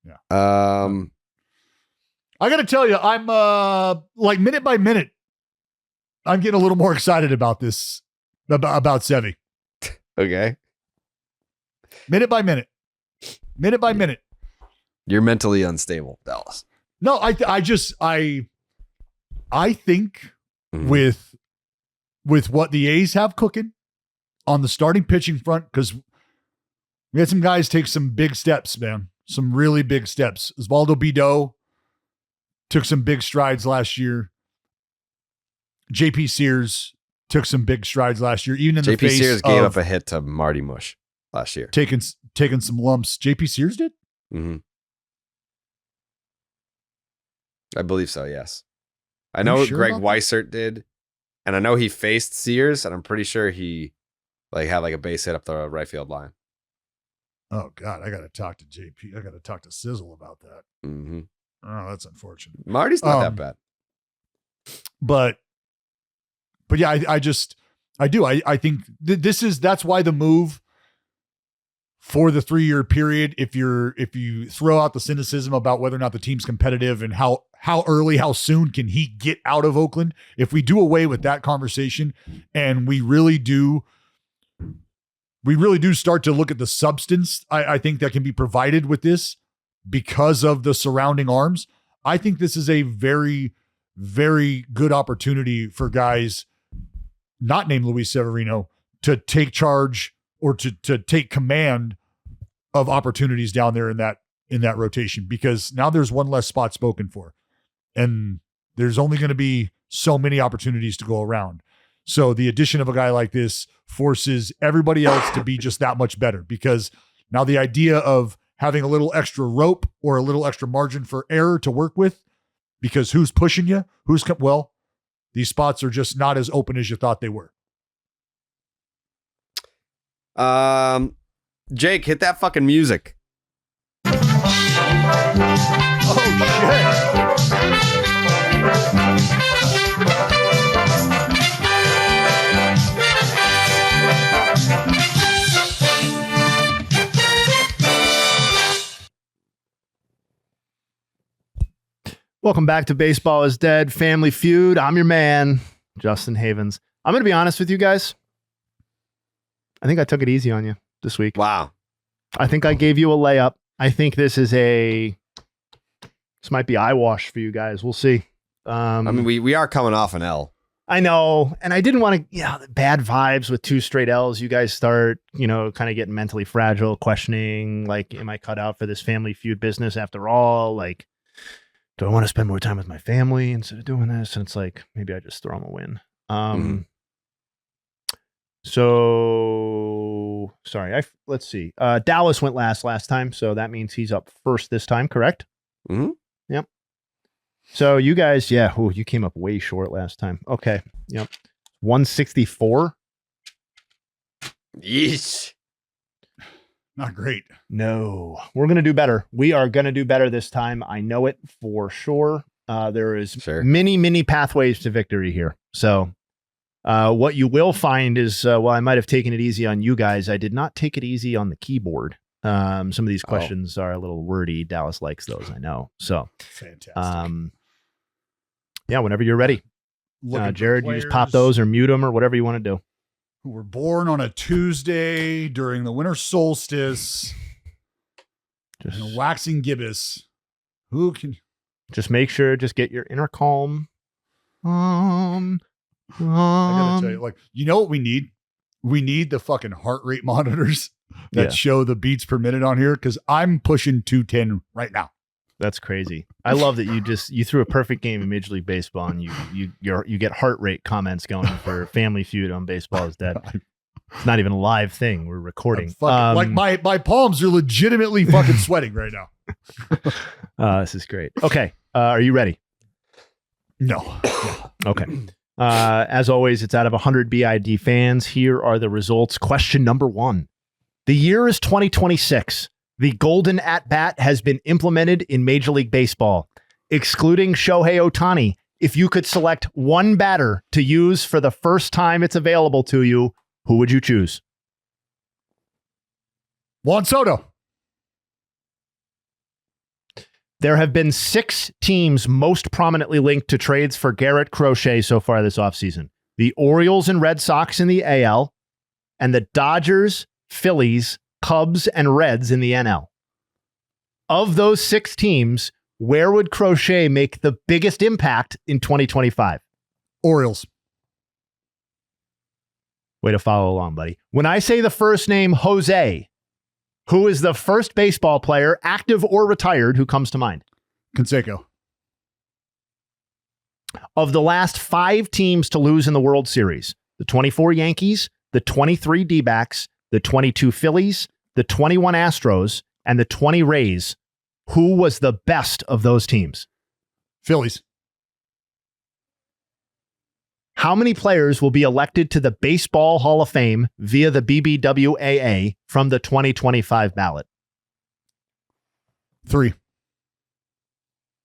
[SPEAKER 2] Yeah. I got to tell you, I'm like minute by minute, I'm getting a little more excited about this, about Sevy.
[SPEAKER 1] Okay.
[SPEAKER 2] Minute by minute.
[SPEAKER 1] You're mentally unstable, Dallas.
[SPEAKER 2] No, I think with what the A's have cooking on the starting pitching front, because we had some guys take some big steps, man. Some really big steps. Osvaldo Bido took some big strides last year. JP Sears took some big strides last year. Even in the face
[SPEAKER 1] JP Sears gave up a hit to Marty Mush last year.
[SPEAKER 2] Taking some lumps. JP Sears did?
[SPEAKER 1] Mm-hmm. I believe so, yes. I know Greg Weissert did, and I know he faced Sears, and I'm pretty sure he had a base hit up the right field line.
[SPEAKER 2] Oh, God, I got to talk to JP. I got to talk to Sizzle about that.
[SPEAKER 1] Mm-hmm.
[SPEAKER 2] Oh, that's unfortunate.
[SPEAKER 1] Marty's not that bad.
[SPEAKER 2] But yeah, I think that's why the move for the 3-year period, if you throw out the cynicism about whether or not the team's competitive and how early, how soon can he get out of Oakland, if we do away with that conversation and we really do start to look at the substance, I think that can be provided with this because of the surrounding arms. I think this is a very, very good opportunity for guys not named Luis Severino to take charge or to take command of opportunities down there in that rotation, because now there's one less spot spoken for, and there's only going to be so many opportunities to go around. So the addition of a guy like this forces everybody else to be just that much better, because now the idea of having a little extra rope or a little extra margin for error to work with, because who's pushing you? Well, these spots are just not as open as you thought they were.
[SPEAKER 1] Jake, hit that fucking music.
[SPEAKER 2] Oh, shit.
[SPEAKER 3] Welcome back to Baseball is Dead, Family Feud. I'm your man, Justin Havens. I'm going to be honest with you guys. I think I took it easy on you this week.
[SPEAKER 1] Wow.
[SPEAKER 3] I think I gave you a layup. I think this might be eyewash for you guys. We'll see.
[SPEAKER 1] I mean, we are coming off an L.
[SPEAKER 3] I know. And I didn't want to, bad vibes with 2 straight L's. You guys start, kind of getting mentally fragile, questioning, like, am I cut out for this Family Feud business after all? Like, do I want to spend more time with my family instead of doing this? And it's like, maybe I just throw them a win. So sorry. Let's see. Dallas went last time. So that means he's up first this time. Correct.
[SPEAKER 1] Mm-hmm.
[SPEAKER 3] Yep. So you guys, you came up way short last time. Okay. Yep. 164.
[SPEAKER 1] Yeesh.
[SPEAKER 2] Not great.
[SPEAKER 3] No, we're going to do better. We are going to do better this time. I know it for sure. There is many pathways to victory here. So what you will find is, I might have taken it easy on you guys. I did not take it easy on the keyboard. Some of these questions are a little wordy. Dallas likes those, I know. So
[SPEAKER 2] fantastic.
[SPEAKER 3] Whenever you're ready. Jared, you just pop those or mute them or whatever you want to do.
[SPEAKER 2] Who were born on a Tuesday during the winter solstice. Just a waxing gibbous. Who can
[SPEAKER 3] just make sure, just get your inner calm.
[SPEAKER 2] I gotta tell you, like, you know what we need? We need the fucking heart rate monitors that show the beats per minute on here, because I'm pushing 210 right now.
[SPEAKER 3] That's crazy. I love that you threw a perfect game in Major League Baseball and you get heart rate comments going for Family Feud on Baseball is Dead. It's not even a live thing. We're recording.
[SPEAKER 2] Like my palms are legitimately fucking sweating right now.
[SPEAKER 3] This is great. Okay. Are you ready?
[SPEAKER 2] No.
[SPEAKER 3] Okay. As always, it's out of 100 BID fans. Here are the results. Question number 1. The year is 2026. The golden at-bat has been implemented in Major League Baseball. Excluding Shohei Ohtani, if you could select one batter to use for the first time it's available to you, who would you choose?
[SPEAKER 2] Juan Soto.
[SPEAKER 3] There have been 6 teams most prominently linked to trades for Garrett Crochet so far this offseason. The Orioles and Red Sox in the AL, and the Dodgers, Phillies, Cubs, and Reds in the NL. Of those 6 teams, where would Crochet make the biggest impact in 2025?
[SPEAKER 2] Orioles.
[SPEAKER 3] Way to follow along, buddy. When I say the first name Jose, who is the first baseball player, active or retired, who comes to mind?
[SPEAKER 2] Canseco.
[SPEAKER 3] Of the last 5 teams to lose in the World Series, the 24 Yankees, the 23 D-backs, the 22 Phillies, the 21 Astros, and the 20 Rays, who was the best of those teams?
[SPEAKER 2] Phillies.
[SPEAKER 3] How many players will be elected to the Baseball Hall of Fame via the BBWAA from the 2025 ballot?
[SPEAKER 2] 3.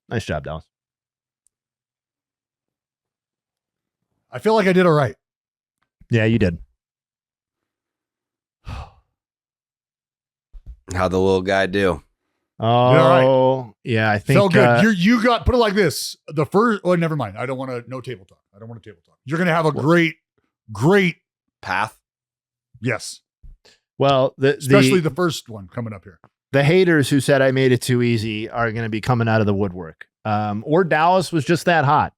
[SPEAKER 3] Nice job, Dallas.
[SPEAKER 2] I feel like I did all right.
[SPEAKER 3] Yeah, you did.
[SPEAKER 1] How'd the little guy do?
[SPEAKER 3] Oh, yeah, I think.
[SPEAKER 2] Felt good. You got, put it like this. The first, oh, never mind. I don't want to, no table talk. I don't want to table talk. You're going to have a great
[SPEAKER 1] path.
[SPEAKER 2] Yes.
[SPEAKER 3] Well,
[SPEAKER 2] especially the first one coming up here.
[SPEAKER 3] The haters who said I made it too easy are going to be coming out of the woodwork. Or Dallas was just that hot.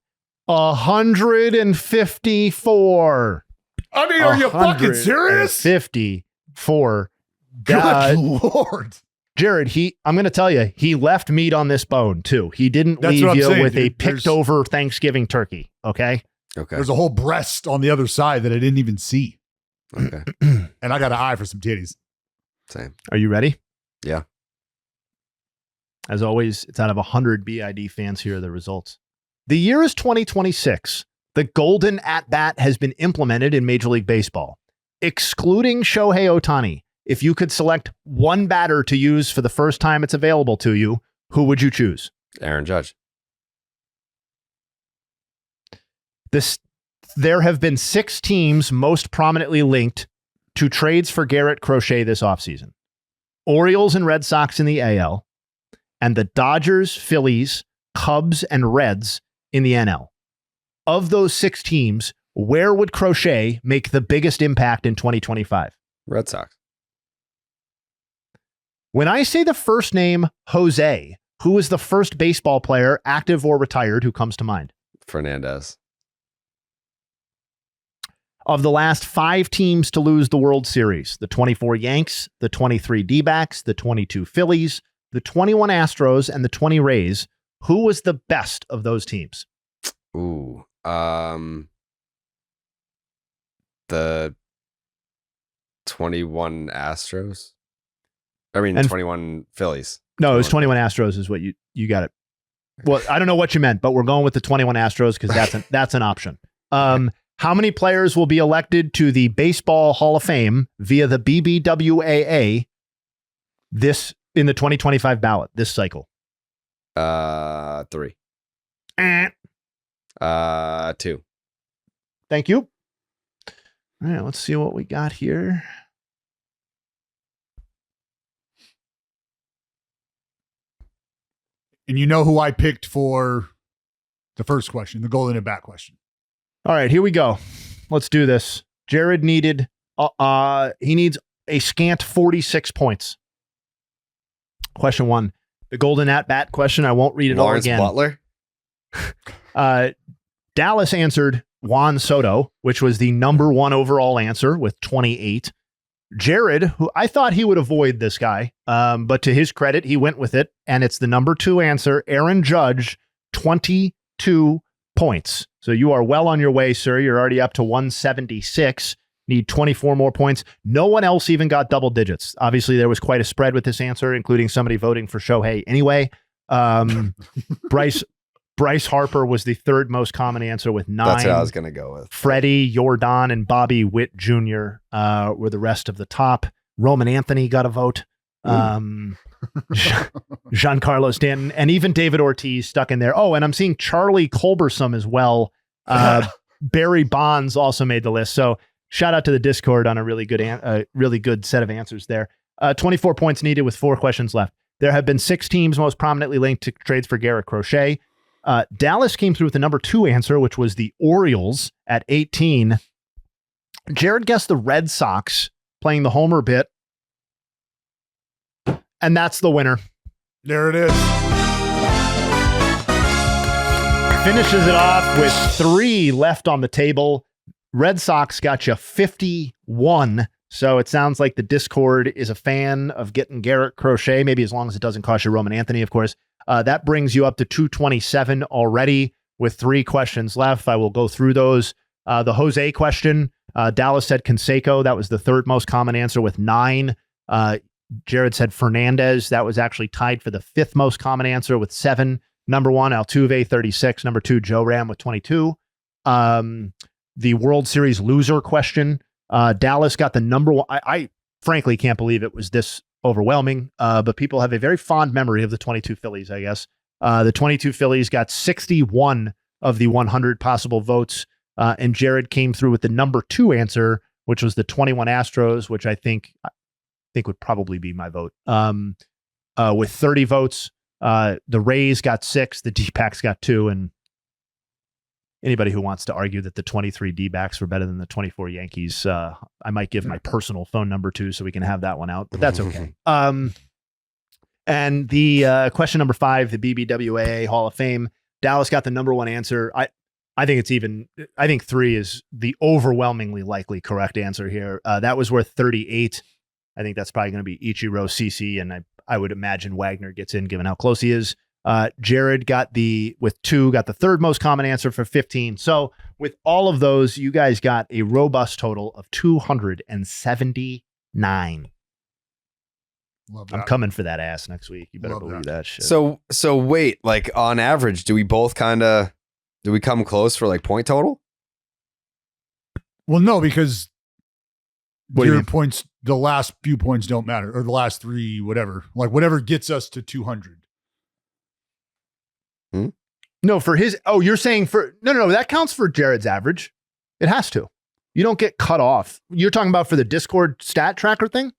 [SPEAKER 3] 154.
[SPEAKER 2] I mean, are you fucking serious?
[SPEAKER 3] 54.
[SPEAKER 2] Good Lord.
[SPEAKER 3] Jared, I'm going to tell you, he left meat on this bone too. He didn't leave you with a picked over Thanksgiving turkey. Okay.
[SPEAKER 1] Okay.
[SPEAKER 2] There's a whole breast on the other side that I didn't even see.
[SPEAKER 1] Okay.
[SPEAKER 2] And I got an eye for some titties.
[SPEAKER 1] Same.
[SPEAKER 3] Are you ready?
[SPEAKER 1] Yeah.
[SPEAKER 3] As always, it's out of 100 BID fans. Here are the results. The year is 2026. The golden at-bat has been implemented in Major League Baseball. Excluding Shohei Ohtani, if you could select one batter to use for the first time it's available to you, who would you choose?
[SPEAKER 1] Aaron Judge.
[SPEAKER 3] There have been 6 teams most prominently linked to trades for Garrett Crochet this offseason. Orioles and Red Sox in the AL, and the Dodgers, Phillies, Cubs, and Reds in the NL. Of those 6 teams, where would Crochet make the biggest impact in 2025?
[SPEAKER 1] Red Sox.
[SPEAKER 3] When I say the first name Jose, who is the first baseball player, active or retired, who comes to mind?
[SPEAKER 1] Fernandez.
[SPEAKER 3] Of the last 5 teams to lose the World Series, the 24 Yanks, the 23 D-backs, the 22 Phillies, the 21 Astros, and the 20 Rays, who was the best of those teams?
[SPEAKER 1] Ooh. The 21 Astros. I mean, 21 Phillies.
[SPEAKER 3] No, it was 21 Astros is what you got it. Well, I don't know what you meant, but we're going with the 21 Astros because that's an option. How many players will be elected to the Baseball Hall of Fame via the BBWAA in the 2025 ballot this cycle?
[SPEAKER 1] 3. 2.
[SPEAKER 3] Thank you. All right, let's see what we got here.
[SPEAKER 2] And you know who I picked for the first question, the golden at bat question.
[SPEAKER 3] All right, here we go. Let's do this. Jared needs a scant 46 points. Question 1, the golden at bat question. I won't read it
[SPEAKER 1] Lawrence
[SPEAKER 3] all again.
[SPEAKER 1] Butler.
[SPEAKER 3] Dallas answered Juan Soto, which was the number 1 overall answer with 28. Jared, who I thought he would avoid this guy, but to his credit, he went with it, and it's the number 2 answer, Aaron Judge, 22 points. So you are well on your way, sir. You're already up to 176. Need 24 more points. No one else even got double digits. Obviously, there was quite a spread with this answer, including somebody voting for Shohei anyway. Bryce Harper was the 3rd most common answer with 9.
[SPEAKER 1] That's what I was going to go with.
[SPEAKER 3] Freddie, Jordan, and Bobby Witt Jr. Were the rest of the top. Roman Anthony got a vote. Giancarlo Stanton, and even David Ortiz stuck in there. Oh, and I'm seeing Charlie Culberson as well. Barry Bonds also made the list. So shout out to the Discord on a really good set of answers there. 24 points needed with 4 questions left. There have been 6 teams most prominently linked to trades for Garrett Crochet. Dallas came through with the number 2 answer, which was the Orioles at 18. Jared guessed the Red Sox, playing the homer bit. And that's the winner.
[SPEAKER 2] There it is.
[SPEAKER 3] Finishes it off with 3 left on the table. Red Sox got you 51. So it sounds like the Discord is a fan of getting Garrett Crochet, maybe as long as it doesn't cost you Roman Anthony, of course. That brings you up to 227 already with 3 questions left. I will go through those. The Jose question, Dallas said Canseco. That was the 3rd most common answer with 9. Jared said Fernandez. That was actually tied for the 5th most common answer with 7. Number 1, Altuve, 36. Number 2, Joe Ram with 22. The World Series loser question, Dallas got the number 1. I frankly can't believe it was this overwhelming, but people have a very fond memory of the 22 Phillies, I guess. The 22 Phillies got 61 of the 100 possible votes, and Jared came through with the number 2 answer, which was the 21 Astros, which I think would probably be my vote. With 30 votes, the Rays got 6, the D-backs got 2, and anybody who wants to argue that the 23 D-backs were better than the 24 Yankees, I might give my personal phone number too, so we can have that one out, but that's okay. And the question number 5, the BBWAA Hall of Fame, Dallas got the number 1 answer. I think 3 is the overwhelmingly likely correct answer here. That was worth 38. I think that's probably going to be Ichiro, CC, and I would imagine Wagner gets in given how close he is. Jared got with 2, got the 3rd most common answer for 15. So with all of those, you guys got a robust total of 279.
[SPEAKER 2] Love
[SPEAKER 3] I'm
[SPEAKER 2] that.
[SPEAKER 3] coming for that ass next week. You better
[SPEAKER 2] Love
[SPEAKER 3] believe that shit.
[SPEAKER 1] So wait, like on average, do we come close for like point total?
[SPEAKER 2] Well, no, because
[SPEAKER 3] What do you
[SPEAKER 2] your
[SPEAKER 3] mean?
[SPEAKER 2] points, the last few points don't matter, or the last three, whatever. Like whatever gets us to 200.
[SPEAKER 3] No, for his. Oh, you're saying for no. That counts for Jared's average. It has to. You don't get cut off. You're talking about for the Discord stat tracker thing.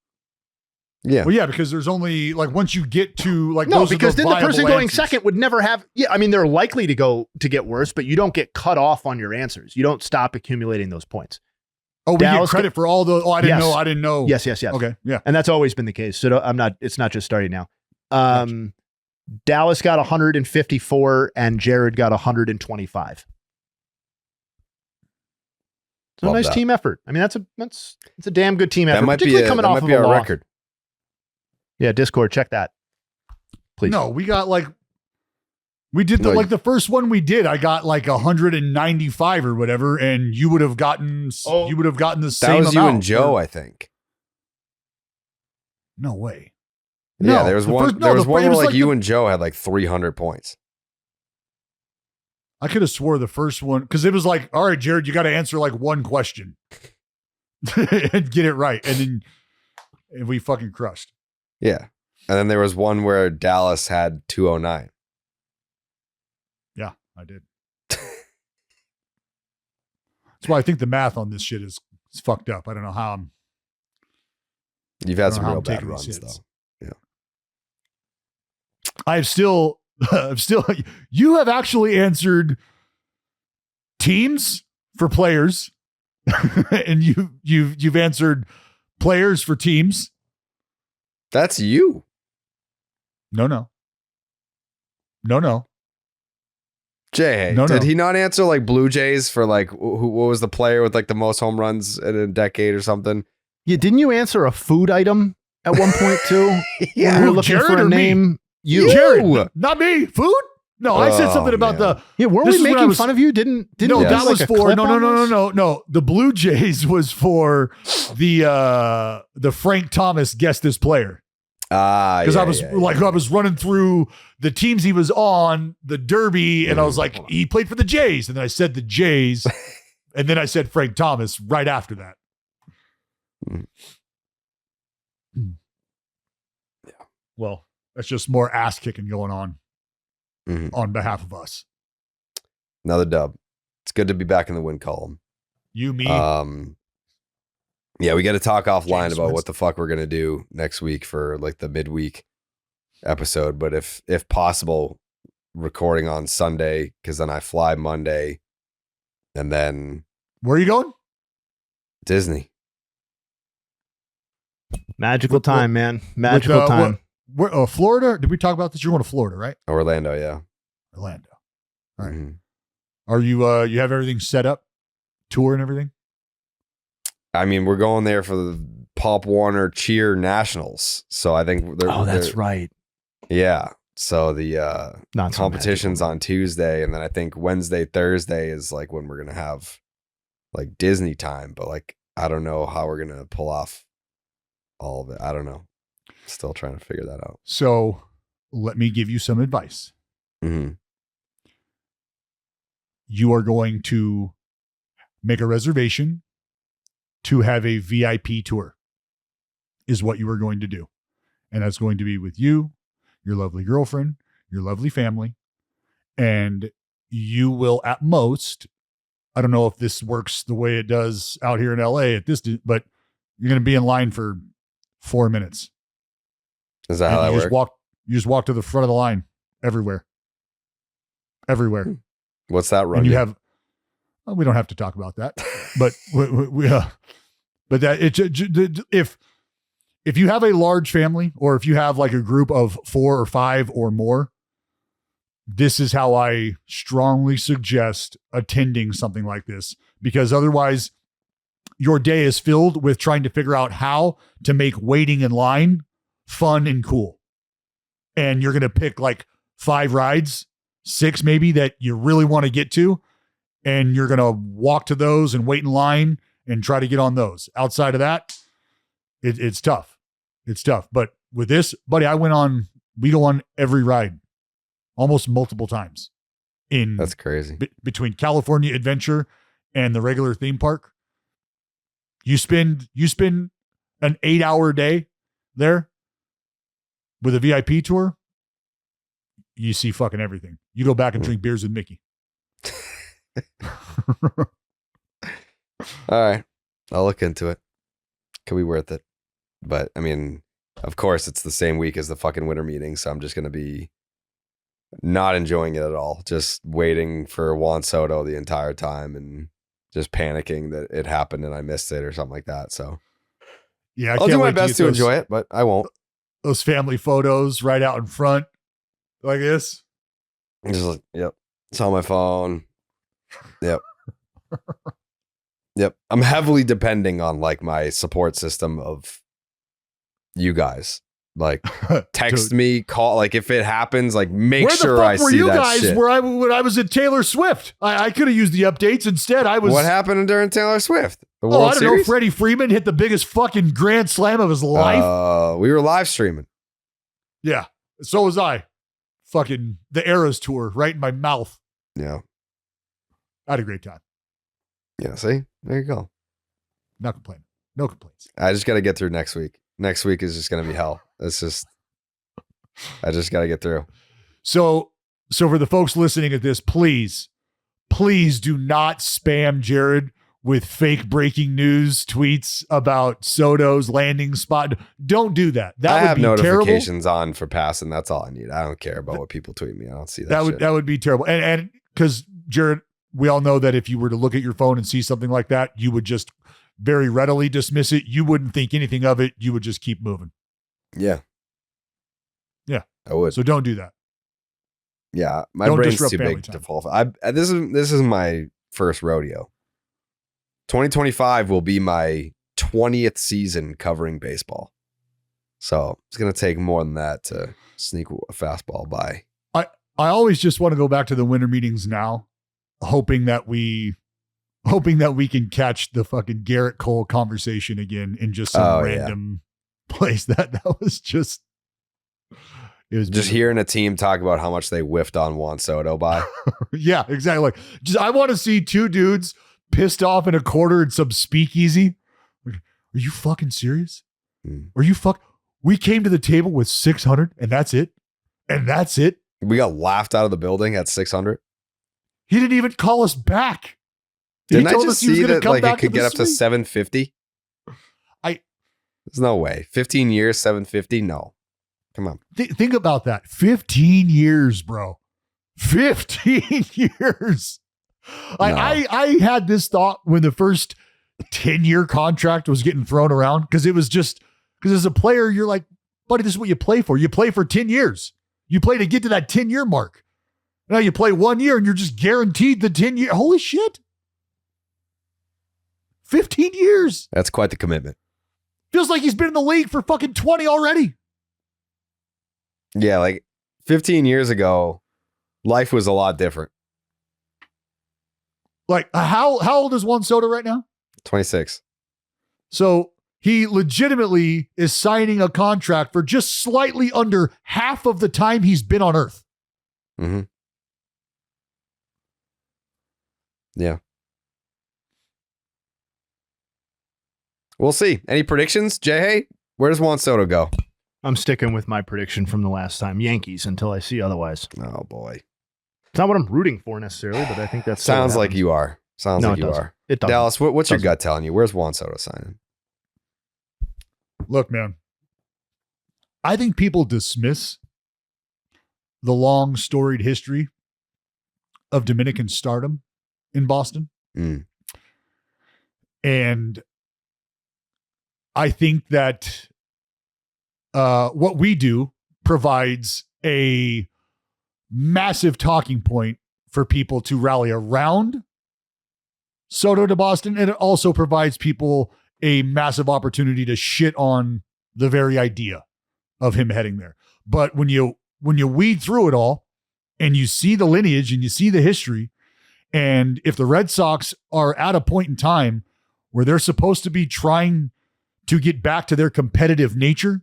[SPEAKER 1] Yeah.
[SPEAKER 2] Well, yeah, because there's only like once you get to like
[SPEAKER 3] No,
[SPEAKER 2] those are
[SPEAKER 3] because then the
[SPEAKER 2] viable
[SPEAKER 3] person going
[SPEAKER 2] answers.
[SPEAKER 3] second would never have. Yeah, I mean they're likely to get worse, but you don't get cut off on your answers. You don't stop accumulating those points.
[SPEAKER 2] Oh, we
[SPEAKER 3] Dallas
[SPEAKER 2] get credit for all the. Oh, I didn't
[SPEAKER 3] Yes.
[SPEAKER 2] know. I didn't know.
[SPEAKER 3] Yes.
[SPEAKER 2] Okay. Yeah.
[SPEAKER 3] And that's always been the case. So I'm not. It's not just starting now. Dallas got 154 and Jared got 125. So
[SPEAKER 1] Love
[SPEAKER 3] nice
[SPEAKER 1] that.
[SPEAKER 3] team effort. I mean, it's a damn good team effort.
[SPEAKER 1] That might be
[SPEAKER 3] particularly coming off of a
[SPEAKER 1] our
[SPEAKER 3] loss.
[SPEAKER 1] record.
[SPEAKER 3] Yeah, Discord, check that, please.
[SPEAKER 2] No, we got like. We did
[SPEAKER 1] No,
[SPEAKER 2] the first one we did. I got like 195 or whatever, and you would have gotten the same.
[SPEAKER 1] That was you
[SPEAKER 2] amount
[SPEAKER 1] and Joe,
[SPEAKER 2] or-
[SPEAKER 1] I think.
[SPEAKER 2] No way.
[SPEAKER 1] Yeah,
[SPEAKER 2] No,
[SPEAKER 1] there was
[SPEAKER 2] the
[SPEAKER 1] one.
[SPEAKER 2] first-
[SPEAKER 1] there
[SPEAKER 2] no,
[SPEAKER 1] was
[SPEAKER 2] the-
[SPEAKER 1] one
[SPEAKER 2] it
[SPEAKER 1] where
[SPEAKER 2] was
[SPEAKER 1] like
[SPEAKER 2] like
[SPEAKER 1] you
[SPEAKER 2] the-
[SPEAKER 1] and Joe had like 300 points.
[SPEAKER 2] I could have swore the first one because it was like, all right, Jared, you got to answer like one question and get it right, and we fucking crushed.
[SPEAKER 1] Yeah, and then there was one where Dallas had 209.
[SPEAKER 2] Yeah, I did. That's why I think the math on this shit is fucked up. I don't know how I'm.
[SPEAKER 1] You've
[SPEAKER 2] I
[SPEAKER 1] had
[SPEAKER 2] don't
[SPEAKER 1] some
[SPEAKER 2] know how
[SPEAKER 1] real
[SPEAKER 2] I'm
[SPEAKER 1] bad
[SPEAKER 2] taking these
[SPEAKER 1] runs
[SPEAKER 2] hits.
[SPEAKER 1] though.
[SPEAKER 2] I'm still. You have actually answered teams for players, and you've answered players for teams.
[SPEAKER 1] That's you.
[SPEAKER 2] No.
[SPEAKER 1] Jay,
[SPEAKER 2] No,
[SPEAKER 1] did
[SPEAKER 2] no.
[SPEAKER 1] he not answer like Blue Jays for like what was the player with like the most home runs in a decade or something?
[SPEAKER 3] Yeah, didn't you answer a food item at one point too?
[SPEAKER 1] Yeah.
[SPEAKER 3] When we were
[SPEAKER 2] Who,
[SPEAKER 3] looking
[SPEAKER 2] Jared
[SPEAKER 3] for a
[SPEAKER 2] or me?
[SPEAKER 3] name. You.
[SPEAKER 2] Jared, not me. Food? No, I said
[SPEAKER 1] Oh,
[SPEAKER 2] something about
[SPEAKER 1] man.
[SPEAKER 2] the.
[SPEAKER 3] Yeah, weren't
[SPEAKER 2] This
[SPEAKER 3] we
[SPEAKER 2] is when I
[SPEAKER 3] making
[SPEAKER 2] was-
[SPEAKER 3] fun of you? Didn't
[SPEAKER 2] No,
[SPEAKER 3] we
[SPEAKER 1] Yes.
[SPEAKER 3] do,
[SPEAKER 2] that
[SPEAKER 3] like,
[SPEAKER 2] was
[SPEAKER 3] a
[SPEAKER 2] for
[SPEAKER 3] clip
[SPEAKER 2] no.
[SPEAKER 3] on this?
[SPEAKER 2] The Blue Jays was for the Frank Thomas guess this player. Because I was I was running through the teams he was on, the Derby, and I was like, he played for the Jays. And then I said the Jays, and then I said Frank Thomas right after that.
[SPEAKER 1] Yeah.
[SPEAKER 2] Well, that's just more ass kicking going on
[SPEAKER 1] Mhm.
[SPEAKER 2] on behalf of us.
[SPEAKER 1] Another dub. It's good to be back in the win column.
[SPEAKER 2] You, me,
[SPEAKER 1] Yeah, we got to talk offline
[SPEAKER 2] James
[SPEAKER 1] about what
[SPEAKER 2] Winston.
[SPEAKER 1] the fuck we're gonna do next week for like the midweek episode. But if possible, recording on Sunday because then I fly Monday, and then
[SPEAKER 2] where are you going?
[SPEAKER 1] Disney.
[SPEAKER 3] Magical time, man. Magical time.
[SPEAKER 2] Where? Florida? Did we talk about this? You're going to Florida, right?
[SPEAKER 1] Orlando, yeah.
[SPEAKER 2] Orlando. All right.
[SPEAKER 1] Mhm.
[SPEAKER 2] Are you? You have everything set up, tour and everything?
[SPEAKER 1] I mean, we're going there for the Pop Warner Cheer Nationals, so I think they're
[SPEAKER 3] right.
[SPEAKER 1] yeah. So the
[SPEAKER 3] Not so
[SPEAKER 1] competition's
[SPEAKER 3] magical.
[SPEAKER 1] on Tuesday, and then I think Wednesday, Thursday is like when we're gonna have like Disney time. But like, I don't know how we're gonna pull off all of it. I don't know. Still trying to figure that out.
[SPEAKER 2] So let me give you some advice.
[SPEAKER 1] Mm-hmm.
[SPEAKER 2] You are going to make a reservation to have a VIP tour is what you are going to do. And that's going to be with you, your lovely girlfriend, your lovely family. And you will at most, I don't know if this works the way it does out here in LA at this, but you're going to be in line for 4 minutes.
[SPEAKER 1] Is that how that
[SPEAKER 2] And
[SPEAKER 1] works?
[SPEAKER 2] you just walk to the front of the line everywhere. Everywhere.
[SPEAKER 1] What's that run?
[SPEAKER 2] And you
[SPEAKER 1] you?
[SPEAKER 2] have, well, we don't have to talk about that, but but that if you have a large family or if you have like a group of 4 or 5 or more, this is how I strongly suggest attending something like this, because otherwise your day is filled with trying to figure out how to make waiting in line fun and cool. And you're going to pick like 5 rides, 6 maybe, that you really want to get to. and you're going to walk to those and wait in line and try to get on those. Outside of that, it's tough. It's tough. But with this, buddy, we go on every ride almost multiple times
[SPEAKER 1] That's crazy.
[SPEAKER 2] Between California Adventure and the regular theme park. You spend an 8-hour day there with a VIP tour. You see fucking everything. You go back and drink beers with Mickey.
[SPEAKER 1] All right. I'll look into it. Could be worth it. But I mean, of course, it's the same week as the fucking winter meeting. So I'm just going to be not enjoying it at all. Just waiting for Juan Soto the entire time and just panicking that it happened and I missed it or something like that. So
[SPEAKER 2] yeah,
[SPEAKER 1] I'll do my best to enjoy it, but I won't.
[SPEAKER 2] Those family photos right out in front like this.
[SPEAKER 1] Just like, yep. It's on my phone. Yep. Yep. I'm heavily depending on like my support system of you guys. Like text me, call, like if it happens, like make sure I see that shit.
[SPEAKER 2] Where the fuck were you guys when I was at Taylor Swift? I could have used the updates. Instead, I was...
[SPEAKER 1] What happened during Taylor Swift? The World
[SPEAKER 2] I don't
[SPEAKER 1] Series?
[SPEAKER 2] know. Freddie Freeman hit the biggest fucking grand slam of his life.
[SPEAKER 1] We were live streaming.
[SPEAKER 2] Yeah. So was I. Fucking the Eras tour right in my mouth.
[SPEAKER 1] Yeah.
[SPEAKER 2] I had a great time.
[SPEAKER 1] Yeah, see? There you go.
[SPEAKER 2] Not complaining. No complaints.
[SPEAKER 1] I just got to get through next week. Next week is just going to be hell. It's just, I just got to get through.
[SPEAKER 2] So for the folks listening at this, please do not spam Jared with fake breaking news tweets about Soto's landing spot. Don't do that. That
[SPEAKER 1] I
[SPEAKER 2] would
[SPEAKER 1] have
[SPEAKER 2] be
[SPEAKER 1] notifications
[SPEAKER 2] terrible.
[SPEAKER 1] on for passing. That's all I need. I don't care about what people tweet me. I don't see that shit.
[SPEAKER 2] That would be terrible. And because Jared, we all know that if you were to look at your phone and see something like that, you would just very readily dismiss it. You wouldn't think anything of it. You would just keep moving.
[SPEAKER 1] Yeah.
[SPEAKER 2] Yeah.
[SPEAKER 1] I would.
[SPEAKER 2] So don't do that.
[SPEAKER 1] Yeah. My
[SPEAKER 2] Don't
[SPEAKER 1] brain's
[SPEAKER 2] disrupt
[SPEAKER 1] too
[SPEAKER 2] family
[SPEAKER 1] big to
[SPEAKER 2] time.
[SPEAKER 1] fall for. This is my first rodeo. 2025 will be my 20th season covering baseball. So it's going to take more than that to sneak a fastball by.
[SPEAKER 2] I always just want to go back to the winter meetings now, hoping that we can catch the fucking Garrett Cole conversation again in just some random place. That was just, it was
[SPEAKER 1] just hearing a team talk about how much they whiffed on Juan Soto by.
[SPEAKER 2] Yeah, exactly. Like, I want to see two dudes pissed off in a quarter in some speakeasy. Are you fucking serious? Are you we came to the table with 600 and that's it. And that's it.
[SPEAKER 1] We got laughed out of the building at 600.
[SPEAKER 2] He didn't even call us back.
[SPEAKER 1] Didn't I just see that like it could get up to 750? There's no way. 15 years, 750? No. Come on.
[SPEAKER 2] Think about that. 15 years, bro. 15 years.
[SPEAKER 1] No.
[SPEAKER 2] I had this thought when the first 10-year contract was getting thrown around because as a player, you're like, buddy, this is what you play for. You play for 10 years. You play to get to that 10-year mark. Now you play 1 year and you're just guaranteed the 10 year. Holy shit. 15 years.
[SPEAKER 1] That's quite the commitment.
[SPEAKER 2] Feels like he's been in the league for fucking 20 already.
[SPEAKER 1] Yeah, like 15 years ago, life was a lot different.
[SPEAKER 2] Like, how old is Juan Soto right now?
[SPEAKER 1] 26.
[SPEAKER 2] So he legitimately is signing a contract for just slightly under half of the time he's been on Earth.
[SPEAKER 1] Mm-hmm. Yeah. We'll see. Any predictions, Jay? Where does Juan Soto go?
[SPEAKER 3] I'm sticking with my prediction from the last time, Yankees, until I see otherwise.
[SPEAKER 1] Oh boy.
[SPEAKER 3] It's not what I'm rooting for necessarily, but I think that's
[SPEAKER 1] sounds like you are. Sounds
[SPEAKER 3] No,
[SPEAKER 1] like
[SPEAKER 3] it
[SPEAKER 1] you
[SPEAKER 3] doesn't.
[SPEAKER 1] are.
[SPEAKER 3] It doesn't.
[SPEAKER 1] Dallas, what's your gut telling you? Where's Juan Soto signing?
[SPEAKER 2] Look, man, I think people dismiss the long storied history of Dominican stardom in Boston. And I think that what we do provides a massive talking point for people to rally around Soto to Boston. And it also provides people a massive opportunity to shit on the very idea of him heading there. But when you weed through it all and you see the lineage and you see the history And if the Red Sox are at a point in time where they're supposed to be trying to get back to their competitive nature,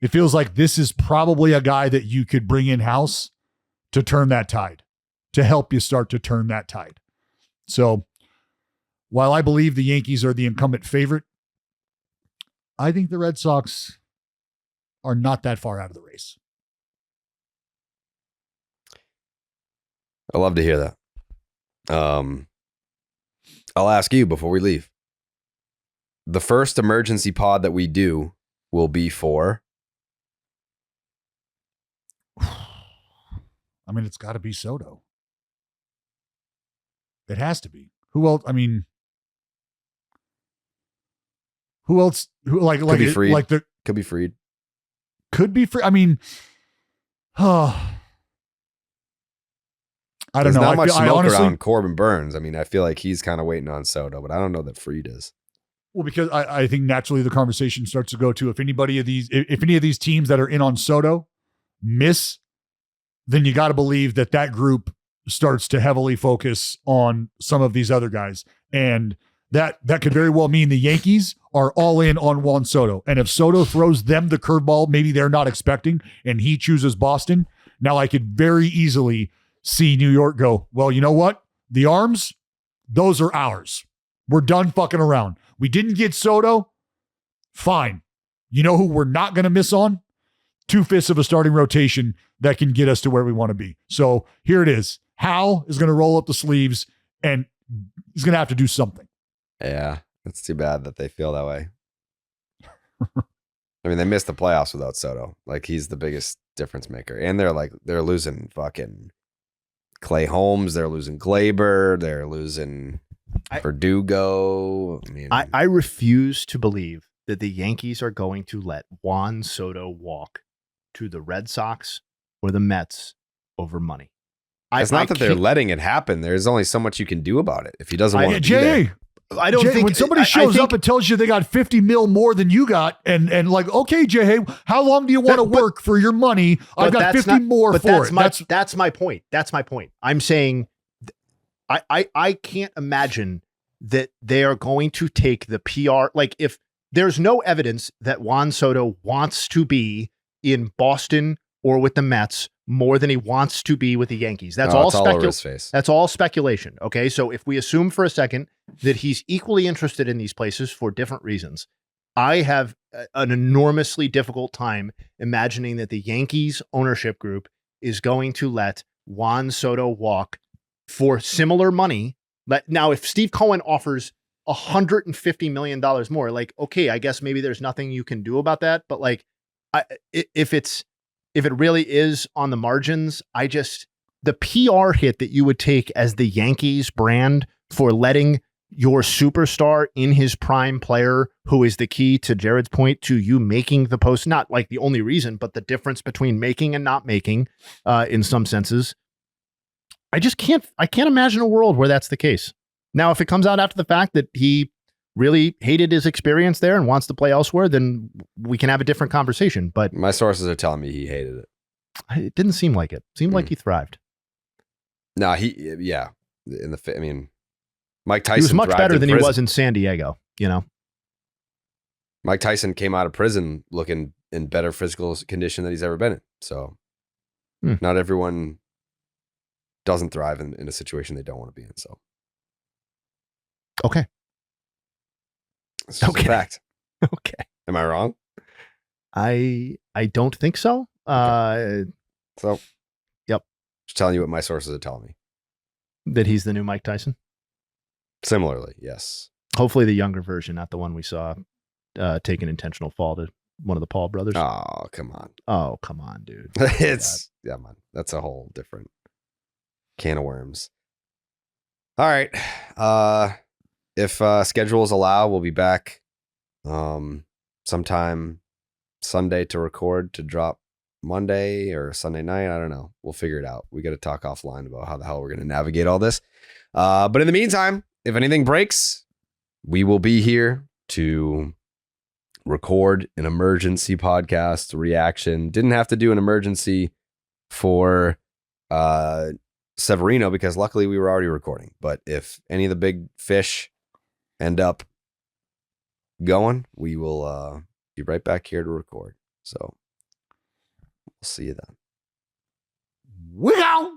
[SPEAKER 2] it feels like this is probably a guy that you could bring in-house to turn that tide, to help you start to turn that tide. So while I believe the Yankees are the incumbent favorite, I think the Red Sox are not that far out of the race.
[SPEAKER 1] I love to hear that. I'll ask you before we leave. The first emergency pod that we do will be for.
[SPEAKER 2] I mean, it's got to be Soto. It has to be. Who else? I mean, who else? Who like
[SPEAKER 1] be Fried.
[SPEAKER 2] like the
[SPEAKER 1] Could be Fried.
[SPEAKER 2] could be free. I mean, I don't
[SPEAKER 1] There's
[SPEAKER 2] know.
[SPEAKER 1] not much
[SPEAKER 2] I
[SPEAKER 1] smoke
[SPEAKER 2] honestly,
[SPEAKER 1] around Corbin Burns. I mean, I feel like he's kind of waiting on Soto, but I don't know that Fried is.
[SPEAKER 2] well, because I think naturally the conversation starts to go to if any of these teams that are in on Soto miss, then you got to believe that group starts to heavily focus on some of these other guys. And that could very well mean the Yankees are all in on Juan Soto. And if Soto throws them the curveball, maybe they're not expecting, and he chooses Boston, now I could very easily see New York go, well, you know what? The arms, those are ours. We're done fucking around. We didn't get Soto. Fine. You know who we're not going to miss on? 2/5 of a starting rotation that can get us to where we want to be. So here it is. Hal is going to roll up the sleeves, and he's going to have to do something.
[SPEAKER 1] Yeah, it's too bad that they feel that way. I mean, they missed the playoffs without Soto. Like, he's the biggest difference maker. And they're losing fucking Clay Holmes. They're losing Glaber. They're losing Verdugo. I mean,
[SPEAKER 3] I refuse to believe that the Yankees are going to let Juan Soto walk to the Red Sox or the Mets over money.
[SPEAKER 1] it's not that they're letting it happen. There's only so much you can do about it if he doesn't want to be there.
[SPEAKER 3] I don't think
[SPEAKER 2] when somebody shows up and tells you they got 50 mil more than you got, and like, okay, Jay, how long do you want to work for your money? I've got 50 more for it.
[SPEAKER 3] That's my point. That's my point. I'm saying I can't imagine that they are going to take the PR. Like, if there's no evidence that Juan Soto wants to be in Boston or with the Mets more than he wants to be with the Yankees. That's all speculation. That's all speculation. Okay. So if we assume for a second that he's equally interested in these places for different reasons, I have an enormously difficult time imagining that the Yankees ownership group is going to let Juan Soto walk for similar money. Now, if Steve Cohen offers $150 million more, like, okay, I guess maybe there's nothing you can do about that. But like, if it really is on the margins, the PR hit that you would take as the Yankees brand for letting your superstar in his prime player, who is the key, to Jared's point, to you making the post, not like the only reason, but the difference between making and not making, in some senses. I can't imagine a world where that's the case. Now, if it comes out after the fact that he really hated his experience there and wants to play elsewhere, then we can have a different conversation. But
[SPEAKER 1] my sources are telling me he hated it.
[SPEAKER 3] It didn't seem like it. Seemed like he thrived.
[SPEAKER 1] No, I mean, Mike Tyson.
[SPEAKER 3] He was much better than he was in San Diego, you know?
[SPEAKER 1] Mike Tyson came out of prison looking in better physical condition than he's ever been in. So not everyone doesn't thrive in a situation they don't want to be in. So.
[SPEAKER 3] Okay.
[SPEAKER 1] It's just a fact.
[SPEAKER 3] Okay.
[SPEAKER 1] Am I wrong?
[SPEAKER 3] I don't think so.
[SPEAKER 1] Okay. So,
[SPEAKER 3] yep.
[SPEAKER 1] Just telling you what my sources are telling me.
[SPEAKER 3] That he's the new Mike Tyson?
[SPEAKER 1] Similarly, yes.
[SPEAKER 3] Hopefully the younger version, not the one we saw take an intentional fall to one of the Paul brothers.
[SPEAKER 1] Oh, come on.
[SPEAKER 3] Oh, come on, dude.
[SPEAKER 1] Yeah, man. That's a whole different can of worms. All right. If schedules allow, we'll be back sometime Sunday to record, to drop Monday or Sunday night. I don't know. We'll figure it out. We got to talk offline about how the hell we're going to navigate all this. But in the meantime, if anything breaks, we will be here to record an emergency podcast reaction. Didn't have to do an emergency for Severino because luckily we were already recording. But if any of the big fish end up going, we will be right back here to record. So we'll see you then.
[SPEAKER 2] We go.